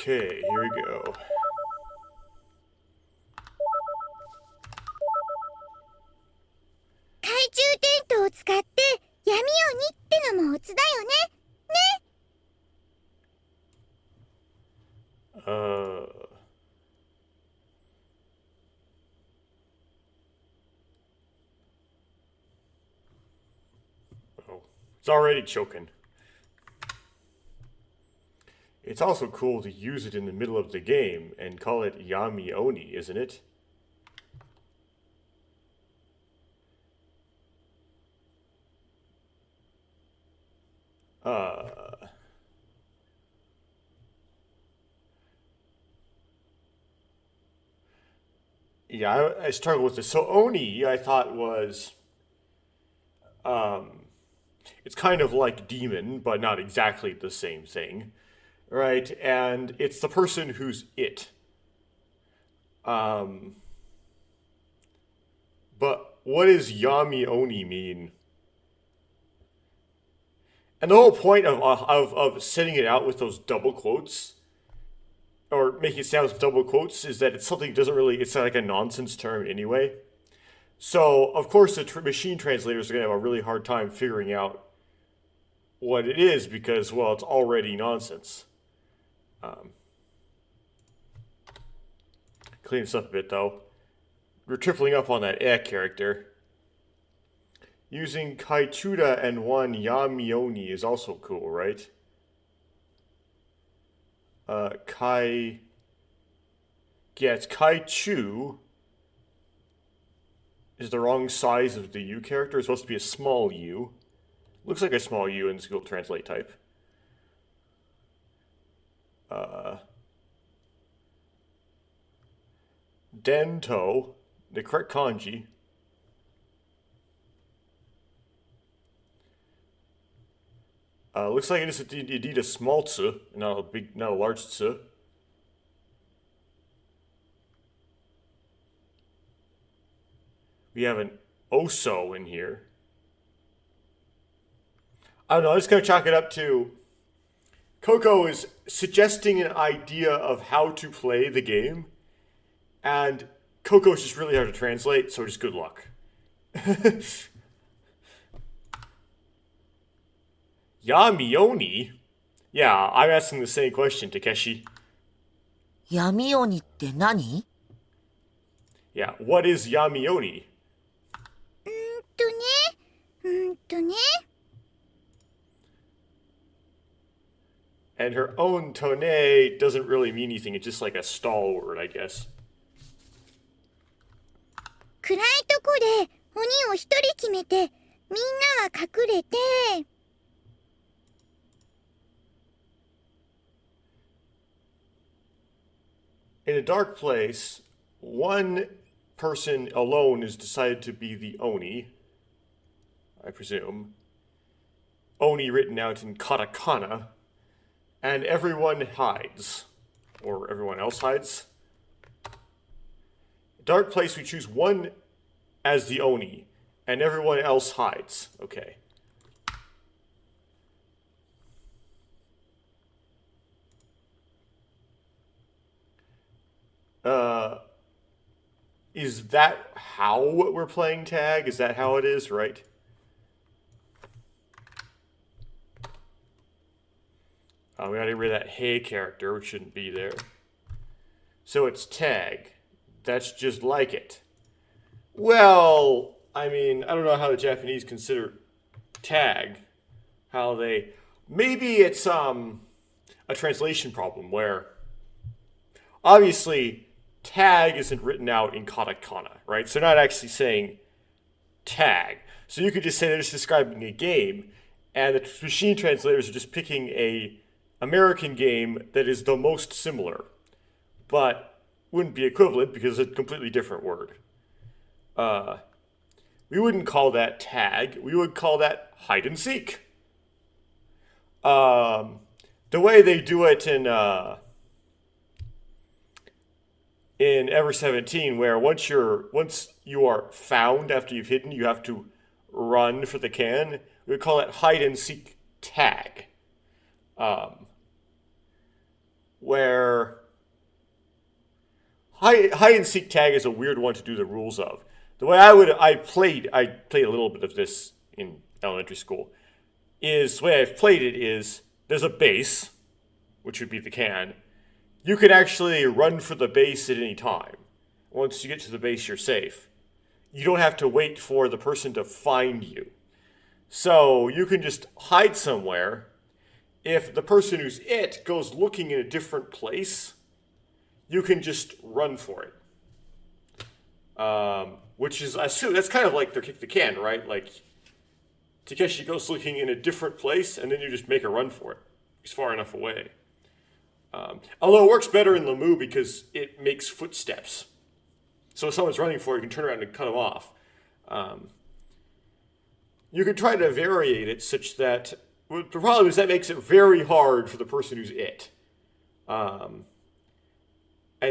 Okay, here we go. 懐中電灯を使って闇夜にってのもオツだよね。Uh, oh, it's already choking. It's also cool to use it in the middle of the game and call it Yami Oni, isn't it? Uh, yeah, I struggle with this. So Oni, I thought was, it's kind of like demon, but not exactly the same thing, right? And it's the person who's it. Um, but what does Yami Oni mean? And the whole point of setting it out with those double quotes, or making it sound with double quotes, is that it's something that doesn't really, it's like a nonsense term anyway. So, of course, the machine translators are going to have a really hard time figuring out what it is because, well, it's already nonsense. Clean this up a bit, though. We're tripling up on that character. Using Kaichuda and one Yamioni is also cool, right? Kai... Yeah, it's Kaichu is the wrong size of the U character. It's supposed to be a small U. Looks like a small U in Google Translate type. Dento, the correct kanji. Looks like it is indeed a small tsu, not a large tsu. We have an oso in here. I don't know, I'm just gonna chalk it up to Coco is suggesting an idea of how to play the game, and Coco's just really hard to translate, so just good luck. Yamioni? Yeah, I'm asking the same question, Takeshi. 闇鬼って何？ Yeah, what is Yamioni? とね。And her own tone doesn't really mean anything, it's just like a stall word, I guess. 暗いとこで鬼を一人決めて、みんなは隠れて。In a dark place, one person alone is decided to be the Oni, I presume. Oni written out in katakana, and everyone hides. Or everyone else hides. Dark place, we choose one as the Oni, and everyone else hides. Okay. Is that how we're playing tag? Is that how it is, right? We gotta get rid of that hey character, which shouldn't be there. So it's tag. That's just like it. Well, I mean, I don't know how the Japanese consider tag. How they... Maybe it's a translation problem where... Obviously, tag isn't written out in katakana, right? So they're not actually saying tag. So you could just say they're just describing a game, and the machine translators are just picking a American game that is the most similar, but wouldn't be equivalent because it's a completely different word. We wouldn't call that tag. We would call that hide and seek. The way they do it in Ever17, where once you are found after you've hidden, you have to run for the can. We would call it hide and seek tag. Well, where hide and seek tag is a weird one to do the rules of. The way I played a little bit of this in elementary school. The way I've played it is there's a base, which would be the can. You can actually run for the base at any time. Once you get to the base, you're safe. You don't have to wait for the person to find you. So you can just hide somewhere. If the person who's it goes looking in a different place, you can just run for it. Which is, I assume, that's kind of like their kick the can, right? Like, Takeshi goes looking in a different place, and then you just make a run for it. He's far enough away. Although it works better in Lemu because it makes footsteps. So if someone's running for it, you can turn around and cut them off. You could try to variate it such that... Well, the problem is that makes it very hard for the person who's it. And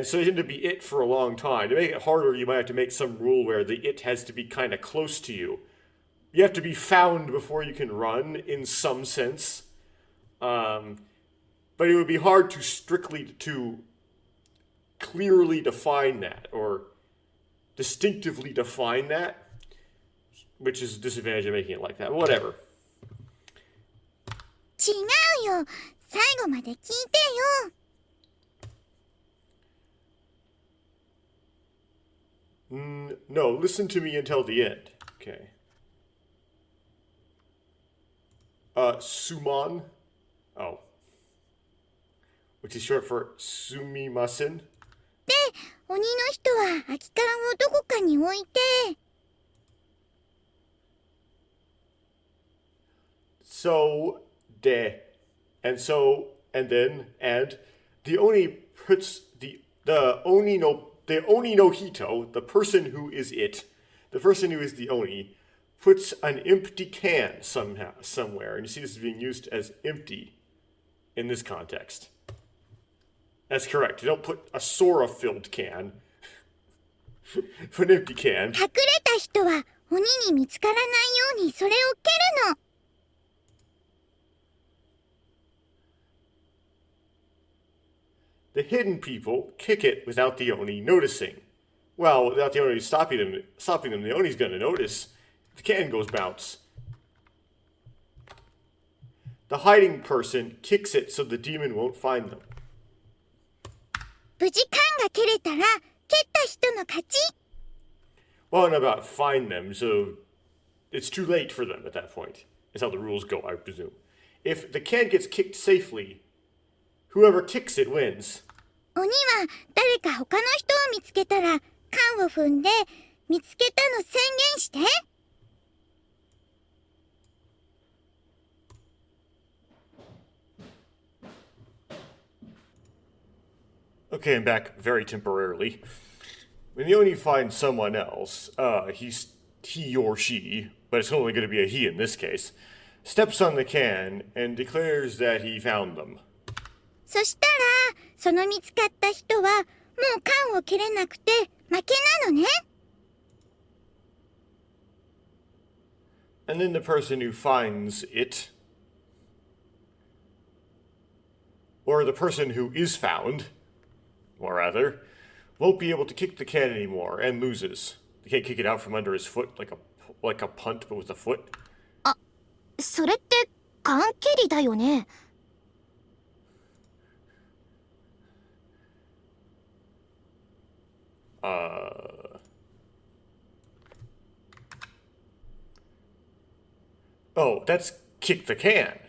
so you tend to be it for a long time. To make it harder, you might have to make some rule where the it has to be kind of close to you. You have to be found before you can run, in some sense. But it would be hard to clearly define that, or distinctively define that, which is a disadvantage of making it like that. But whatever. 違うよ。最後まで聞いてよ。No, listen to me until the end. Okay. Suman. Oh. Which is short for sumimasen. で、鬼の人は空き缶をどこかに置いて。So, and then, the Oni puts the Oni no Hito, the person who is it, the person who is the Oni, puts an empty can somewhere. And you see this is being used as empty in this context. That's correct. You don't put a Sora-filled can. Put an empty can. 隠れた人は鬼に見つからないようにそれを蹴るの。The hidden people kick it without the Oni noticing. Well, without the Oni stopping them, the Oni's going to notice. The can goes bounce. The hiding person kicks it so the demon won't find them. 無事缶が蹴れたら蹴った人の勝ち。Well, not about find them, so it's too late for them at that point. Is how the rules go, I presume. If the can gets kicked safely, whoever kicks it wins. 鬼は誰か他の人を見つけたら缶を踏んで見つけたの宣言して。Okay, I'm back very temporarily. When the Oni finds someone else, he or she, but it's only going to be a he in this case, steps on the can and declares that he found them. そしたらその見つかった人はもう缶を蹴れなくて負けなのね。And then the person who finds it, or the person who is found, or rather, won't be able to kick the can anymore and loses. They can't kick it out from under his foot like a punt, but with a foot. あ、それって缶蹴りだよね。Oh, that's kick the can,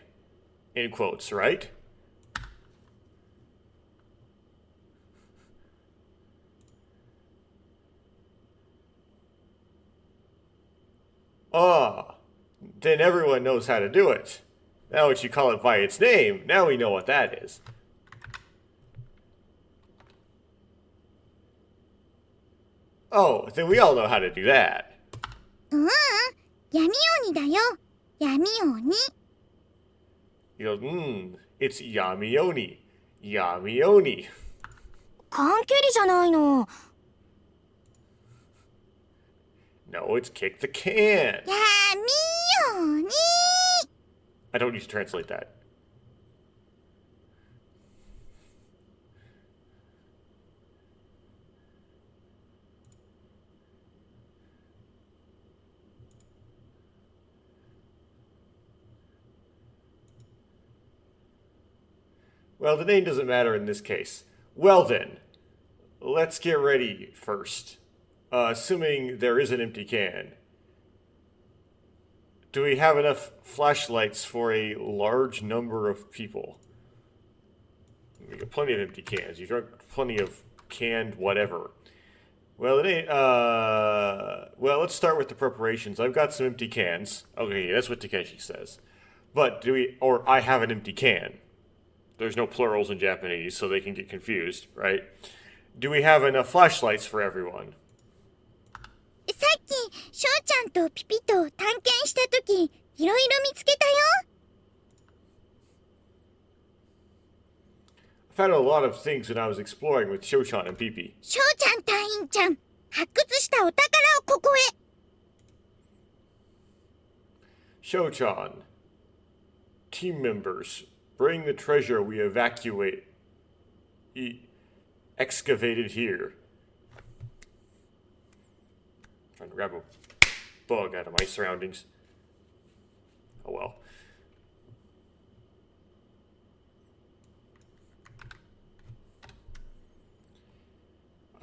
in quotes, right? Then everyone knows how to do it. Now that you call it by its name, now we know what that is. Oh, then we all know how to do that. 闇鬼だよ。闇鬼。You go, it's Yamioni. Yamioni. 缶蹴りじゃないの。No, it's kick the can. 闇鬼。 I don't need to translate that. Well, the name doesn't matter in this case. Well then, let's get ready first. Assuming there is an empty can. Do we have enough flashlights for a large number of people? We got plenty of empty cans. You've got plenty of canned whatever. Well, it ain't. Well, let's start with the preparations. I've got some empty cans. Okay, that's what Takeshi says. But do we? Or I have an empty can. There's no plurals in Japanese, so they can get confused, right? Do we have enough flashlights for everyone? さっき、翔ちゃんとピピと探検したとき、いろいろ見つけたよ。I found a lot of things when I was exploring with Shochan and Pee-Pee. 翔ちゃん隊員ちゃん、発掘したお宝をここへ。Shochan, team members, bring the treasure we excavated here. Trying to grab a bug out of my surroundings. Oh well.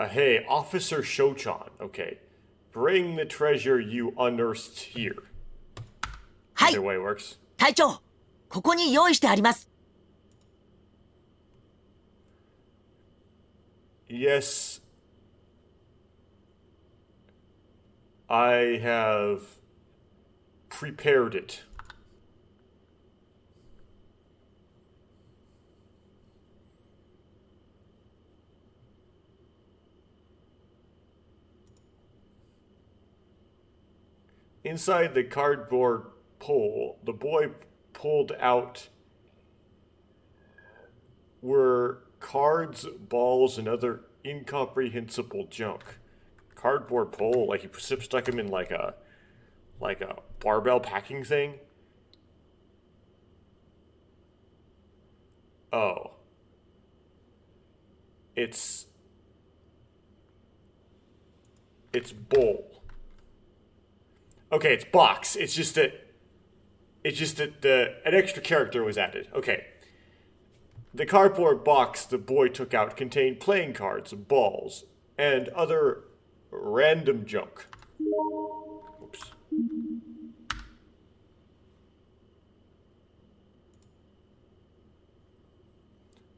Hey, Officer Shochan. Okay. Bring the treasure you unearthed here. はい Either way works. 隊長、ここに用意してあります。 Yes. I have prepared it. Inside the cardboard pole, the boy pulled out were cards, balls, and other incomprehensible junk. Cardboard pole, like he stuck him in like a barbell packing thing. Oh. It's bowl. Okay, it's box. It's just that an extra character was added. Okay. The cardboard box the boy took out contained playing cards, balls, and other random junk. Oops.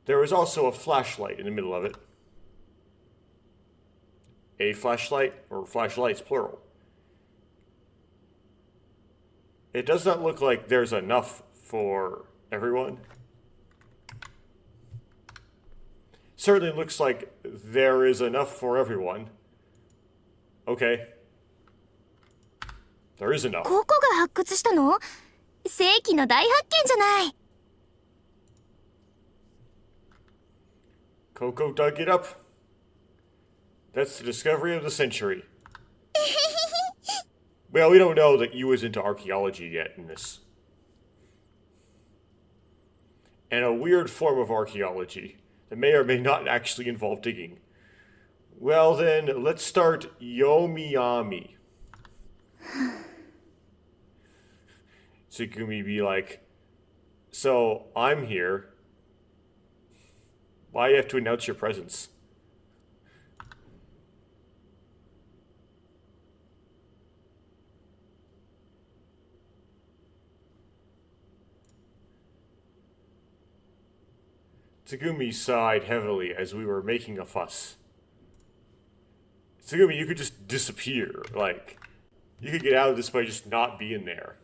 There was also a flashlight in the middle of it. A flashlight, or flashlights plural. It does not look like there's enough for everyone. Certainly looks like there is enough for everyone. Okay. There is enough. ここが発掘したの？世紀の大発見じゃない。Coco dug it up. That's the discovery of the century. Well, we don't know that you was into archaeology yet in this. And a weird form of archaeology that may or may not actually involve digging. Well then, let's start Yomiami. Tsugumi be like, so I'm here. Why do you have to announce your presence? Tsugumi sighed heavily as we were making a fuss. Tsugumi, you could just disappear. Like, you could get out of this by just not being there.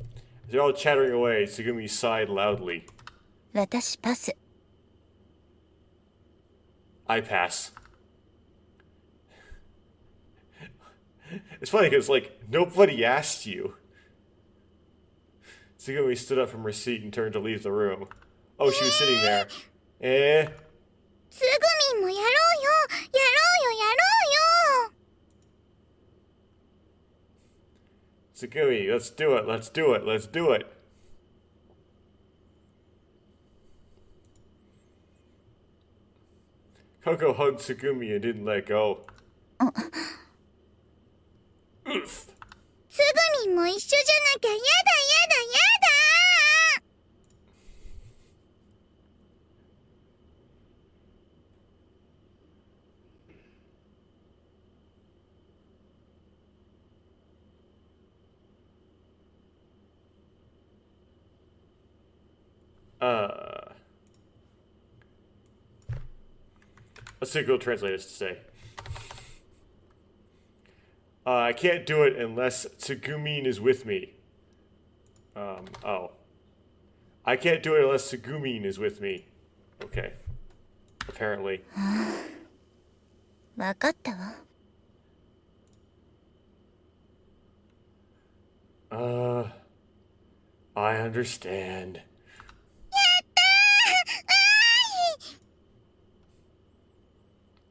As they're all chattering away, Tsugumi sighed loudly. 私パス。I pass. It's funny because, like, nobody asked you. Tsugumi stood up from her seat and turned to leave the room. Oh, she was sitting there. つぐみんもやろうよ。やろうよ、やろうよ。Tsugumi, let's do it, let's do it, let's do it. Coco hugged Tsugumi and didn't let go. Oof. つぐみんも一緒じゃなきゃやだやだやだ。Uh, let's see what Google Translate has to say. I can't do it unless Tsugumin is with me. Oh. I can't do it unless Tsugumin is with me. Okay. Apparently. わかったわ。I understand.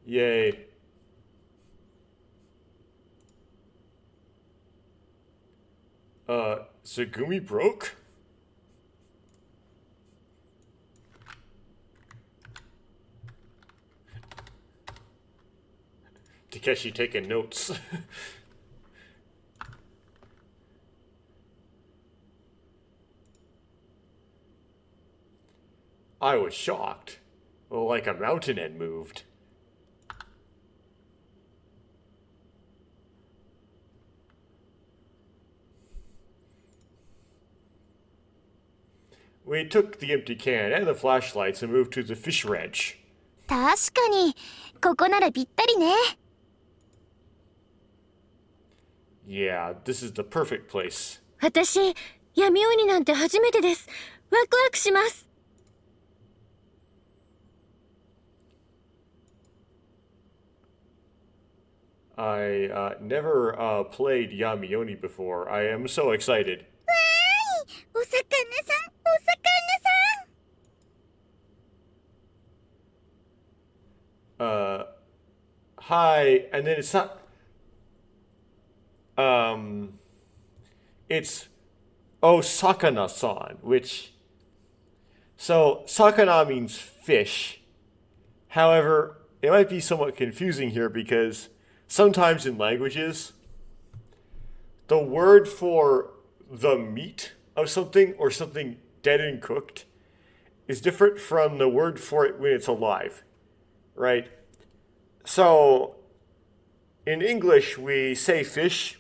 Yay. Tsugumi broke? Takeshi taking notes. I was shocked. Like a mountain had moved. We took the empty can and the flashlights and moved to the fish ranch. 確かに、ここならぴったりね。Yeah, this is the perfect place. 私、闇鬼なんて初めてです。ワクワクします。I never played Yamioni before. I am so excited. お魚さん、お魚さん。Hi, and then it's not. It's Osakana-san, which. So, sakana means fish. However, it might be somewhat confusing here because sometimes in languages, the word for the meat of something or something dead and cooked is different from the word for it when it's alive, right? So, in English, we say fish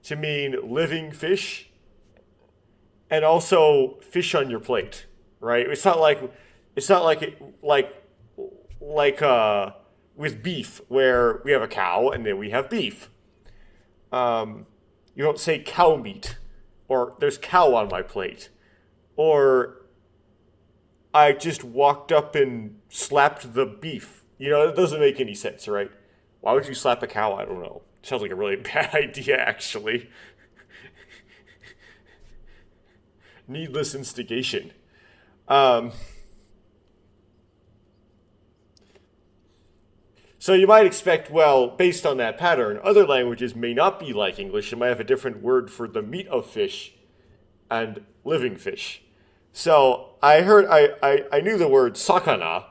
to mean living fish and also fish on your plate, right? It's not like with beef where we have a cow and then we have beef. You don't say cow meat or there's cow on my plate or I just walked up and slapped the beef. You know, it doesn't make any sense, right? Why would you slap a cow? I don't know. Sounds like a really bad idea, actually. Needless instigation. So you might expect, well, based on that pattern, other languages may not be like English. It might have a different word for the meat of fish and living fish. So I knew the word sakana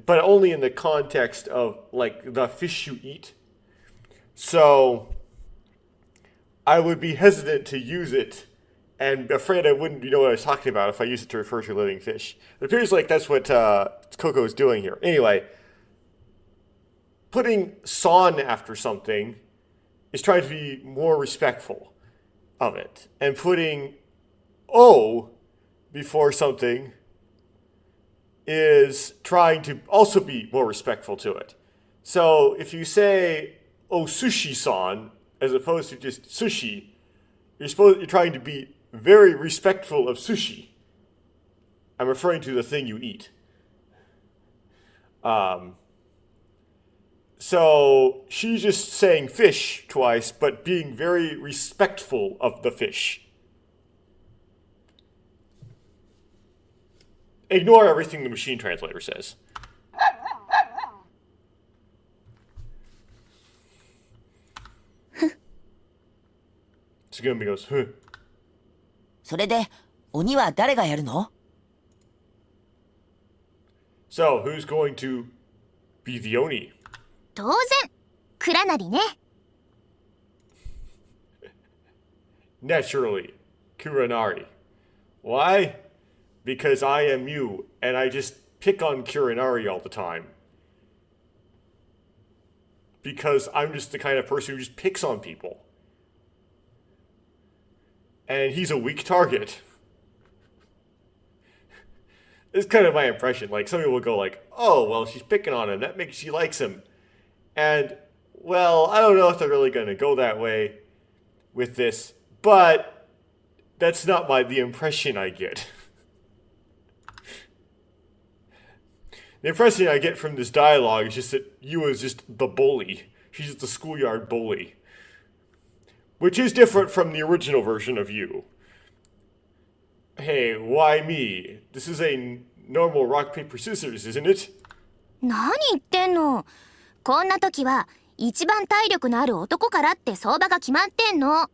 but only in the context of like the fish you eat. So I would be hesitant to use it and afraid I wouldn't know what I was talking about if I used it to refer to living fish. It appears like that's what Coco is doing here. Anyway, putting san after something is trying to be more respectful of it. And putting o before something is trying to also be more respectful to it. So if you say "oh sushi-san" as opposed to just sushi, you're trying to be very respectful of sushi. I'm referring to the thing you eat. So she's just saying fish twice, but being very respectful of the fish. Ignore everything the machine translator says. Tsugumi goes, huh. それで、鬼は誰がやるの？ So, who's going to be the Oni? 当然、蔵なりね。Naturally, Kuranari. Why? Because I am you, and I just pick on Kuranari all the time. Because I'm just the kind of person who just picks on people. And he's a weak target. It's kind of my impression. Like, some people will go like, oh, well, she's picking on him. That makes she likes him. And, well, I don't know if they're really going to go that way with this. But that's not the impression I get. The impression I get from this dialogue is just that Yua is just the bully. She's just the schoolyard bully. Which is different from the original version of you. Hey, why me? This is a normal rock, paper, scissors, isn't it? 何言ってんの。こんな時は一番体力のある男からって相場が決まってんの。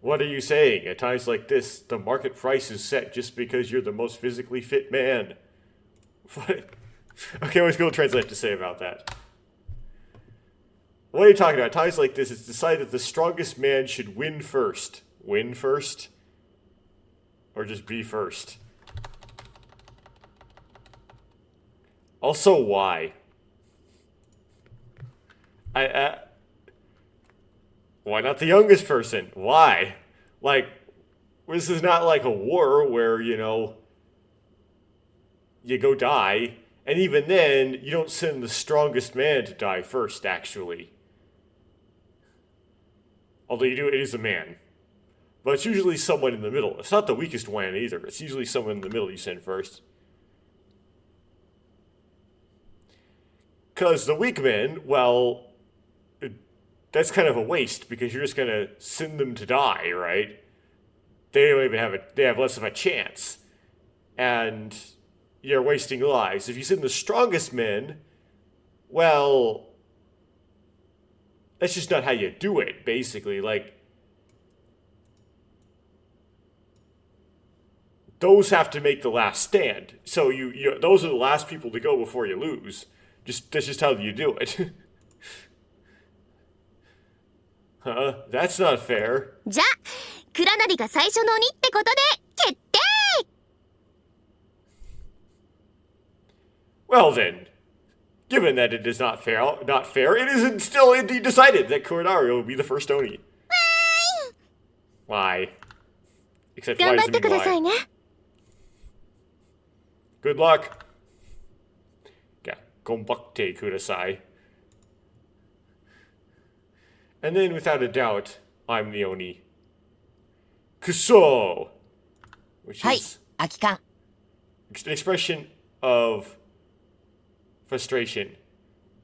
What are you saying? At times like this, the market price is set just because you're the most physically fit man. What? Okay, what's Google Translate have to say about that? What are you talking about? At times like this, it's decided the strongest man should win first. Win first? Or just be first? Also, why? Why not the youngest person? Why? Like, this is not like a war where, you know, you go die. And even then, you don't send the strongest man to die first, actually. Although you do, it is a man. But it's usually someone in the middle. It's not the weakest one either. It's usually someone in the middle you send first. Because the weak men, well, that's kind of a waste because you're just going to send them to die, right? They don't even have they have less of a chance. And you're wasting lives. If you send the strongest men, well, that's just not how you do it, basically. Like, those have to make the last stand. So those are the last people to go before you lose. That's just how you do it. Huh? That's not fair. じゃあ、倉成が最初の鬼ってことで決定。Well then, given that it is not fair, it isn't still indeed decided that Kurenari will be the first Oni. Why? Except why 頑張 does って it く mean ださい why? ね。Good luck. Yeah, gombatte kudasai. And then, without a doubt, I'm the Oni. Kuso! Which はい is 空き缶 an expression of frustration.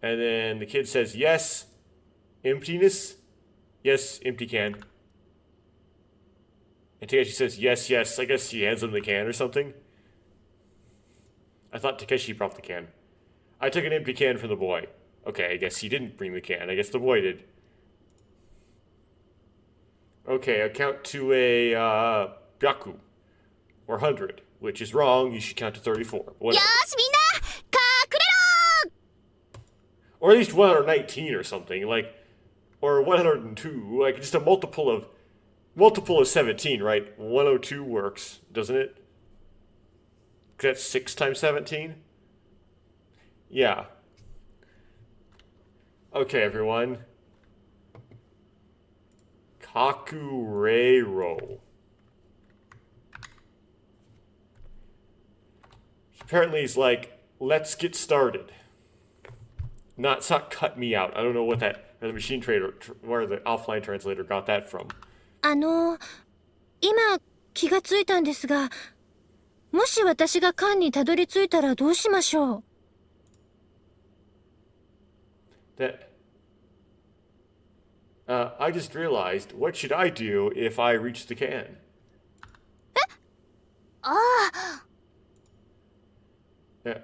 And then the kid says, yes, emptiness. Yes, empty can. And Takeshi says, yes, yes. I guess he hands him the can or something. I thought Takeshi brought the can. I took an empty can from the boy. Okay, I guess he didn't bring the can. I guess the boy did. Okay, I count to a byaku, or 100, which is wrong. You should count to 34. よ Whatever. ーしみんな隠れろ。 Or at least 119 or something, like, or 102, like just a multiple of 17, right? 102 works, doesn't it? 'Cause that's 6 times 17? Yeah. Okay, everyone. Kakureiro. Apparently he's like, let's get started. It's not cut me out. I don't know what that, the machine trader, where the offline translator got that from. 今気がついたんですが、もし私が缶にたどり着いたらどうしましょう。 I just realized, what should I do if I reach the can? ああ、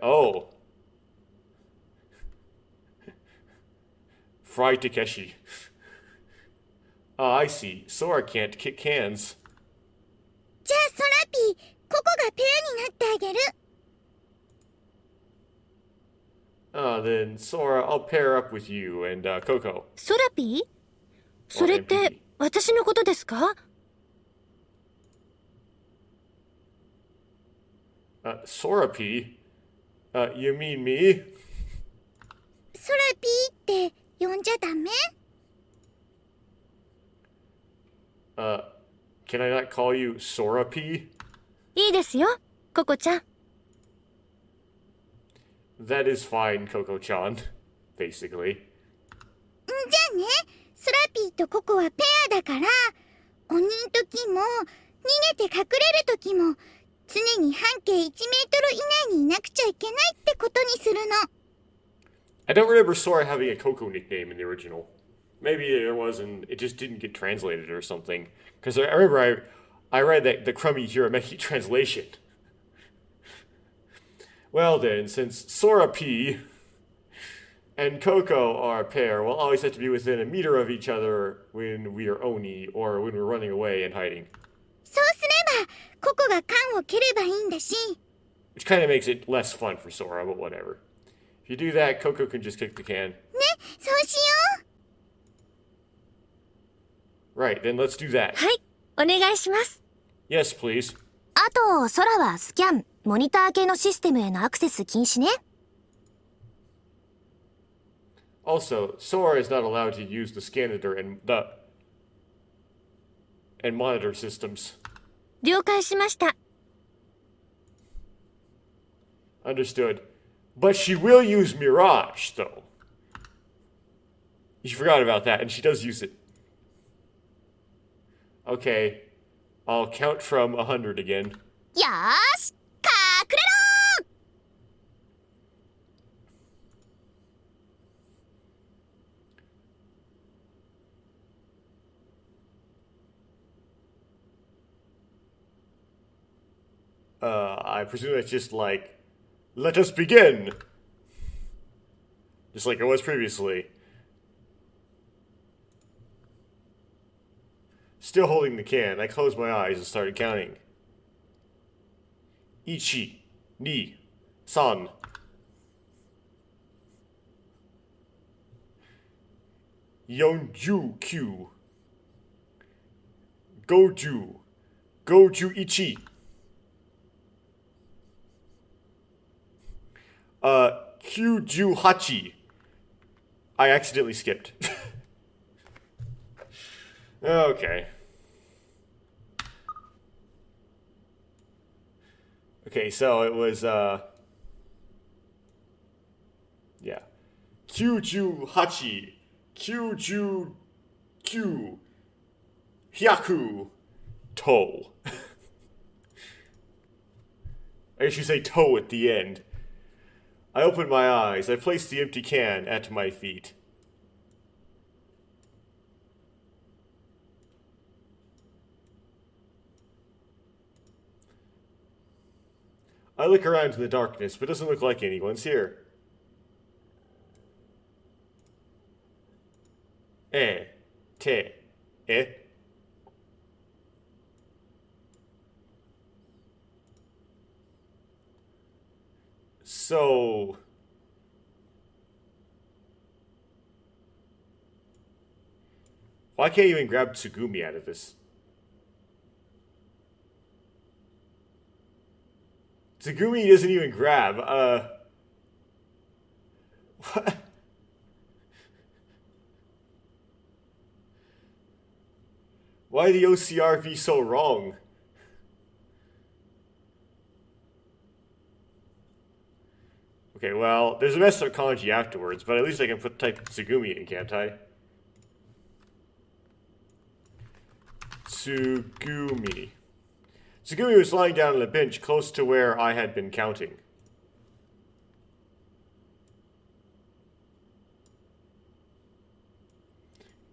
Oh. Fry Takeshi. I see. Sora can't kick cans. じゃあソラピー、ここがペアになってあげる。 Then Sora, I'll pair up with you and Coco. ソラピー？それって私のことですか？ Sora P? You mean me? ソラピーって呼んじゃダメ？ Can I not call you Sora P? いいですよ、ココちゃん。That is fine, Coco-chan. Basically. じゃあね、ソラピーとココはペアだから、鬼ん時も、逃げて隠れる時も、常に半径1メートル以内にいなくちゃいけないってことにするの。I don't remember Sora having a Coco nickname in the original. Maybe there was, and it just didn't get translated or something. Because I remember I read that the crummy Hirameki translation. Well then, since Sora P and Coco are a pair, we'll always have to be within a meter of each other when we are Oni or when we're running away and hiding. そうすれば、ココが缶を蹴ればいいんだし。Which kind of makes it less fun for Sora, but whatever. If you do that, Coco can just kick the can. ね、そうしよう。 Right, then let's do that. はい、お願いします。 Yes, please. あと、ソラはスキャン、モニター系のシステムへのアクセス禁止ね。Also, Sora is not allowed to use the scan editor and monitor systems. 了解しました。 Understood. But she will use Mirage, though. You forgot about that, and she does use it. Okay. I'll count from 100 again. よーし、隠れろー I presume that's just like, let us begin! Just like it was previously. Still holding the can, I closed my eyes and started counting. Ichi, ni, san. Yonju Q. Goju. Goju Ichi. Kyuju Hachi. I accidentally skipped. Okay. Okay, so it was, yeah. Kyuju Hachi. Kyuju Q. Hyaku. To. I guess you say toe at the end. I opened my eyes. I placed the empty can at my feet. I look around in the darkness, but it doesn't look like anyone's here. Te. So... why can't you even grab Tsugumi out of this? Tsugumi doesn't even grab. What? Why the OCR be so wrong? Okay, well, there's a messed up kanji afterwards, but at least I can type Tsugumi in, can't I? Tsugumi. Tsugumi was lying down on a bench close to where I had been counting.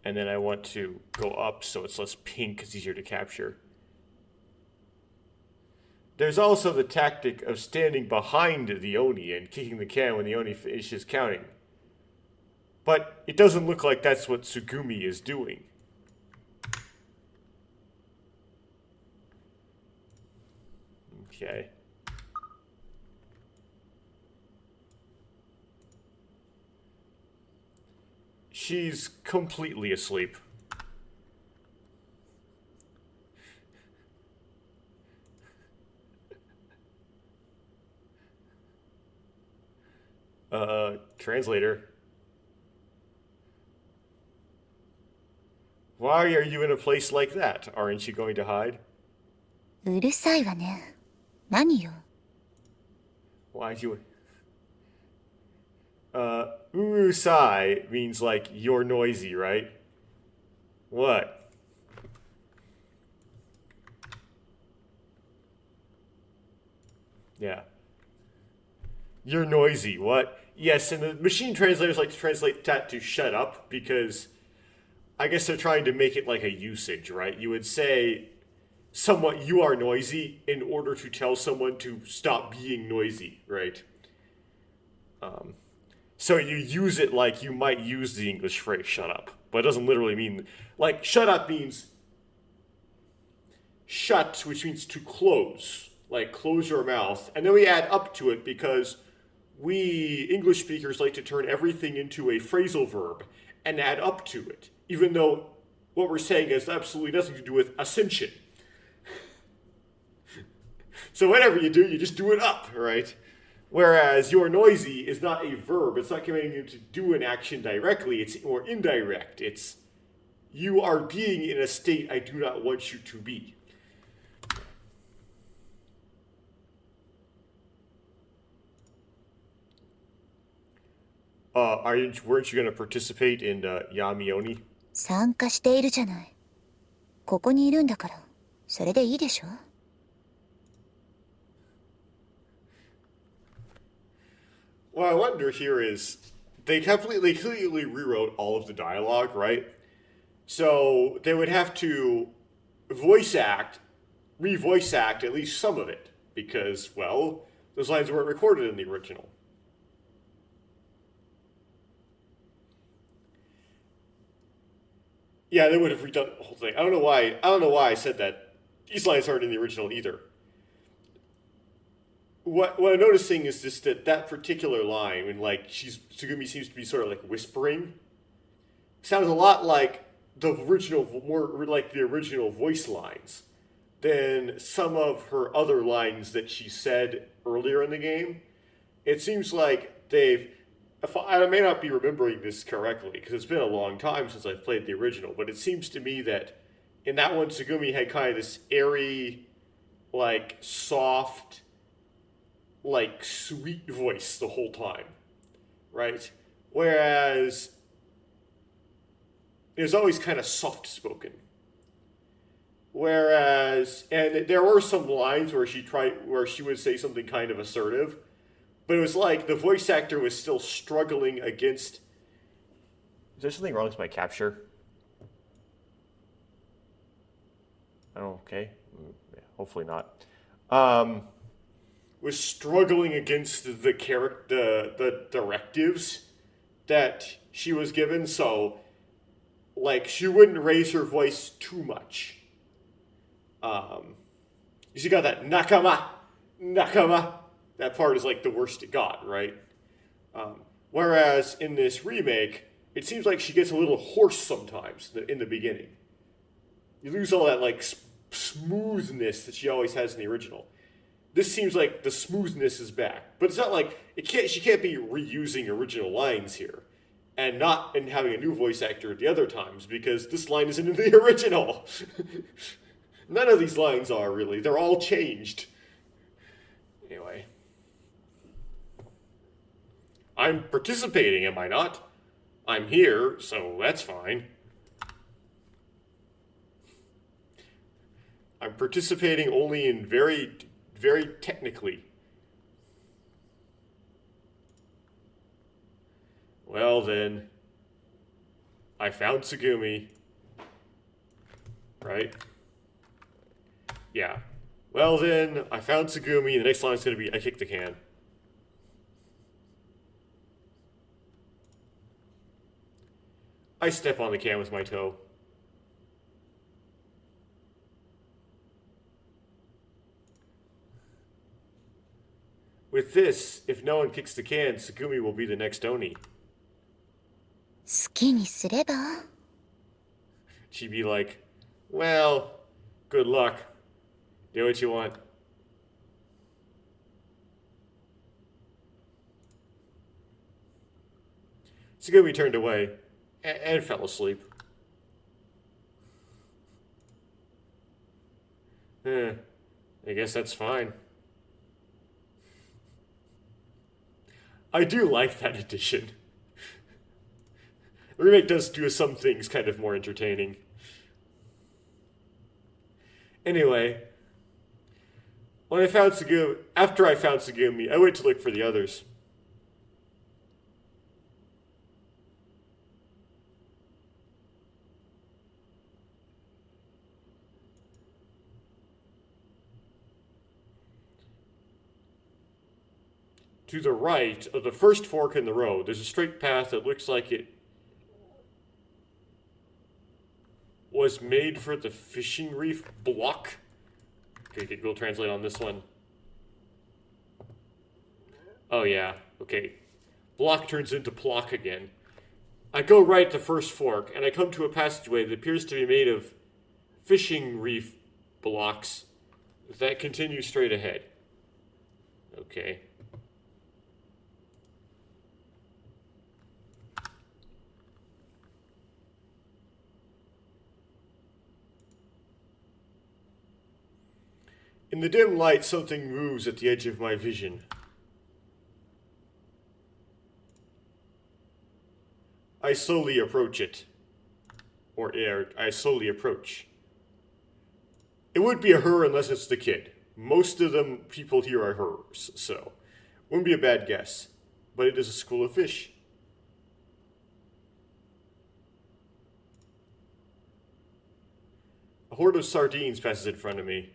And then I want to go up so it's less pink, it's easier to capture. There's also the tactic of standing behind the Oni and kicking the can when the Oni finishes counting. But it doesn't look like that's what Tsugumi is doing. Okay. She's completely asleep. Translator. Why Why are you in a place like that? Aren't you going to hide? うるさいわね。何よ。Why'd you... Urusai means like you're noisy, right? What? Yeah. You're noisy, what? Yes, and the machine translators like to translate that to shut up because I guess they're trying to make it like a usage, right? You would say somewhat you are noisy in order to tell someone to stop being noisy, right? So you use it like you might use the English phrase shut up, but it doesn't literally mean like shut up means shut, which means to close, like close your mouth, and then we add up to it because we English speakers like to turn everything into a phrasal verb and add up to it, even though what we're saying has absolutely nothing to do with ascension. So whatever you do, you just do it up, right? Whereas you're noisy is not a verb. It's not commanding you to do an action directly. It's more indirect. It's you are being in a state I do not want you to be. Weren't you going to participate in Yamioni? 参加しているじゃない。ここにいるんだから、それでいいでしょ。What I wonder here is they completely rewrote all of the dialogue, right? So they would have to re-voice act at least some of it because, well, those lines weren't recorded in the original. Yeah, they would have redone the whole thing. I don't know why I said that. These lines aren't in the original either. What I'm noticing is just that particular line, when like Tsugumi seems to be sort of like whispering, sounds a lot like the original, more like the original voice lines than some of her other lines that she said earlier in the game. It seems like I may not be remembering this correctly because it's been a long time since I've played the original, but it seems to me that in that one, Tsugumi had kind of this airy, like soft, like sweet voice the whole time, right? Whereas it was always kind of soft spoken. Whereas, and there were some lines where she would say something kind of assertive, but it was like the voice actor was still struggling against. Is there something wrong with my capture? Oh, okay. Hopefully not. Was struggling against the directives that she was given, so like she wouldn't raise her voice too much. She got that nakama. That part is like the worst it got, right? Whereas in this remake, it seems like she gets a little hoarse sometimes in the beginning. You lose all that like smoothness that she always has in the original. This seems like the smoothness is back, but it's not like she can't be reusing original lines here, and having a new voice actor at the other times because this line isn't in the original. None of these lines are really; they're all changed. Anyway, I'm participating, am I not? I'm here, so that's fine. I'm participating only in very technically. Well then, I found Tsugumi. Right? Yeah. Well then, I found Tsugumi. The next line is going to be, I kicked the can. I step on the can with my toe. With this, if no one kicks the can, Tsugumi will be the next Oni. 好きにすれば。 She'd be like, well, good luck. Do what you want. Tsugumi turned away and fell asleep. Eh, I guess that's fine. I do like that addition. The remake does do some things kind of more entertaining. Anyway, after I found Tsugumi, I went to look for the others. To the right of the first fork in the road, there's a straight path that looks like it was made for the fishing reef block. Okay, Google Translate on this one. Oh yeah, okay. Block turns into plock again. I go right at the first fork, and I come to a passageway that appears to be made of fishing reef blocks that continue straight ahead. Okay. In the dim light, something moves at the edge of my vision. I slowly approach it. I slowly approach. It would be a her unless it's the kid. Most of them people here are hers, so wouldn't be a bad guess. But it is a school of fish. A horde of sardines passes in front of me.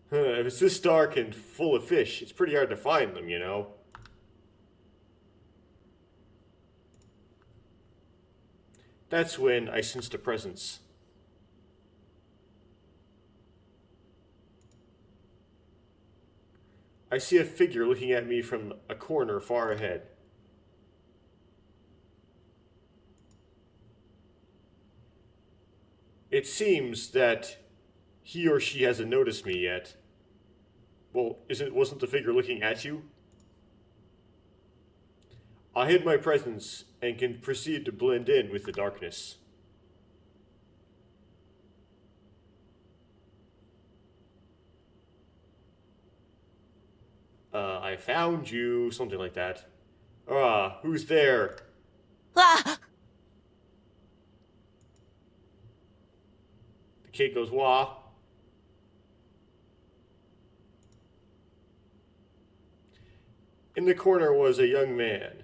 If it's this dark and full of fish, it's pretty hard to find them, you know? That's when I sensed a presence. I see a figure looking at me from a corner far ahead. It seems that he or she hasn't noticed me yet. Well, wasn't the figure looking at you? I hid my presence and can proceed to blend in with the darkness. I found you, something like that. Who's there? Ah! The kid goes, wah. In the corner was a young man.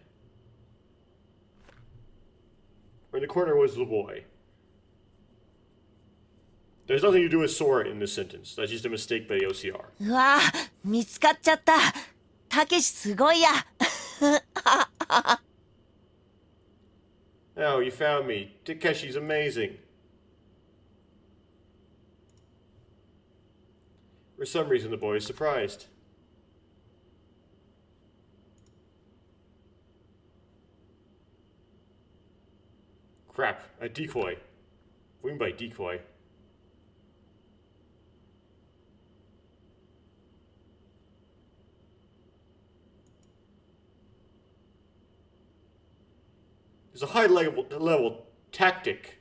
Or in the corner was the boy. There's nothing to do with Sora in this sentence. That's just a mistake by the OCR. うわあ、見つかっちゃった。たけしすごいや。Oh, you found me. Takeshi's amazing. For some reason, the boy is surprised. Crap, a decoy. What do you mean by decoy? There's a high level tactic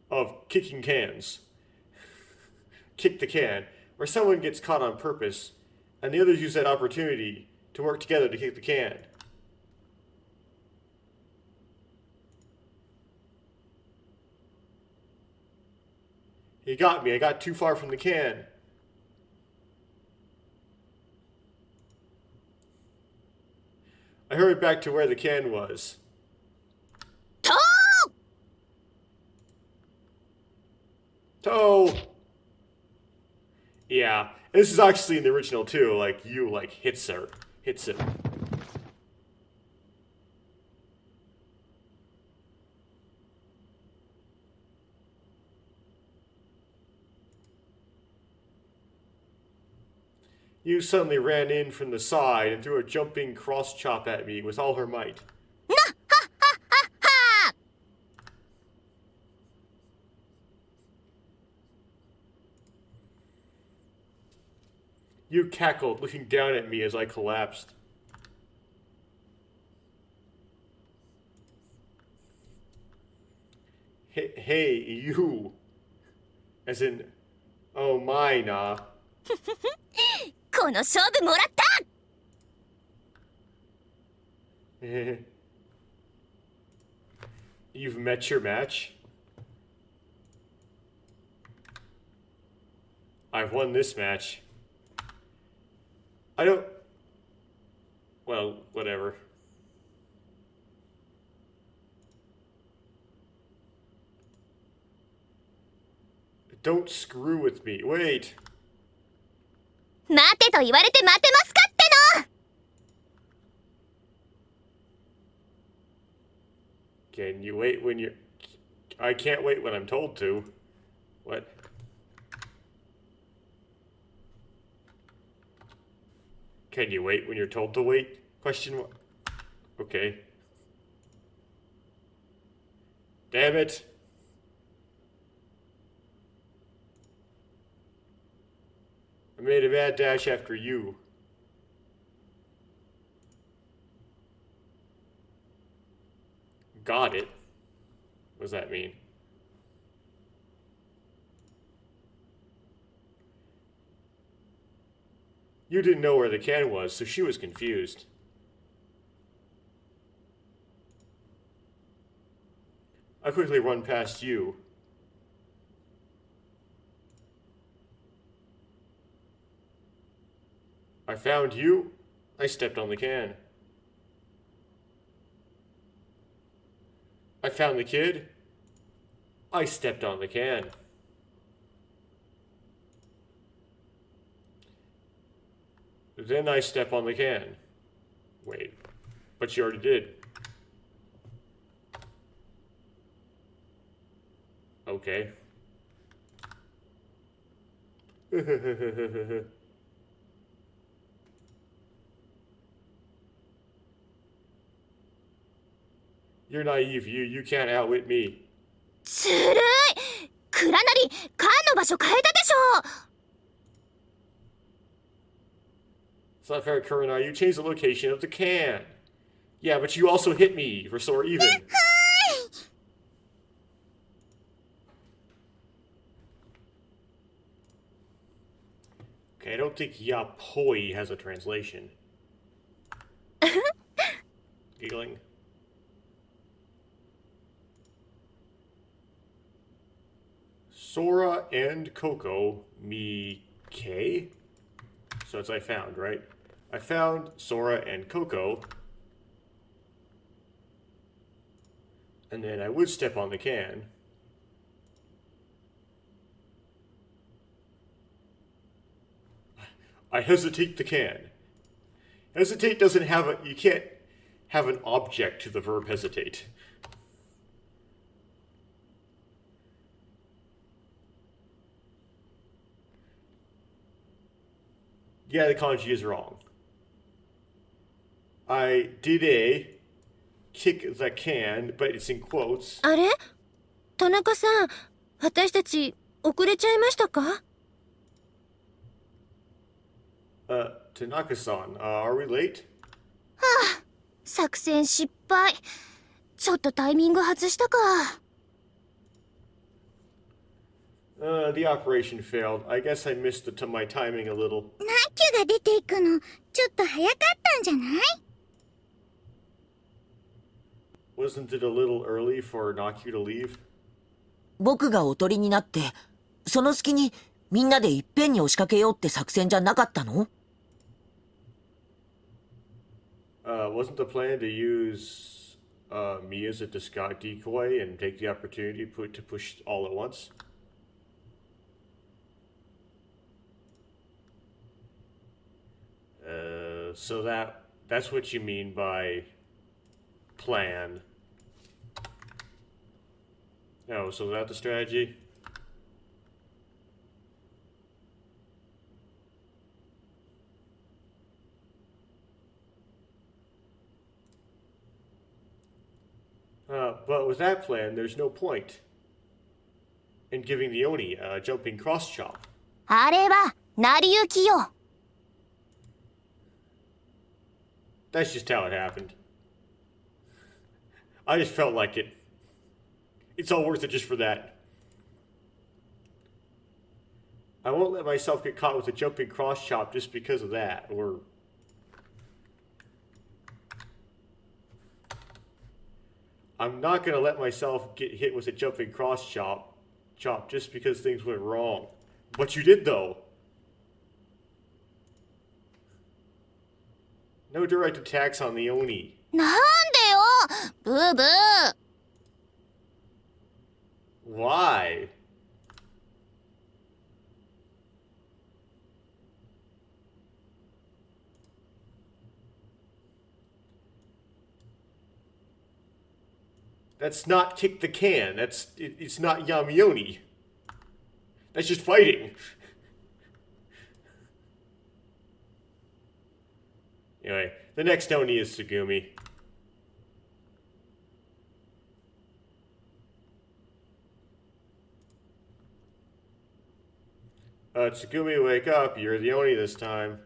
of kicking cans. Kick the can, where someone gets caught on purpose, and the others use that opportunity to work together to kick the can. He got me. I got too far from the can. I hurried back to where the can was. Toe! Yeah, this is actually in the original too. Like you hits it. You suddenly ran in from the side and threw a jumping cross chop at me with all her might. You cackled, looking down at me as I collapsed. Hey, you. As in, oh my nah. この勝負もらった You've met your match. I've won this match. I don't... Well, whatever. Don't screw with me. Wait. 待てと言われて待てますかっての Can you wait when you're... I can't wait when I'm told to. What? Can you wait when you're told to wait? Question mark. Okay. Damn it. I made a bad dash after you. Got it. What does that mean? You didn't know where the can was, so she was confused. I quickly run past you. I found you. I stepped on the can. I found the kid. I stepped on the can. Then I step on the can. Wait, but you already did. Okay. You're naive, you can't outwit me. ずるい蔵なり缶の場所変えたでしょ It's not fair, Kurana. You changed the location of the can. Yeah, but you also hit me, restore even. Okay, I don't think yapoi has a translation. Giggling. Sora and Coco, Mike. So it's I found, right? I found Sora and Coco. And then I would step on the can. I hesitate the can. Hesitate doesn't have a... You can't have an object to the verb hesitate. Yeah, the kanji is wrong. I did a kick the can, but it's in quotes. あれ田中さん私たち遅れちゃいましたか Tanaka-san, are we late? 作戦失敗ちょっとタイミング外したか The operation failed. I guess I missed my timing a little. ナキュが出ていくのちょっと早かったんじゃない Wasn't it a little early for Naku to leave? 僕がおとりになって、その隙にみんなでいっぺんに押しかけようって作戦じゃなかったの？ Wasn't the plan to use me as a decoy and take the opportunity to push all at once? So that's what you mean by plan. Oh, so is that the strategy? But with that plan, there's no point in giving the Oni a jumping cross chop. あれは成り行きよ That's just how it happened. I just felt like it. It's all worth it just for that. I won't let myself get caught with a jumping cross chop just because of that. Or I'm not gonna let myself get hit with a jumping cross chop just because things went wrong. But you did though. No direct attacks on the Oni. なんでよブーブー Why? That's not kick the can. It's not Yamioni. That's just fighting. Anyway, the next Oni is Tsugumi. Tsugumi, wake up. You're the Oni this time.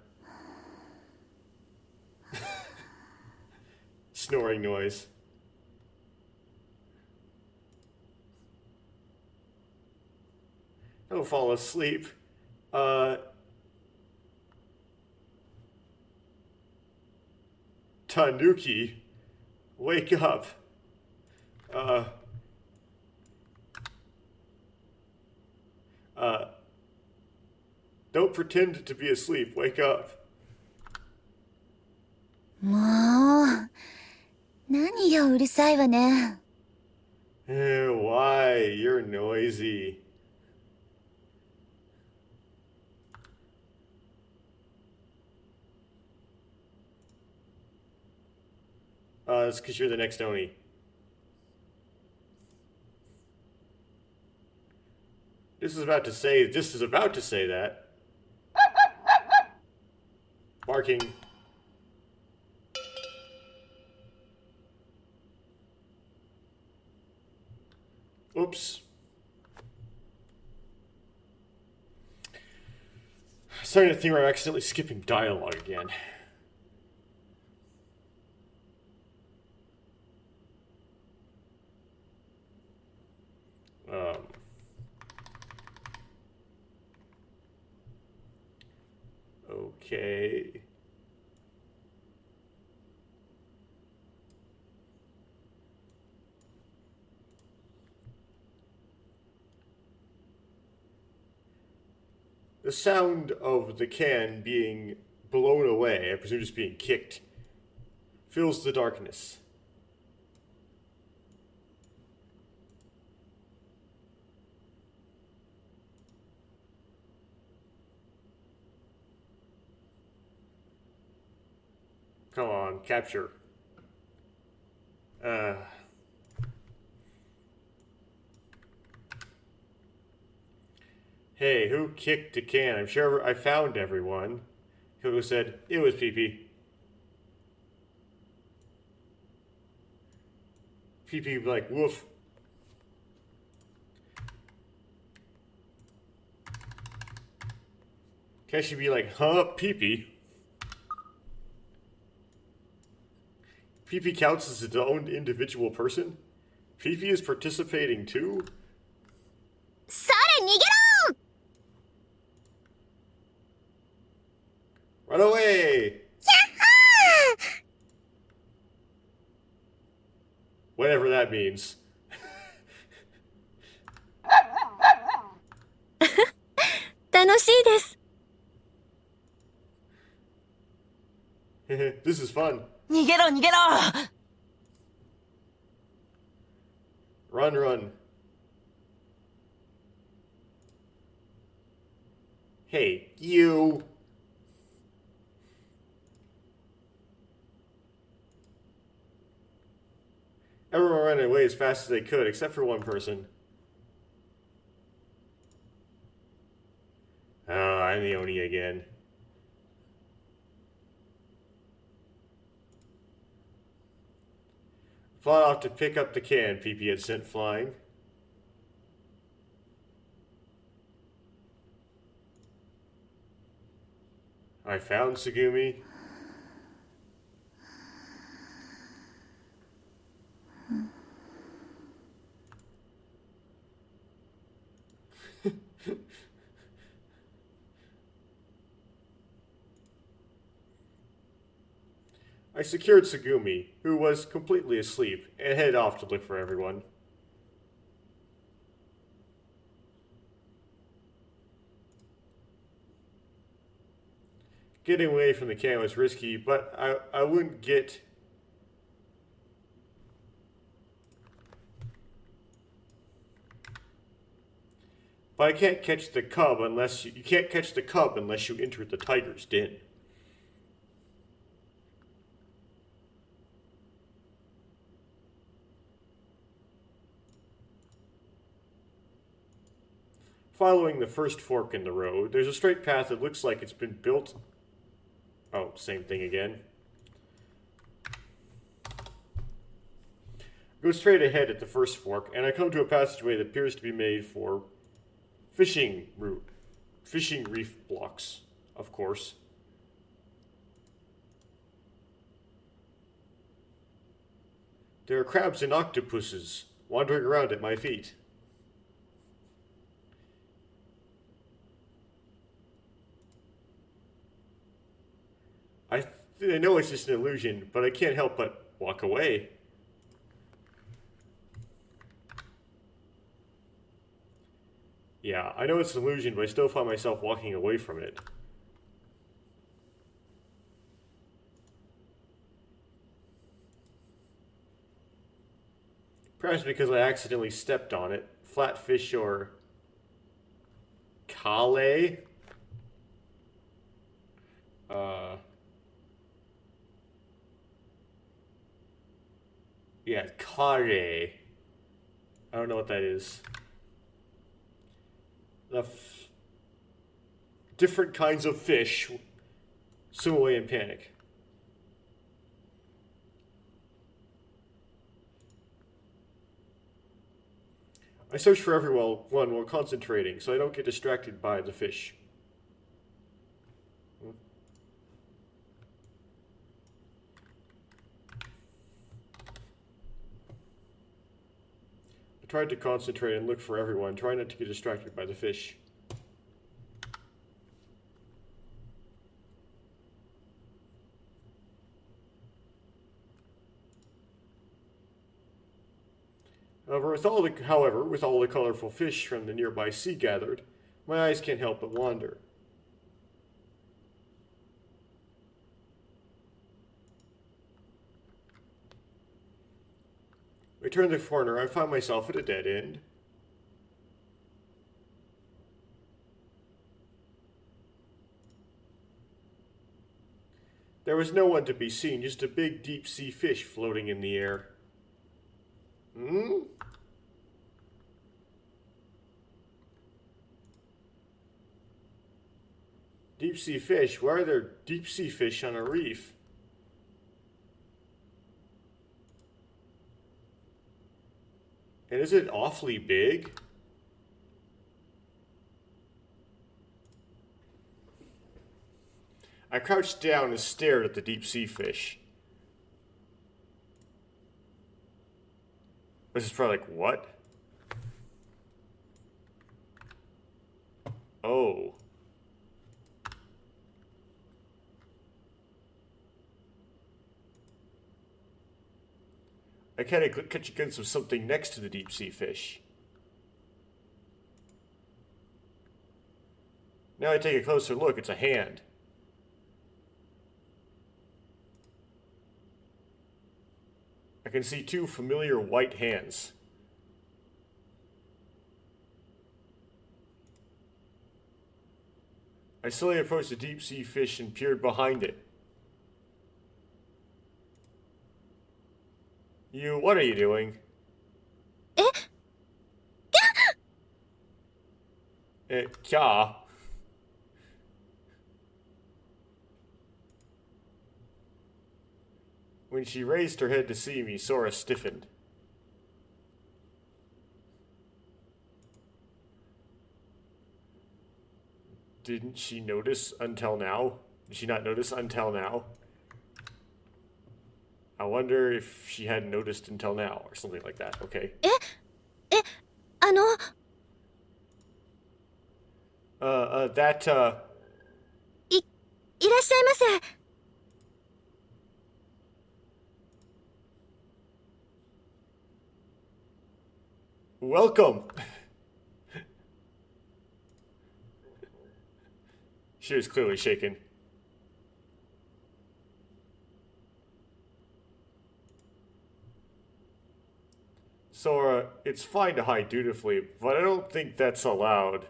Snoring noise. Don't fall asleep. Tanuki, wake up. Don't pretend to be asleep. Wake up. もう何ようるさいわね Why? You're noisy. It's because you're the next Oni. This is about to say that. Barking. Oops. Starting to think I'm accidentally skipping dialogue again. Okay. The sound of the can being blown away, I presume just being kicked, fills the darkness. Come on, capture. Hey, who kicked the can? I'm sure I found everyone. Coco said, it was Pee-Pee. Pee-Pee like, woof. Can she be like, huh, Pee-Pee? Pee-Pee counts as its own individual person? Pee-Pee is participating too? それ逃げろ Run away! Whatever that means. 楽しいです This is fun. 逃げろ逃げろ Run, run. Hey, you. Everyone ran away as fast as they could, except for one person. Oh, I'm the Oni again. Fought off to pick up the can Pee-Pee had sent flying. I found Tsugumi. I secured Tsugumi, who was completely asleep, and headed off to look for everyone. Getting away from the can was risky, but I wouldn't get... But I can't catch the cub unless you can't catch the cub unless you enter the tiger's den. Following the first fork in the road, there's a straight path that looks like it's been built. Oh, same thing again. Go straight ahead at the first fork, and I come to a passageway that appears to be made for fishing reef blocks, of course. There are crabs and octopuses wandering around at my feet. I know it's just an illusion, but I can't help but walk away. Yeah, I know it's an illusion, but I still find myself walking away from it. Perhaps because I accidentally stepped on it. Flatfish or... Kale? Yeah, kare. I don't know what that is. Different kinds of fish swim away in panic. I search for everyone while concentrating, so I don't get distracted by the fish. I tried to concentrate and look for everyone, trying not to get distracted by the fish. However, with all the colorful fish from the nearby sea gathered, my eyes can't help but wander. I turn the corner, I find myself at a dead end. There was no one to be seen, just a big deep-sea fish floating in the air. Deep-sea fish? Why are there deep-sea fish on a reef? And is it awfully big? I crouched down and stared at the deep-sea fish. This is probably like, what? Oh. I kind of catch a glimpse of something next to the deep-sea fish. Now I take a closer look, it's a hand. I can see two familiar white hands. I slowly approached the deep-sea fish and peered behind it. What are you doing? Kya? When she raised her head to see me, Sora stiffened. Didn't she notice until now? Did she not notice until now? I wonder if she hadn't noticed until now, or something like that. Okay. Welcome. She was clearly shaken. Sora, it's fine to hide dutifully, but I don't think that's allowed.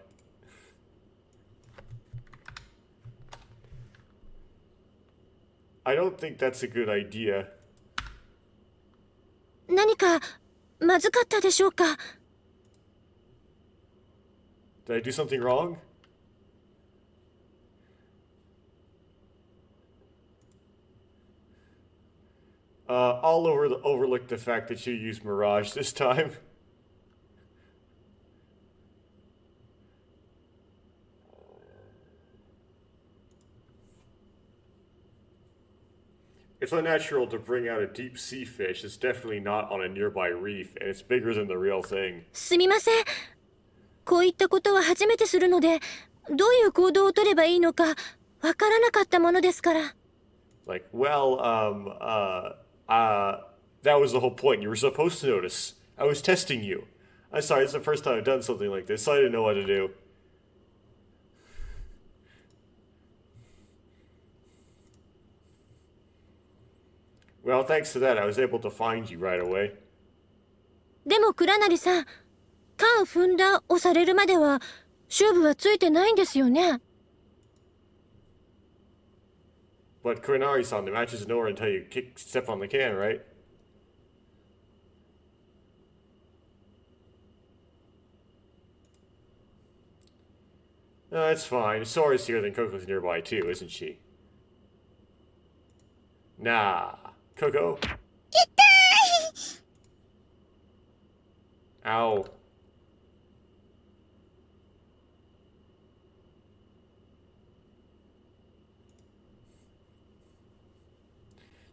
I don't think that's a good idea. 何かまずかったでしょうか？ Did I do something wrong? I'll overlook the fact that you used Mirage this time. It's unnatural to bring out a deep sea fish. It's definitely not on a nearby reef, and it's bigger than the real thing. すみません。こういったことは初めてするので、どういう行動を取ればいいのかわからなかったものですから。Like, well, that was the whole point. You were supposed to notice. I was testing you. I'm sorry, it's the first time I've done something like this, so I didn't know what to do. Well, thanks to that, I was able to find you right away. でも倉成さん、缶踏んだをされるまでは勝負はついてないんですよね。But Kurinari-san, the match isn't over until you step on the can, right? No, it's fine. Sora's here, then Coco's nearby too, isn't she? Nah. Coco? 痛い Ow.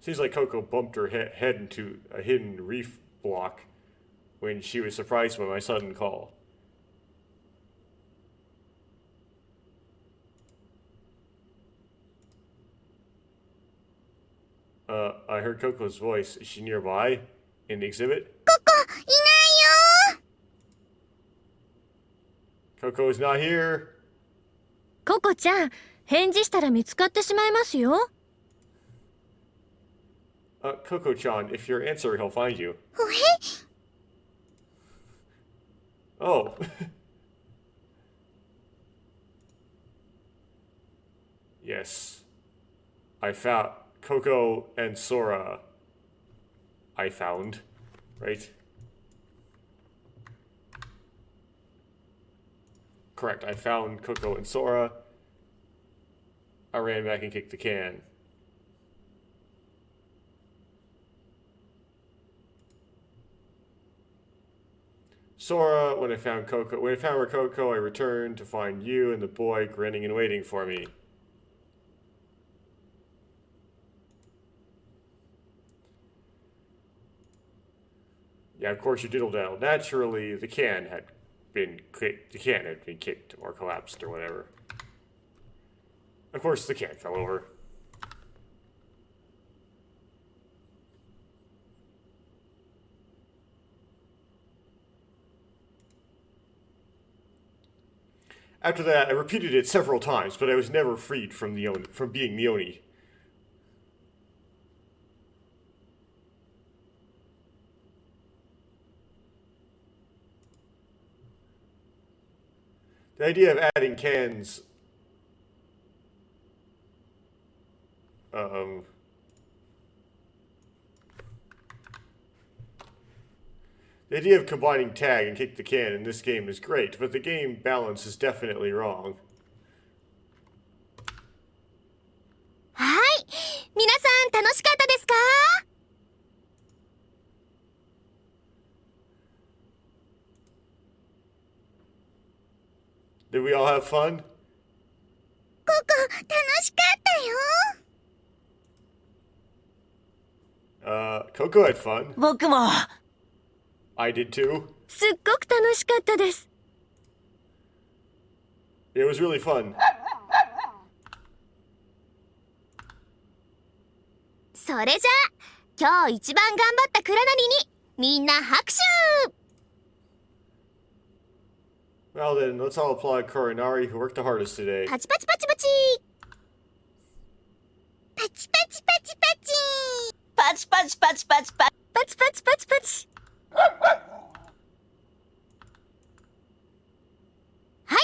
Seems like Coco bumped her head into a hidden reef block when she was surprised by my sudden call. I heard Coco's voice. Is she nearby? In the exhibit? ここいないよ Coco is not here. ココちゃん、返事したら見つかってしまいますよ。Coco-chan, if you're answering, he'll find you. ほへ Oh. Yes. I found Coco and Sora. I found. Right? Correct. I found Coco and Sora. I ran back and kicked the can. Sora, when I found Coco, I returned to find you and the boy grinning and waiting for me. Yeah, of course you diddle daddle. Naturally, the can had been kicked or collapsed or whatever. Of course, the can fell over. After that, I repeated it several times, but I was never freed from being the Oni. The idea of adding cans... The idea of combining tag and kick the can in this game is great, but the game balance is definitely wrong. はい。皆さん楽しかったですか Did we all have fun? ここ楽しかったよ Coco had fun. 僕も。I did too. すっごく楽しかったです。It was really fun. それじゃあ今日一番頑張った倉成にみんな拍手 Well then, let's all applaud Korinari, who worked the hardest today. パチパチパチパチパチパチパチパチパチパチパチパチパチ。パチパチパチパチ。はい、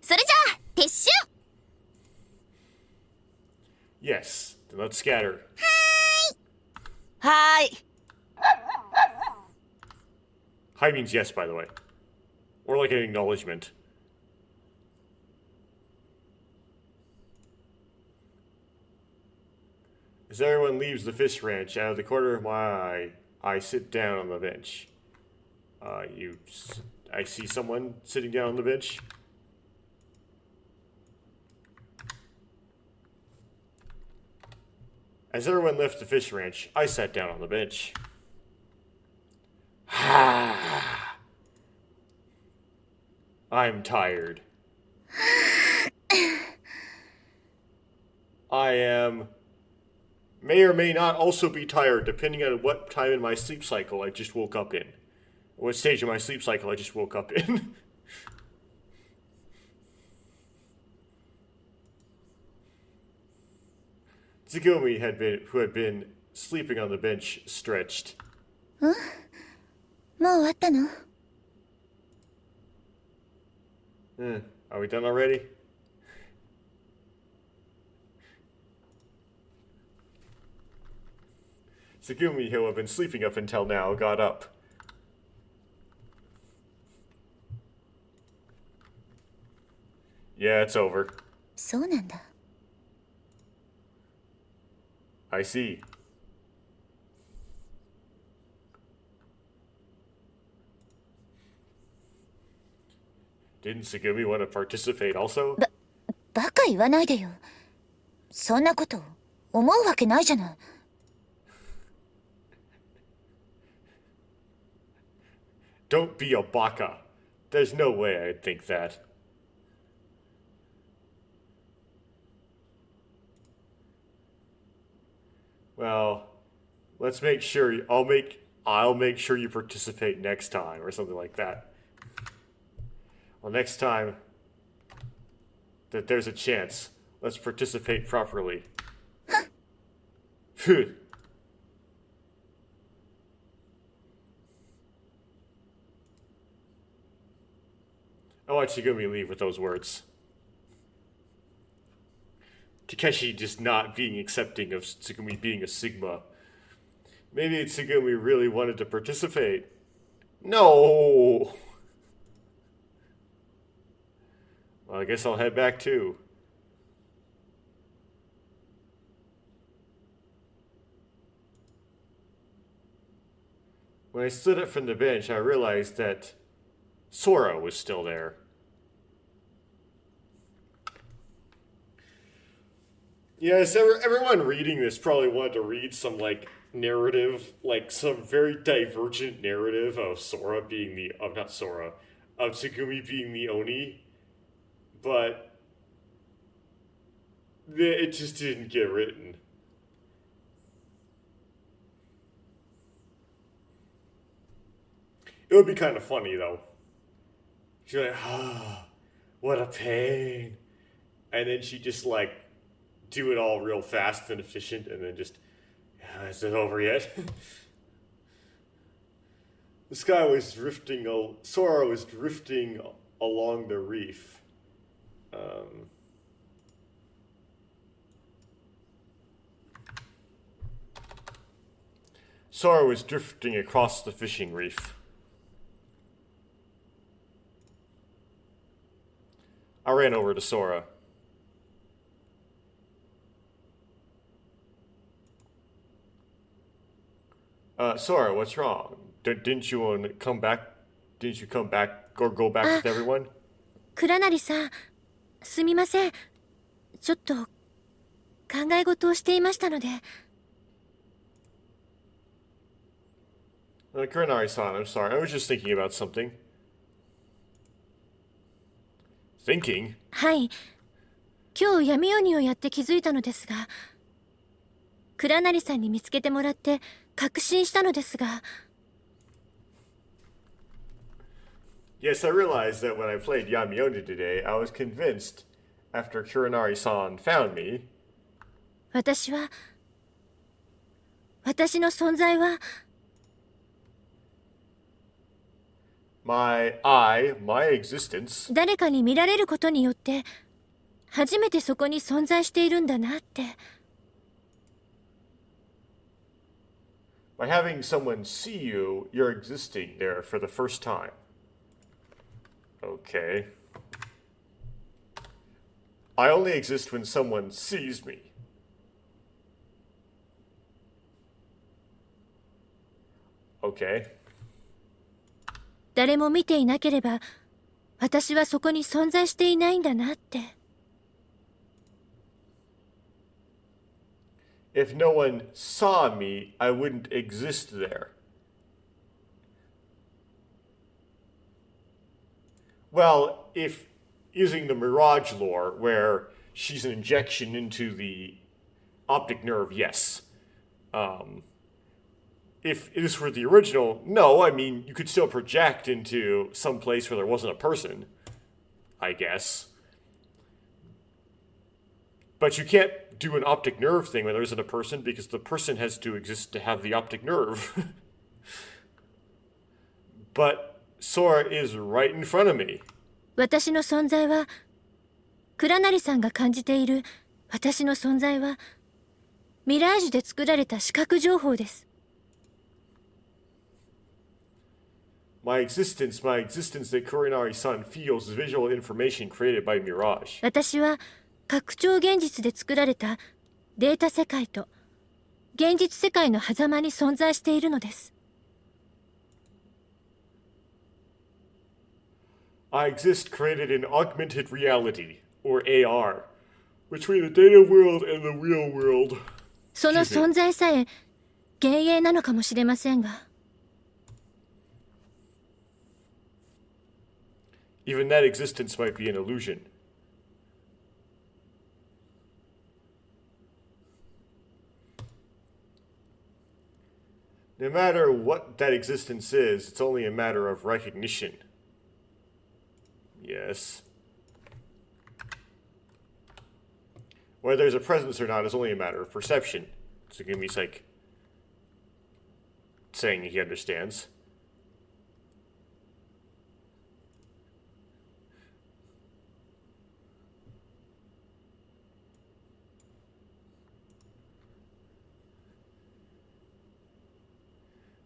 それじゃあ撤収。 Yes, then let's scatter. はーい。 Hi means yes, by the way. Or like an acknowledgement. As everyone leaves the fish ranch, out of the corner of my eye, I sit down on the bench. I see someone sitting down on the bench. As everyone left the fish ranch, I sat down on the bench. I'm tired. May or may not also be tired, depending on what time in my sleep cycle I just woke up in. What stage of my sleep cycle I just woke up in. Tsugumi who had been sleeping on the bench, stretched. もう終わったの？ Are we done already? Tsugumi, who had been sleeping up until now, got up. Yeah, it's over. そうなんだ。 I see. Didn't Tsugumi want to participate also? バカ言わないでよ。そんなこと思うわけないじゃない。 Don't be a baka. There's no way I'd think that. Well, let's make sure I'll make sure you participate next time or something like that. Well, next time that there's a chance, let's participate properly. Phew. I want Tsugumi leave with those words. Takeshi just not being accepting of Tsugumi being a Sigma. Maybe Tsugumi really wanted to participate. No! Well, I guess I'll head back too. When I stood up from the bench, I realized that Sora was still there. Yes, everyone reading this probably wanted to read some, like, narrative, like, some very divergent narrative of Sora being the, of not Sora, of Tsugumi being the Oni, but it just didn't get written. It would be kind of funny, though. She's like, ah, what a pain. And then she just, like, do it all real fast and efficient, and then just, is it over yet? This guy was drifting, Sora was drifting along the reef. Sora was drifting across the fishing reef. I ran over to Sora. Sora, what's wrong? Didn't you want to come back? Didn't you come back or go back with everyone? 倉成さん、すみません。ちょっと考え事をしていましたので。Kurenari-san, I'm sorry. I was just thinking about something. Thinking? はい。今日闇鬼をやって気づいたのですが、倉成さんに見つけてもらって確信したのですが。Yes, I realized that when I played Yamione today, I was convinced, after Kurinari-san found me, 私の存在は my existence, 誰かに見られることによって初めてそこに存在しているんだなって。 by having someone see you, you're existing there for the first time. Okay. I only exist when someone sees me. Okay. 誰も見ていなければ私はそこに存在していないんだなって。 If no one saw me, I wouldn't exist there. Well, if using the Mirage lore, where she's an injection into the optic nerve, yes. If this were the original, no, I mean, you could still project into some place where there wasn't a person, I guess. But you can't do an optic nerve thing when there isn't a person, because the person has to exist to have the optic nerve. But Sora is right in front of me. 私の存在は倉成さんが感じている私の存在はミラージュで作られた視覚情報です。 My existence that Kurinari-san feels is visual information created by Mirage. 私は拡張現実で作られたデータ世界と現実世界の狭間に存在しているのです。 I exist created in augmented reality, or AR, between the data world and the real world. その存在さえ幻影なのかもしれませんが。 Even that existence might be an illusion. No matter what that existence is, it's only a matter of recognition. Yes. Whether there's a presence or not is only a matter of perception. So Gumi's like saying he understands.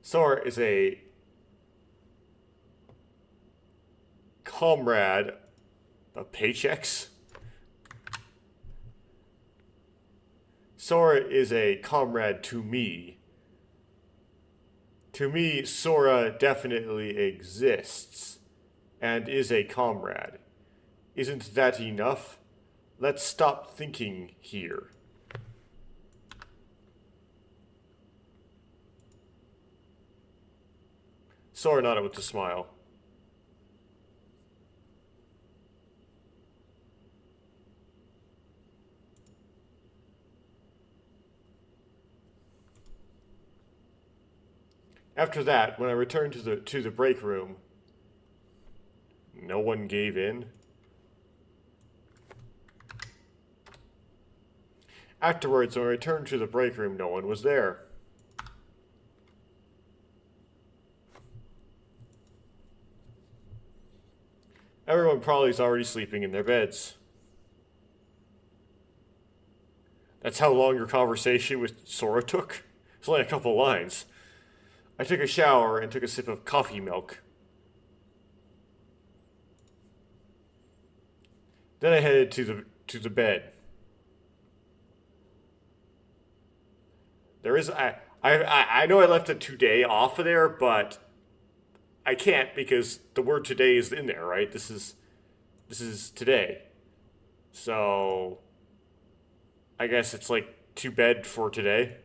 Sora is a comrade of paychecks. Sora is a comrade to me. To me, Sora definitely exists and is a comrade. Isn't that enough? Let's stop thinking here. Sora nodded with a smile. After that, when I returned to the break room, no one gave in. Afterwards, when I returned to the break room, no one was there. Everyone probably is already sleeping in their beds. That's how long your conversation with Sora took? It's only a couple lines. I took a shower and took a sip of coffee milk. Then I headed to the bed. There is I know I left a today off of there, but I can't because the word today is in there, right? This is today. So I guess it's like to bed for today.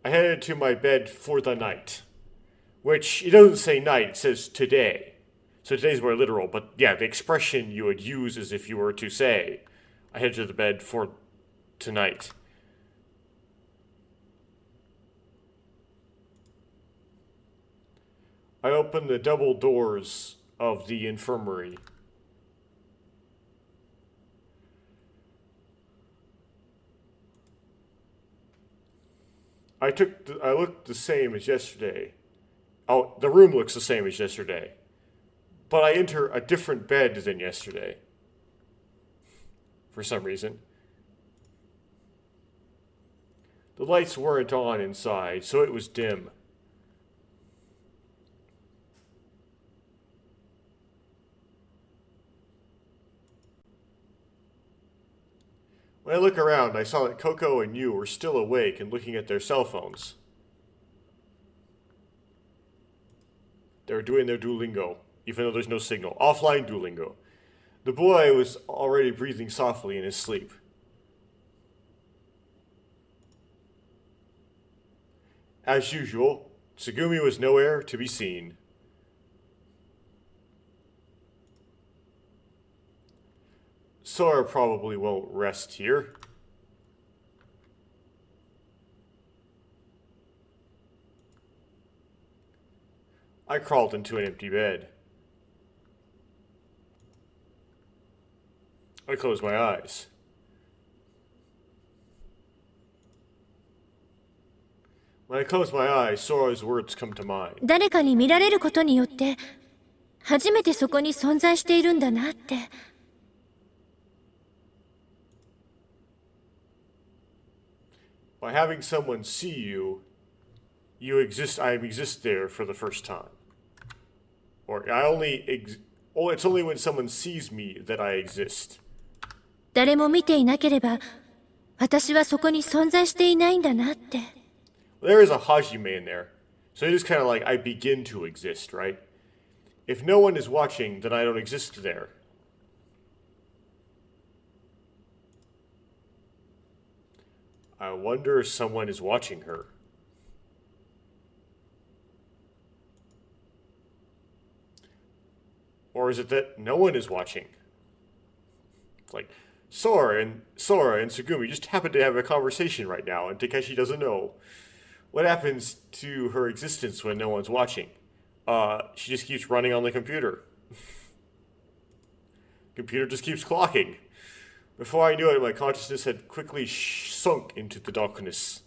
I headed to my bed for the night, which it doesn't say night, it says today. So today's more literal, but yeah, the expression you would use is if you were to say, I headed to the bed for tonight. I open the double doors of the infirmary. I looked the same as yesterday. Oh, the room looks the same as yesterday. But I enter a different bed than yesterday. For some reason. The lights weren't on inside, so it was dim. When I look around, I saw that Coco and you were still awake and looking at their cell phones. They were doing their Duolingo, even though there's no signal. Offline Duolingo. The boy was already breathing softly in his sleep. As usual, Tsugumi was nowhere to be seen. Sora probably won't rest here. I crawled into an empty bed. I closed my eyes. When I close my eyes, Sora's words come to mind. 誰かに見られることによって初めてそこに存在しているんだなって。By having someone see you, I exist there for the first time. Or it's only when someone sees me that I exist. 誰も見ていなければ私はそこに存在していないんだなって。There is a hajime in there. So it is kind of like I begin to exist, right? If no one is watching, then I don't exist there. I wonder if someone is watching her. Or is it that no one is watching? It's like Sora and Tsugumi just happen to have a conversation right now, and Takeshi doesn't know. What happens to her existence when no one's watching? She just keeps running on the computer. Computer just keeps clocking. Before I knew it, my consciousness had quickly sunk into the darkness.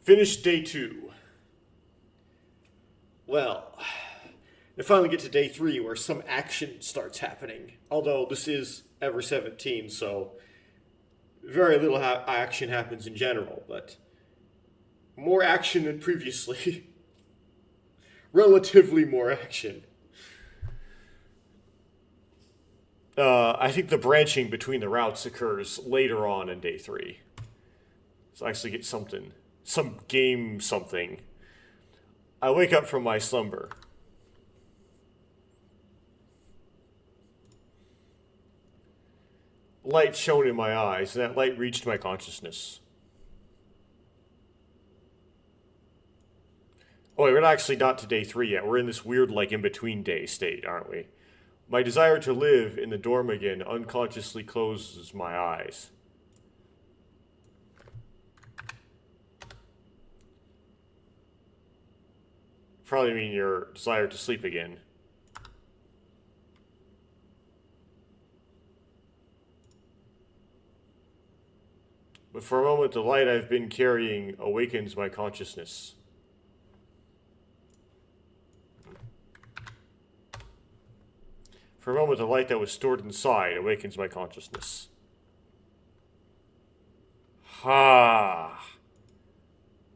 Finished day 2. Well, I finally get to day 3 where some action starts happening. Although this is Ever17, so very little action happens in general, but more action than previously. Relatively more action. I think the branching between the routes occurs later on in day 3. So I actually get something. Some game something. I wake up from my slumber. Light shone in my eyes, and that light reached my consciousness. Oh wait, we're actually not to day 3 yet. We're in this weird, like, in-between day state, aren't we? My desire to live in the dorm again unconsciously closes my eyes. Probably mean your desire to sleep again. But for a moment, the light I've been carrying awakens my consciousness. For a moment, the light that was stored inside awakens my consciousness. Ha!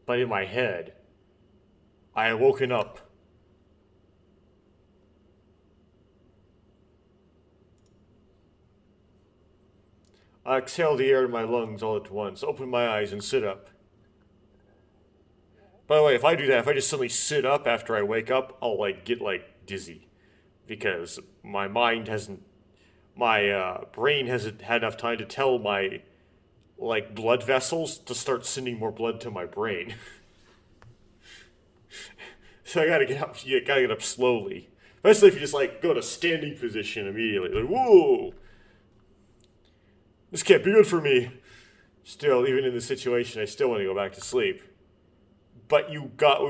But in my head, I had woken up. I exhale the air in my lungs all at once, open my eyes, and sit up. By the way, if I do that, if I just suddenly sit up after I wake up, I'll, get, dizzy. Because my brain hasn't had enough time to tell my, blood vessels to start sending more blood to my brain. So I gotta get up. You gotta get up slowly, especially if you just like go to standing position immediately. Like, whoa, this can't be good for me. Still, even in this situation, I still want to go back to sleep. But we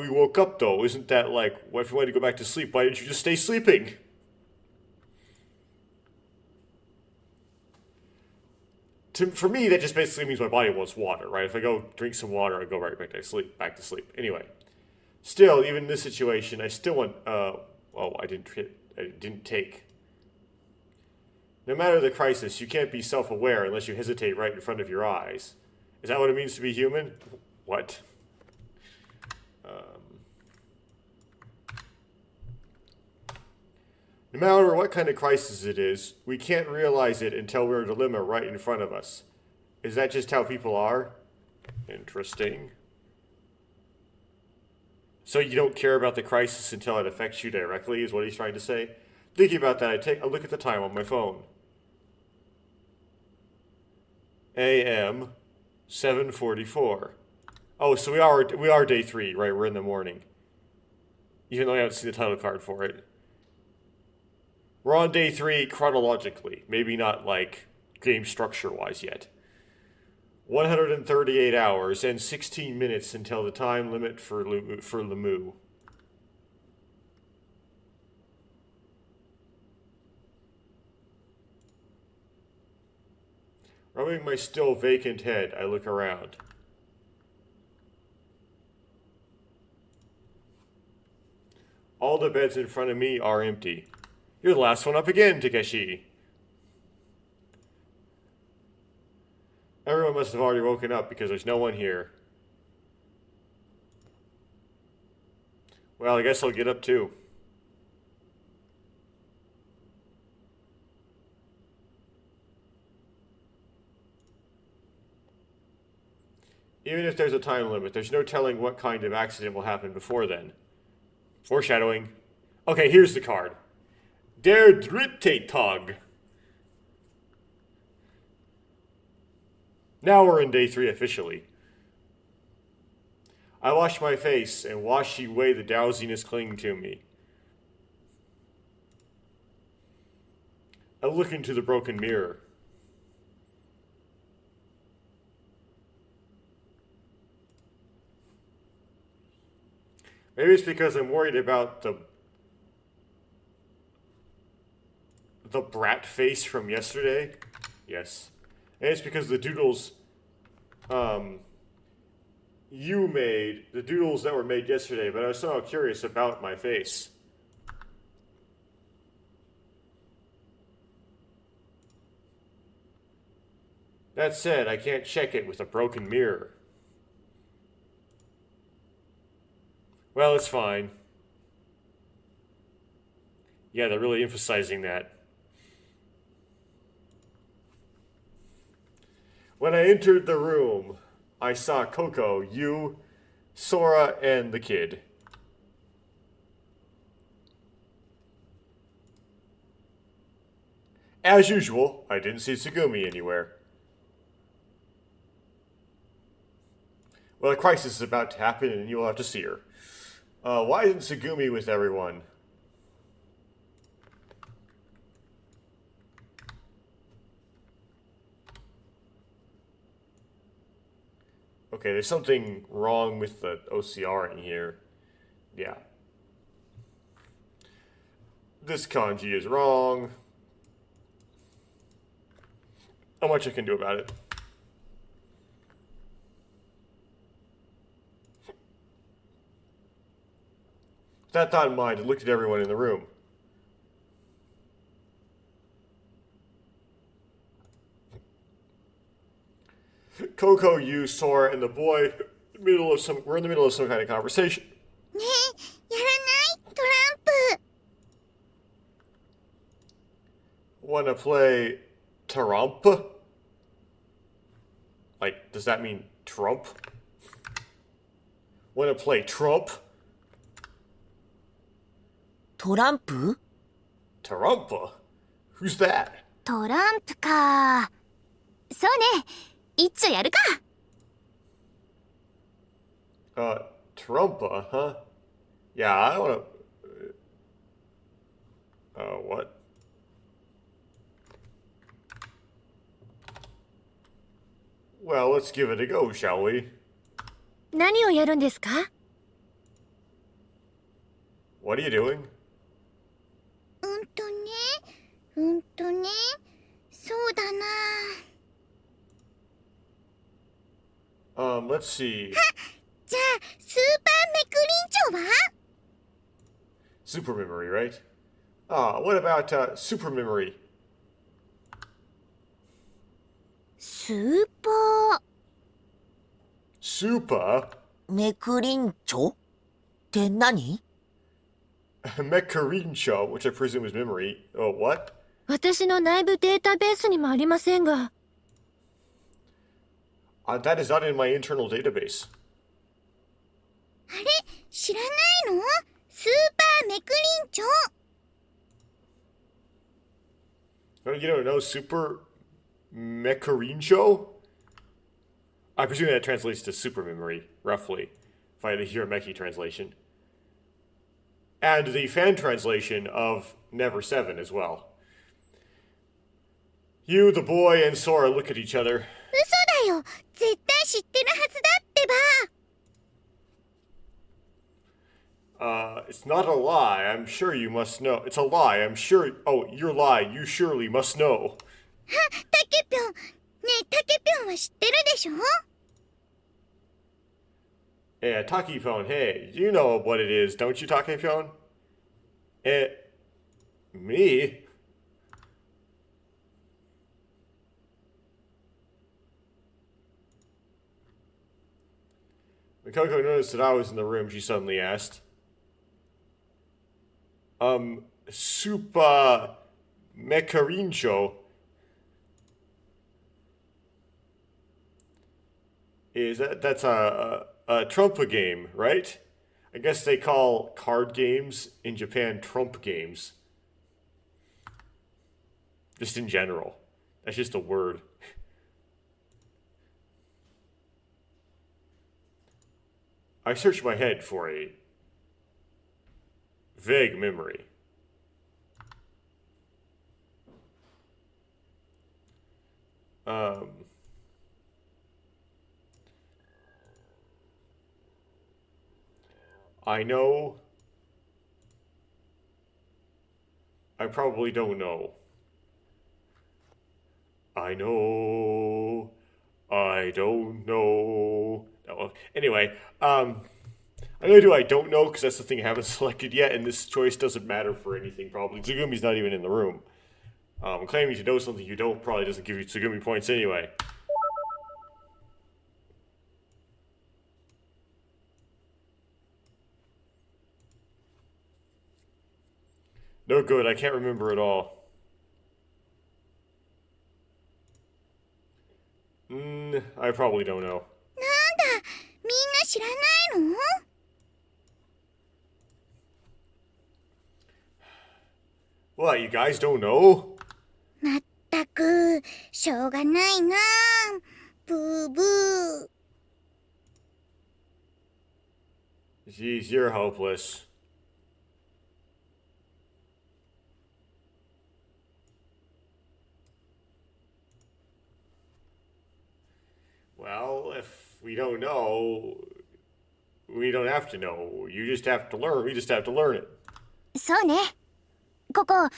woke up though. Isn't that like, if you wanted to go back to sleep, why didn't you just stay sleeping? For me, that just basically means my body wants water, right? If I go drink some water, I go right back to sleep. Anyway, still, even in this situation, I still want. I didn't take. No matter the crisis, you can't be self-aware unless you hesitate right in front of your eyes. Is that what it means to be human? What? No matter what kind of crisis it is, we can't realize it until we're in a dilemma right in front of us. Is that just how people are? Interesting. So you don't care about the crisis until it affects you directly, is what he's trying to say? Thinking about that, I take a look at the time on my phone. AM 7:44. Oh, so we are day 3, right? We're in the morning. Even though I haven't seen the title card for it. We're on day 3 chronologically. Maybe not like game structure-wise yet. 138 hours and 16 minutes until the time limit for Lemu. Rubbing my still vacant head, I look around. All the beds in front of me are empty. You're the last one up again, Takeshi. Everyone must have already woken up because there's no one here. Well, I guess I'll get up too. Even if there's a time limit, there's no telling what kind of accident will happen before then. Foreshadowing. Okay, here's the card. Der dritte Tag. Now we're in day 3 officially. I wash my face and wash away the drowsiness clinging to me. I look into the broken mirror. Maybe it's because I'm worried about the brat face from yesterday. Yes. And it's because the doodles you made, the doodles that were made yesterday, but I was somehow curious about my face. That said, I can't check it with a broken mirror. Well, it's fine. Yeah, they're really emphasizing that. When I entered the room, I saw Coco, you, Sora, and the kid. As usual, I didn't see Tsugumi anywhere. Well, a crisis is about to happen, and you will have to see her. Why isn't Tsugumi with everyone? Okay, there's something wrong with the OCR in here. Yeah. This kanji is wrong. Not much I can do about it. With that thought in mind, I looked at everyone in the room. Coco, you, Sora, and the boy, we're in the middle of some kind of conversation. ねえ、やらないトランプ。Wanna play Trump? Like, does that mean Trump? Wanna play Trump? トランプ？ Trump? Who's that? トランプか。そうね。一丁やるか。Trump, huh? Yeah, I don't want to. What? Well, let's give it a go, shall we? 何をやるんですか？ What are you doing? うんとね、うんとね、そうだな。Let's see. じゃあ、スーパーメクリンチョは？ Super memory, right? What about super memory? スーパー。Super めくりんちょって何？ Mekarincho, which I presume is memory. Oh, what? 私の内部データベースにもありませんが。That is not in my internal database. あれ知らないの？スーパーメクリンチョ。You don't know super Mekarincho? I presume that translates to super memory, roughly, if I had a Hirameki translation. And the fan translation of Never17 as well. You, the boy, and Sora look at each other. 嘘だよ。絶対知ってるはずだってば。It's not a lie. I'm sure you must know. It's a lie. I'm sure. Oh, your lie. You surely must know. タケピョン。ねえ、タケピョンは知ってるでしょ？ Yeah, Takifone. Hey, you know what it is, don't you, Takifone? Me? When Coco noticed that I was in the room, she suddenly asked, Super Mecarincho that's a Trumpa game, right? I guess they call card games in Japan Trump games. Just in general. That's just a word. I searched my head for a vague memory. I know. I probably don't know. I know. I don't know. Anyway, I'm gonna do I don't know because that's the thing I haven't selected yet, and this choice doesn't matter for anything probably. Tsugumi's not even in the room. Claiming to know something you don't probably doesn't give you Tsugumi points anyway. No good, I can't remember at all. I probably don't know. なんだ、みんな知らないの？ What, you guys don't know? まったく、しょうがないな。ブーブー。Jeez, you're hopeless. Well, if we don't know, we don't have to know. You just have to learn. We just have to learn it. そうね。ここ、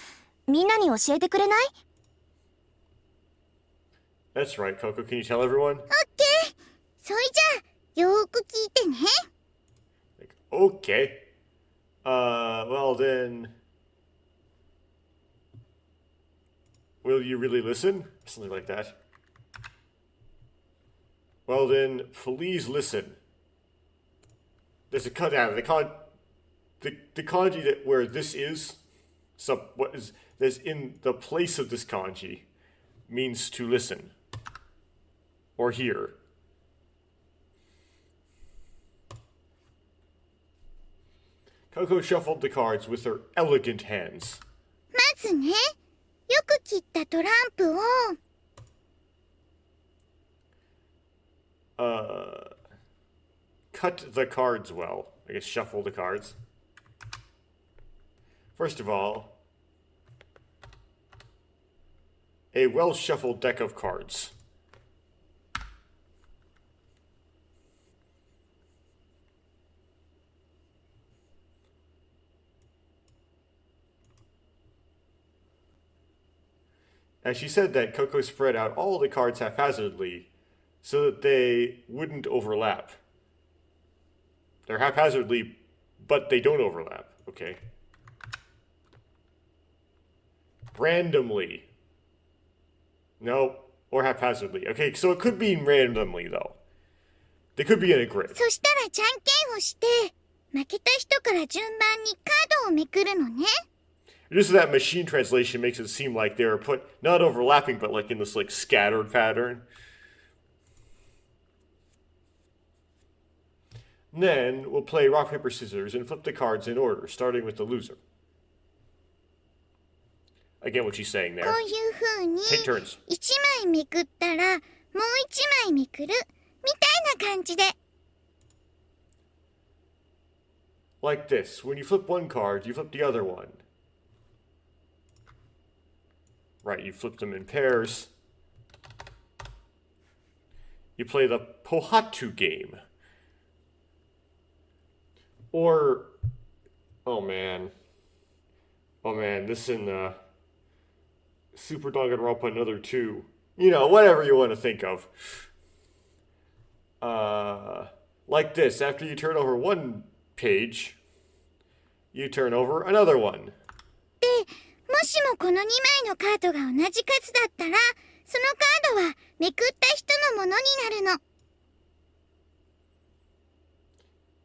みんなに教えてくれない？ That's right, Coco. Can you tell everyone? オッケー。それじゃあ、よーく聞いてね。Like, okay. Well then. Will you really listen? Something like that. Well then, please listen. There's a cut down. They call it the kanji that where this is, what is there's in the place of this kanji, means to listen or hear. Coco shuffled the cards with her elegant hands. まずね、よく切ったトランプを、Cut the cards well. I guess shuffle the cards. First of all, a well-shuffled deck of cards. And she said that Coco spread out all the cards haphazardly so that they wouldn't overlap. They're haphazardly, but they don't overlap. Okay. Randomly. No, or haphazardly. Okay, so it could be randomly, though. They could be in a grid. そしたらじゃんけんをして、負けた人から順番にカードをめくるのね。Just that machine translation makes it seem like they were put, not overlapping, but like in this like scattered pattern. And then we'll play rock, paper, scissors and flip the cards in order, starting with the loser. I get what she's saying there. こういう風に Take turns. 1枚めくったらもう1枚めくるみたいな感じで。Like this. When you flip one card, you flip the other one. Right, you flip them in pairs. You play the Pohatu game. Or, oh man, this in Super Danganronpa another 2. You know, whatever you want to think of. Like this, after you turn over one page, you turn over another one. で、もしもこの2枚のカードが同じ数だったら、そのカードはめくった人のものになるの。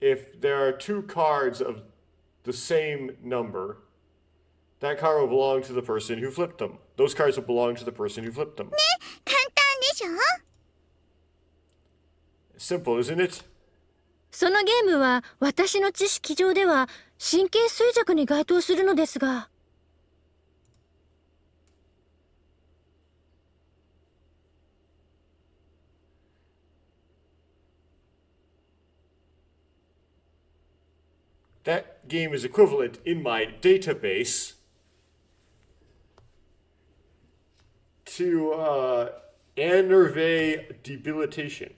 If there are two cards of the same number, that card will belong to the person who flipped them. Those cards will belong to the person who flipped them. ね、簡単でしょ？ Simple, isn't it? そのゲームは私の知識上では神経衰弱に該当するのですが。That game is equivalent in my database to anerve debilitation.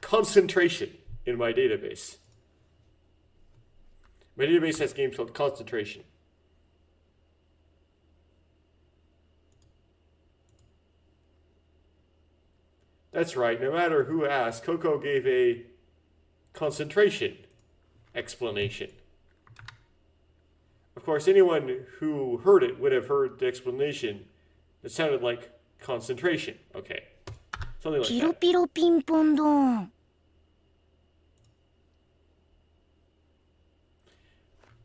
Concentration in my database. My database has games called Concentration. That's right, no matter who asked, Coco gave a concentration explanation. Of course, anyone who heard it would have heard the explanation that sounded like concentration. Okay. Something like ピロ that. ピロピンポンドーン。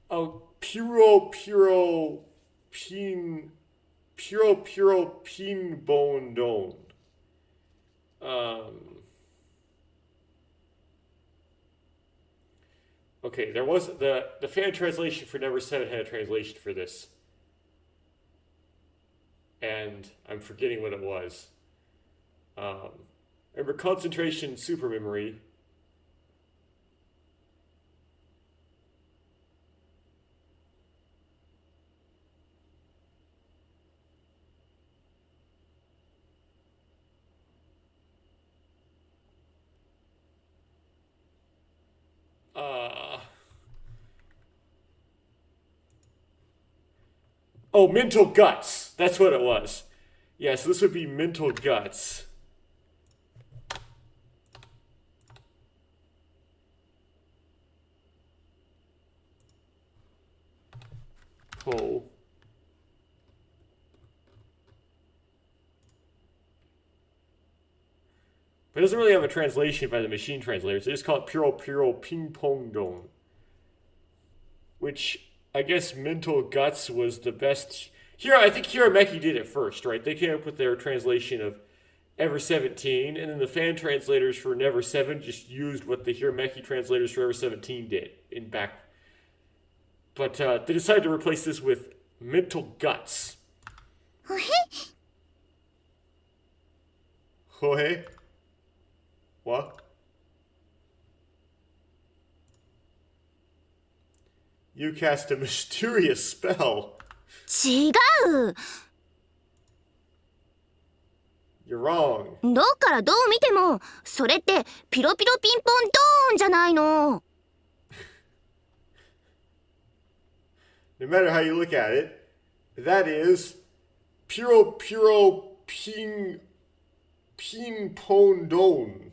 Oh, puro pin bone don. Okay, there was the fan translation for Never17 had a translation for this. And I'm forgetting what it was. Remember concentration super memory. Oh, mental guts. That's what it was. Yeah, so this would be mental guts. Oh. But it doesn't really have a translation by the machine translators. They just call it puro ping pong dong. Which, I guess mental guts was the best. Here, I think Hirameki did it first, right? They came up with their translation of Ever17, and then the fan translators for Never7 just used what the Hirameki translators for Ever17 did in back. But they decided to replace this with mental guts. ほへ Hohe? What? You cast a mysterious spell. 違う。 You're wrong. どっからどう見ても、それってピロピロピンポンドーンじゃないの。No matter how you look at it, that is puro pin pondon.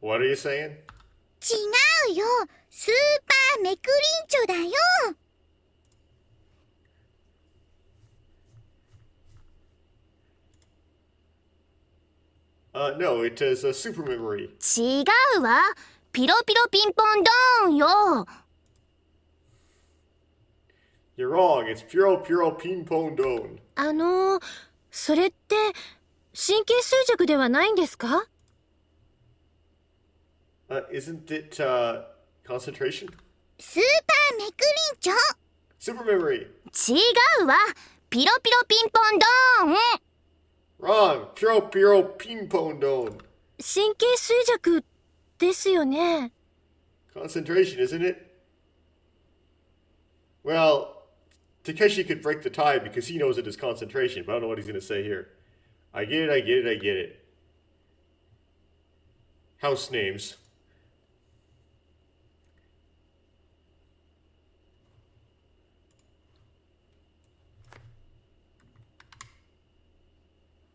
What are you saying? 違うよ。スーパーメクリンチョだよ。No, it is a super memory. 違うわ。ピロピロピンポンドーンよ。You're wrong. It's puro pin pondon. それって神経衰弱ではないんですか？ Isn't it concentration? スーパーメクリンチョ。 Super memory. 違うわ。ピロピロピンポンドーン。 Wrong. Puro pin pondon. 神経衰弱ですよね。 Concentration, isn't it? Well, Takeshi could break the tie because he knows it is concentration, but I don't know what he's going to say here. I get it. House names.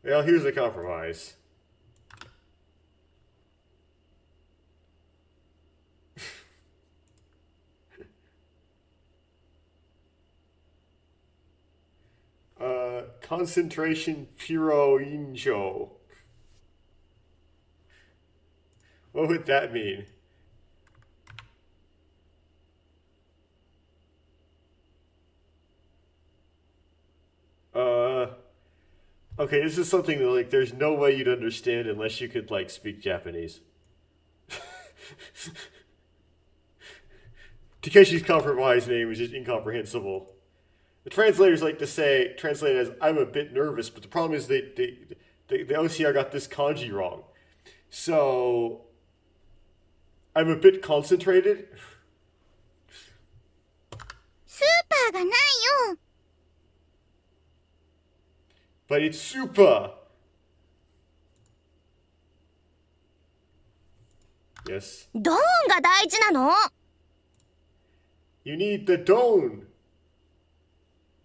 Well, here's a compromise. Concentration puro injo. What would that mean? Okay, this is something that, like, there's no way you'd understand unless you could, like, speak Japanese. Takeshi's compromise name is just incomprehensible. The translators like to say, translate it as, I'm a bit nervous, but the problem is the OCR got this kanji wrong. So, I'm a bit concentrated. スーパーがないよ。 But it's super. Yes. ドーンが大事なの。 You need the dome.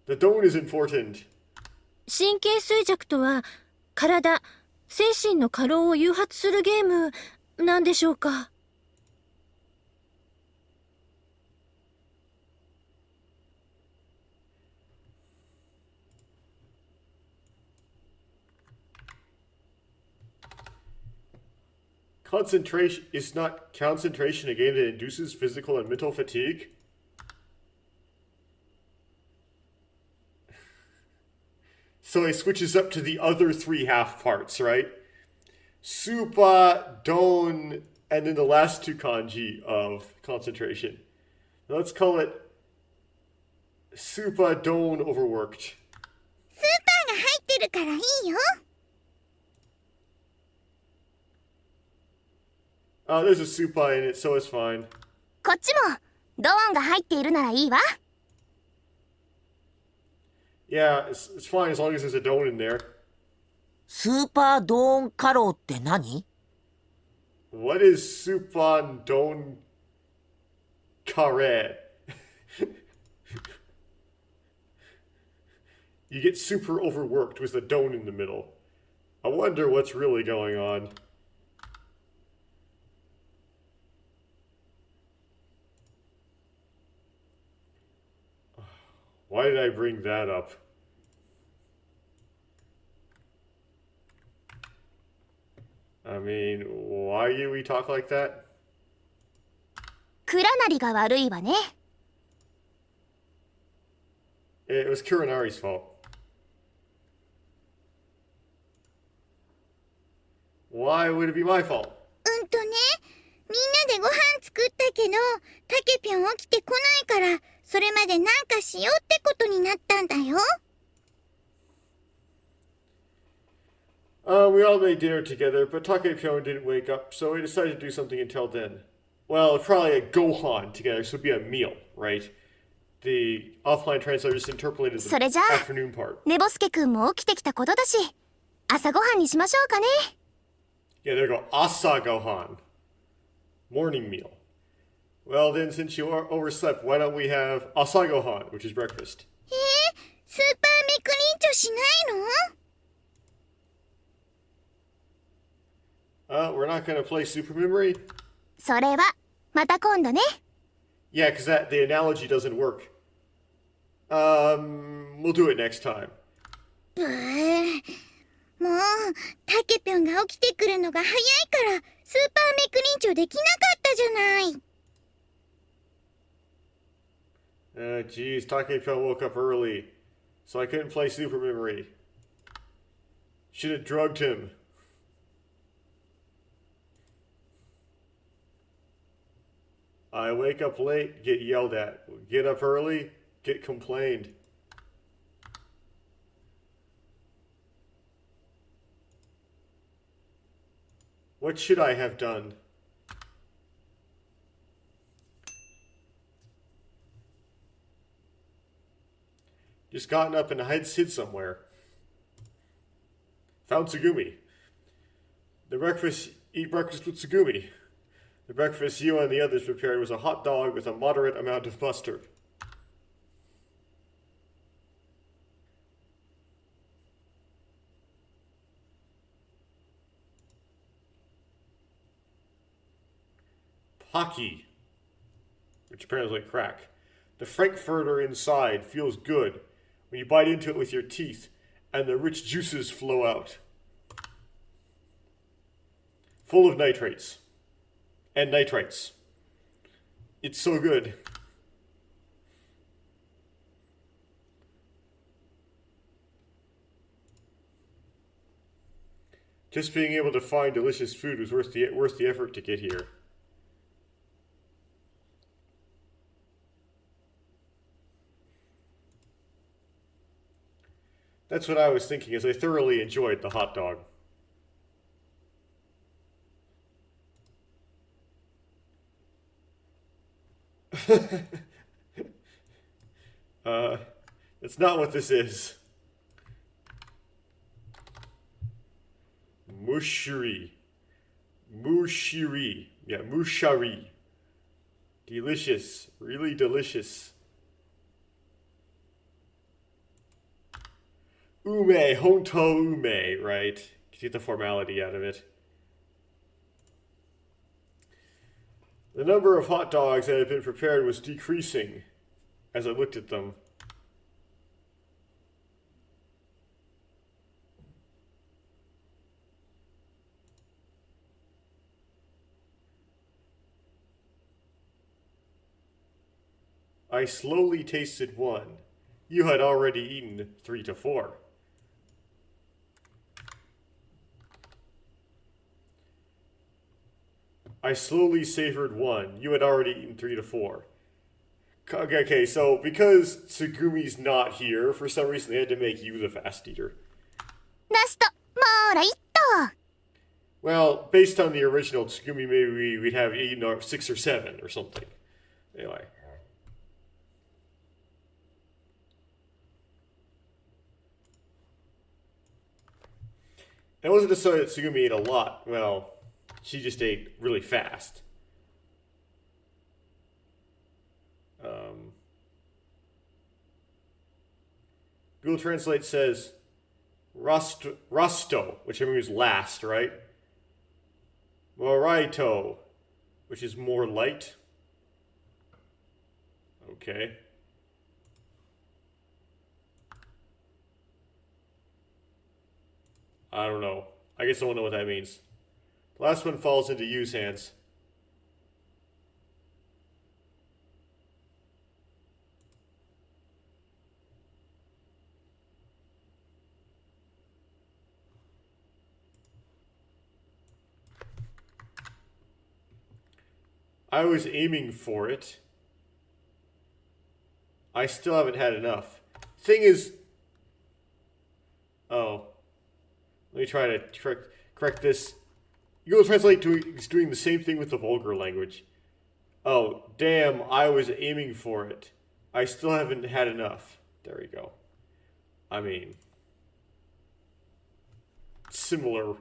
The dome is important. 神経衰弱とは体、精神の過労を誘発するゲームなんでしょうか？ Concentration is not concentration a game that induces physical and mental fatigue? So it switches up to the other three half parts, right? Supa, don, and then the last two kanji of concentration. Let's call it Supa don overworked. スーパーが入ってるからいいよ。 There's a supa in it, so it's fine. こっちもドーンが入っているならいいわ。 Yeah, it's fine as long as there's a don in there. スーパードーンカローって何？ What is supan don kare? You get super overworked with a don in the middle. I wonder what's really going on. Why did I bring that up? I mean, why do we talk like that? 蔵なりが悪いわね。 It was Kurinari's fault. Why would it be my fault? みんなでご飯作ったけど、タケピョン起きてこないから、それまでなんかしようってことになったんだよ。We all made dinner together, but Takepyo didn't wake up, so we decided to do something until then. Well, probably a gohan together, so it'd be a meal, right? The offline translator just interpolated それ the じゃあ afternoon part. 寝ぼすけくんも起きてきたことだし、朝ごはんにしましょうかね。 Yeah, there you go. Asa gohan. Morning meal. Well, then, since you overslept, why don't we have asa gohan, which is breakfast? スーパーメクリンチョしないの？ We're not gonna play Super Memory? それはまた今度ね。 Yeah, because the analogy doesn't work. We'll do it next time. ぶー、もうタケピョンが起きてくるのが早いからスーパーメクリンチョできなかったじゃない。 Geez, Takepyo woke up early, so I couldn't play Super Memory. Should have drugged him. I wake up late, get yelled at. Get up early, get complained. What should I have done? Just gotten up and hid somewhere. Found Tsugumi. Eat breakfast with Tsugumi. The breakfast you and the others prepared was a hot dog with a moderate amount of mustard. Pocky, which apparently is like crack. The frankfurter inside feels good when you bite into it with your teeth and the rich juices flow out. Full of nitrates. And nitrites. It's so good. Just being able to find delicious food was worth the effort to get here. That's what I was thinking, as I thoroughly enjoyed the hot dog. That's not what this is. Mushiri. Mushiri. Yeah, mushari. Delicious. Really delicious. Ume. Honto ume, right? Get the formality out of it. The number of hot dogs that had been prepared was decreasing as I looked at them. I slowly tasted one. You had already eaten 3 to 4. I slowly savored one. You had already eaten 3 to 4. Okay, so because Tsugumi's not here, for some reason they had to make you the fast eater. ラストもうら一頭。 Well, based on the original Tsugumi, maybe we'd have eaten 6 or 7 or something. Anyway. It wasn't necessarily that Tsugumi ate a lot. Well, she just ate really fast. Google Translate says Rasto, which I mean is last, right? Moraito, which is more light. Okay. I don't know. I guess I don't know what that means. The last one falls into Yu's hands. I was aiming for it. I still haven't had enough. Thing is... Oh. Let me try to correct this. Google Translate is doing the same thing with the vulgar language. Oh, damn, I was aiming for it. I still haven't had enough. There we go. I mean, similar.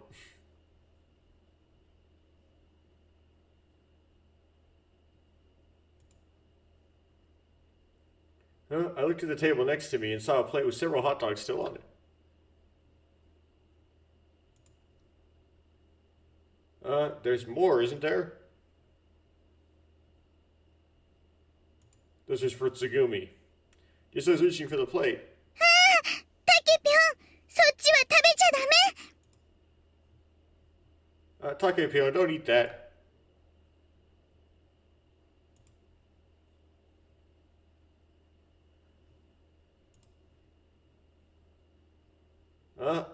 I looked at the table next to me and saw a plate with several hot dogs still on it. There's more, isn't there? This is for Tsugumi. Just was reaching for the plate. タケピョン、そっちは食べちゃダメ。 Takepio, don't eat that.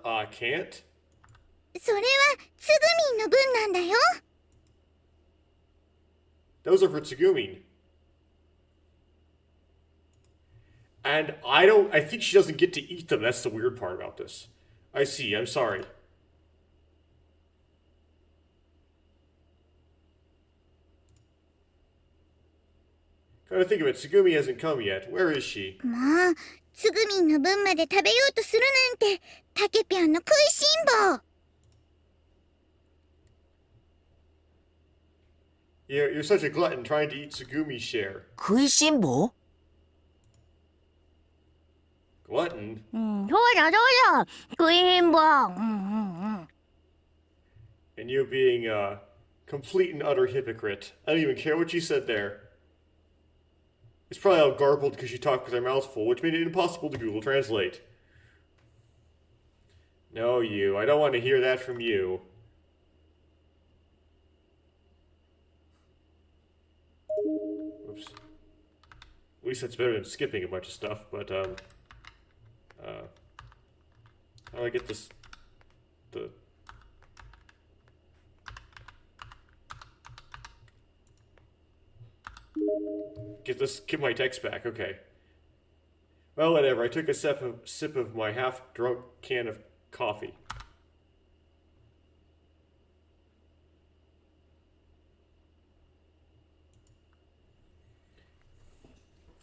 I can't. それはつぐみんの分なんだよ。 Those are for Tsugumi. And I think she doesn't get to eat them. That's the weird part about this. I see, I'm sorry. Gotta think of it, Tsugumi hasn't come yet. Where is she? もう、つぐみんの分まで食べようとするなんて、タケピョンの食いしん坊。 You're such a glutton trying to eat Tsugumi's share. 食いしん坊 Glutton? そうだそうだ、食いしん坊。And you being a complete and utter hypocrite. I don't even care what you said there. It's probably all garbled because you talked with your mouth full, which made it impossible to Google Translate. No, you. I don't want to hear that from you. Oops. At least that's better than skipping a bunch of stuff, but, how do I get this... Get my text back, okay. Well, whatever, I took a sip of my half-drunk can of coffee.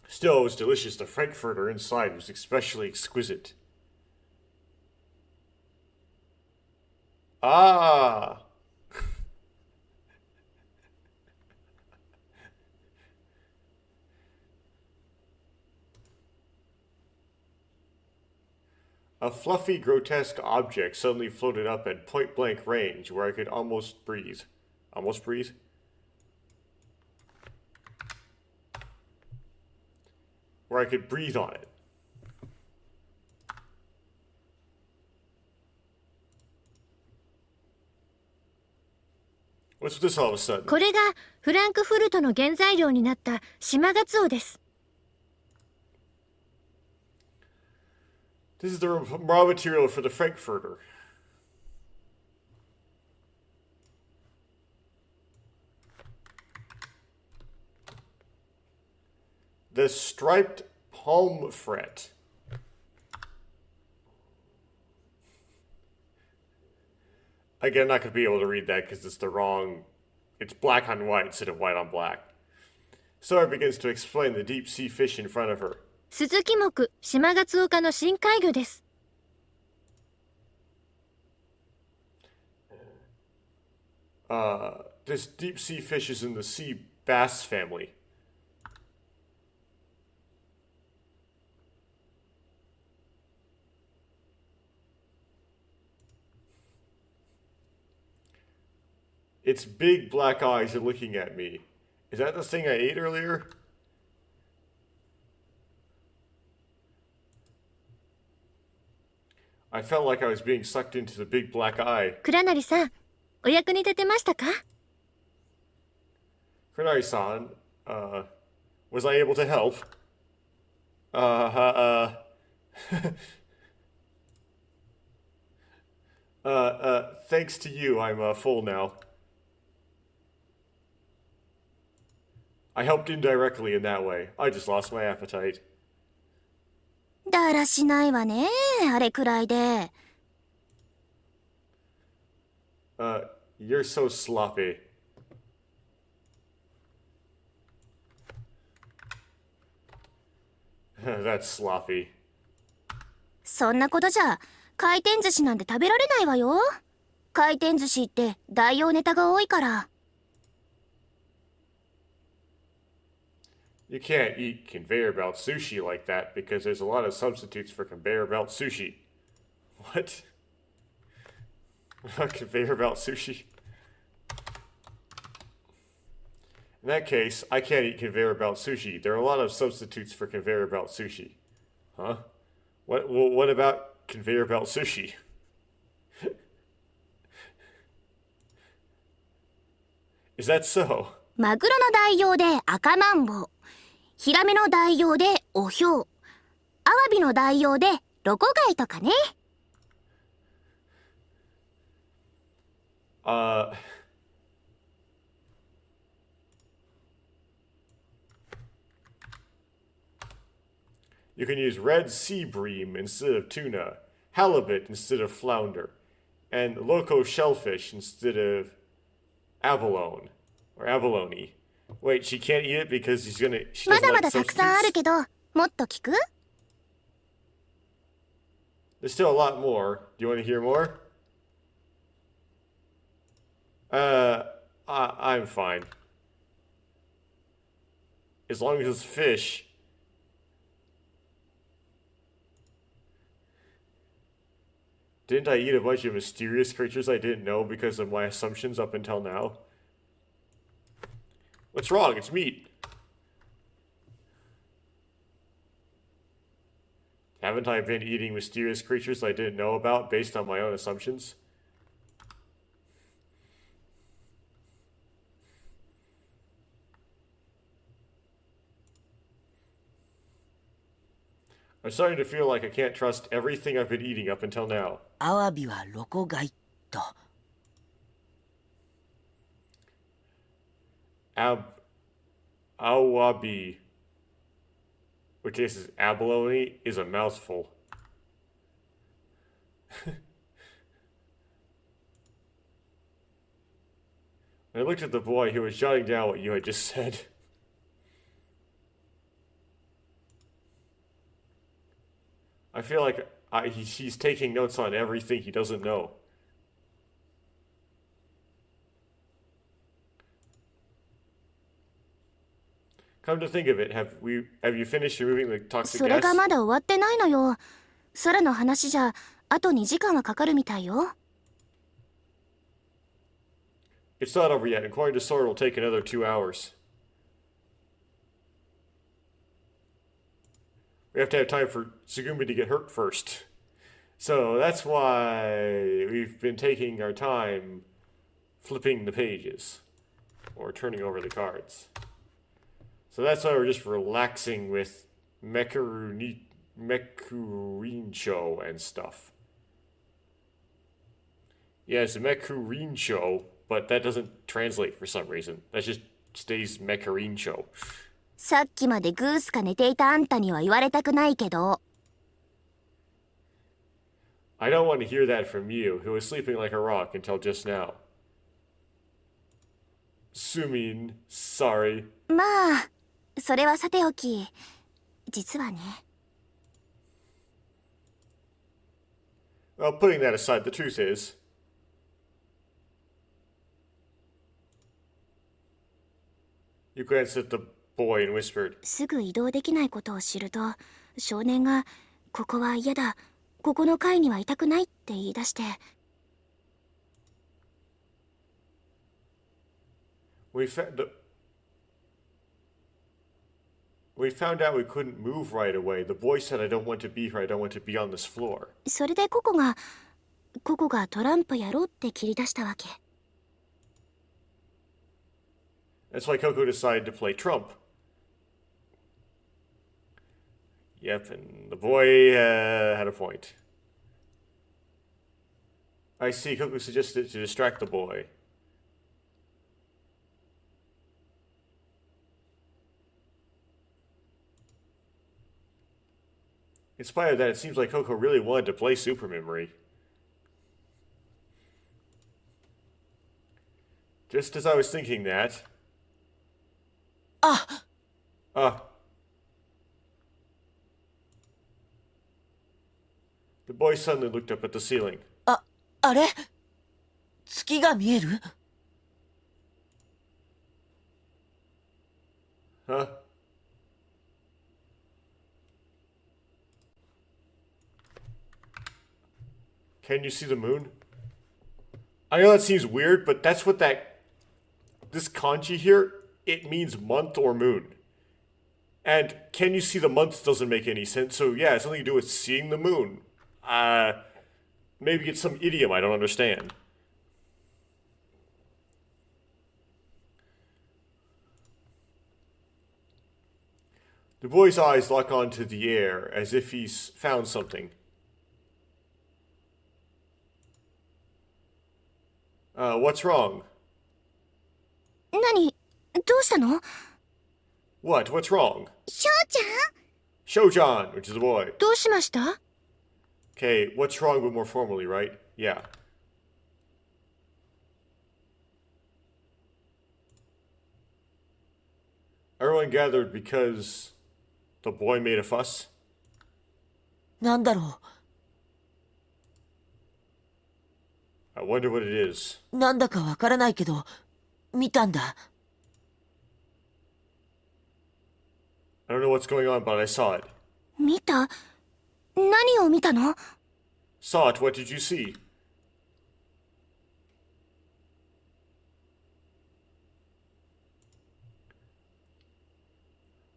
Still, it was delicious. The Frankfurter inside was especially exquisite. Ah! A fluffy, grotesque object suddenly floated up at point-blank range where I could almost breathe. Almost breathe? Where I could breathe on it. What's this all of a sudden? これがフランクフルトの原材料になった島ガツオです。 This is the raw material for the Frankfurter. The striped palm fret. Again, I'm not going to be able to read that because it's the wrong... It's black on white instead of white on black. Sora begins to explain the deep sea fish in front of her. スズキ目島ガツオ科の深海魚です。 This deep sea fish is in the sea bass family. Its big black eyes are looking at me. Is that the thing I ate earlier? I felt like I was being sucked into the big black eye. 倉成さん、お役に立てましたか？ Kunari-san, was I able to help? Thanks to you, I'm full now. I helped indirectly in that way. I just lost my appetite. だらしないわね、あれくらいで。Uh, you're so sloppy. That's sloppy. そんなことじゃ回転寿司なんて食べられないわよ。回転寿司って代用ネタが多いから。You can't eat conveyor belt sushi like that because there's a lot of substitutes for conveyor belt sushi. What? Conveyor belt sushi? In that case, I can't eat conveyor belt sushi. There are a lot of substitutes for conveyor belt sushi. Huh? What about conveyor belt sushi? Is that so? マグロの代用で赤マンボウ。ヒラメの代用でおひょう。アワビの代用でロコガイとかね。You can use red sea bream instead of tuna, halibut instead of flounder, and loco shellfish instead of abalone or abalone. Wait, she can't eat it because she ま doesn't だま like だたくさんある substitutes? けど、もっと聞く？ There's still a lot more. Do you want to hear more? I'm fine. As long as it's fish. Didn't I eat a bunch of mysterious creatures I didn't know because of my assumptions up until now? What's wrong? It's meat. Haven't I been eating mysterious creatures I didn't know about based on my own assumptions? I'm starting to feel like I can't trust everything I've been eating up until now. アワビはロコガイと。Awabi, which is abalone, is a mouthful. I looked at the boy who was jotting down what you had just said. I feel like he's taking notes on everything he doesn't know. Come to think of it, have you finished removing the toxic それが gas? まだ終わってないのよ。空の話じゃあと2時間はかかるみたいよ。It's not over yet. According to Sword, it'll take another 2 hours. We have to have time for Tsugumi to get hurt first. So that's why we've been taking our time flipping the pages. Or turning over the cards. So that's why we're just relaxing with Mekurincho and stuff. Yeah, it's Mekurincho, but that doesn't translate for some reason. That just stays Mekurincho. さっきまでグースか寝ていたあんたには言われたくないけど。I don't want to hear that from you, who was sleeping like a rock until just now. Sumin, sorry. まあ、それはさておき、実はね。Well, putting that aside, the truth is... You glanced at the boy and whispered, すぐ移動できないことを知ると、少年が、ここは嫌だ、ここの階にはいたくないって言い出して。We found out we couldn't move right away. The boy said, I don't want to be here. I don't want to be on this floor. それでココがトランプやろうって切り出したわけ。That's why Coco decided to play Trump. Yep, and the boy had a point. I see. Coco suggested to distract the boy. In spite of that, it seems like Coco really wanted to play Super Memory. Just as I was thinking that. あ、 Ah. The boy suddenly looked up at the ceiling. あれ月が見える？ Huh? Can you see the moon? I know that seems weird, but that's what this kanji here, it means month or moon. And can you see the month doesn't make any sense, so yeah, it's something to do with seeing the moon. Maybe it's some idiom I don't understand. The boy's eyes lock onto the air as if he's found something. What's wrong? 何？どうしたの？ What? What's wrong? 翔ちゃん？ Shojan, which is the boy. どうしました？ Okay, what's wrong, but more formally, right? Yeah. Everyone gathered because the boy made a fuss. なんだろ I wonder what it is. う。なんだかわからないけど、見たんだ。 I don't know what's going on, but I saw it. 見た？何を見たの？ Saw it, what did you see?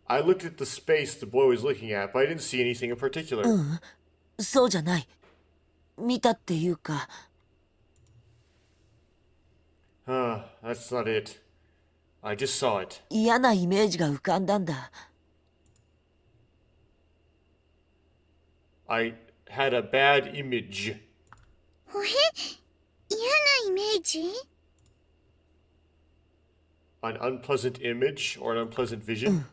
I looked at the space the boy was looking at, but I didn't see anything in particular. そうじゃない。見たっていうか、 That's not it. I just saw it. 嫌なイメージが浮かんだんだ。 I had a bad image. ほへ？嫌なイメージ？ An unpleasant image or an unpleasant vision?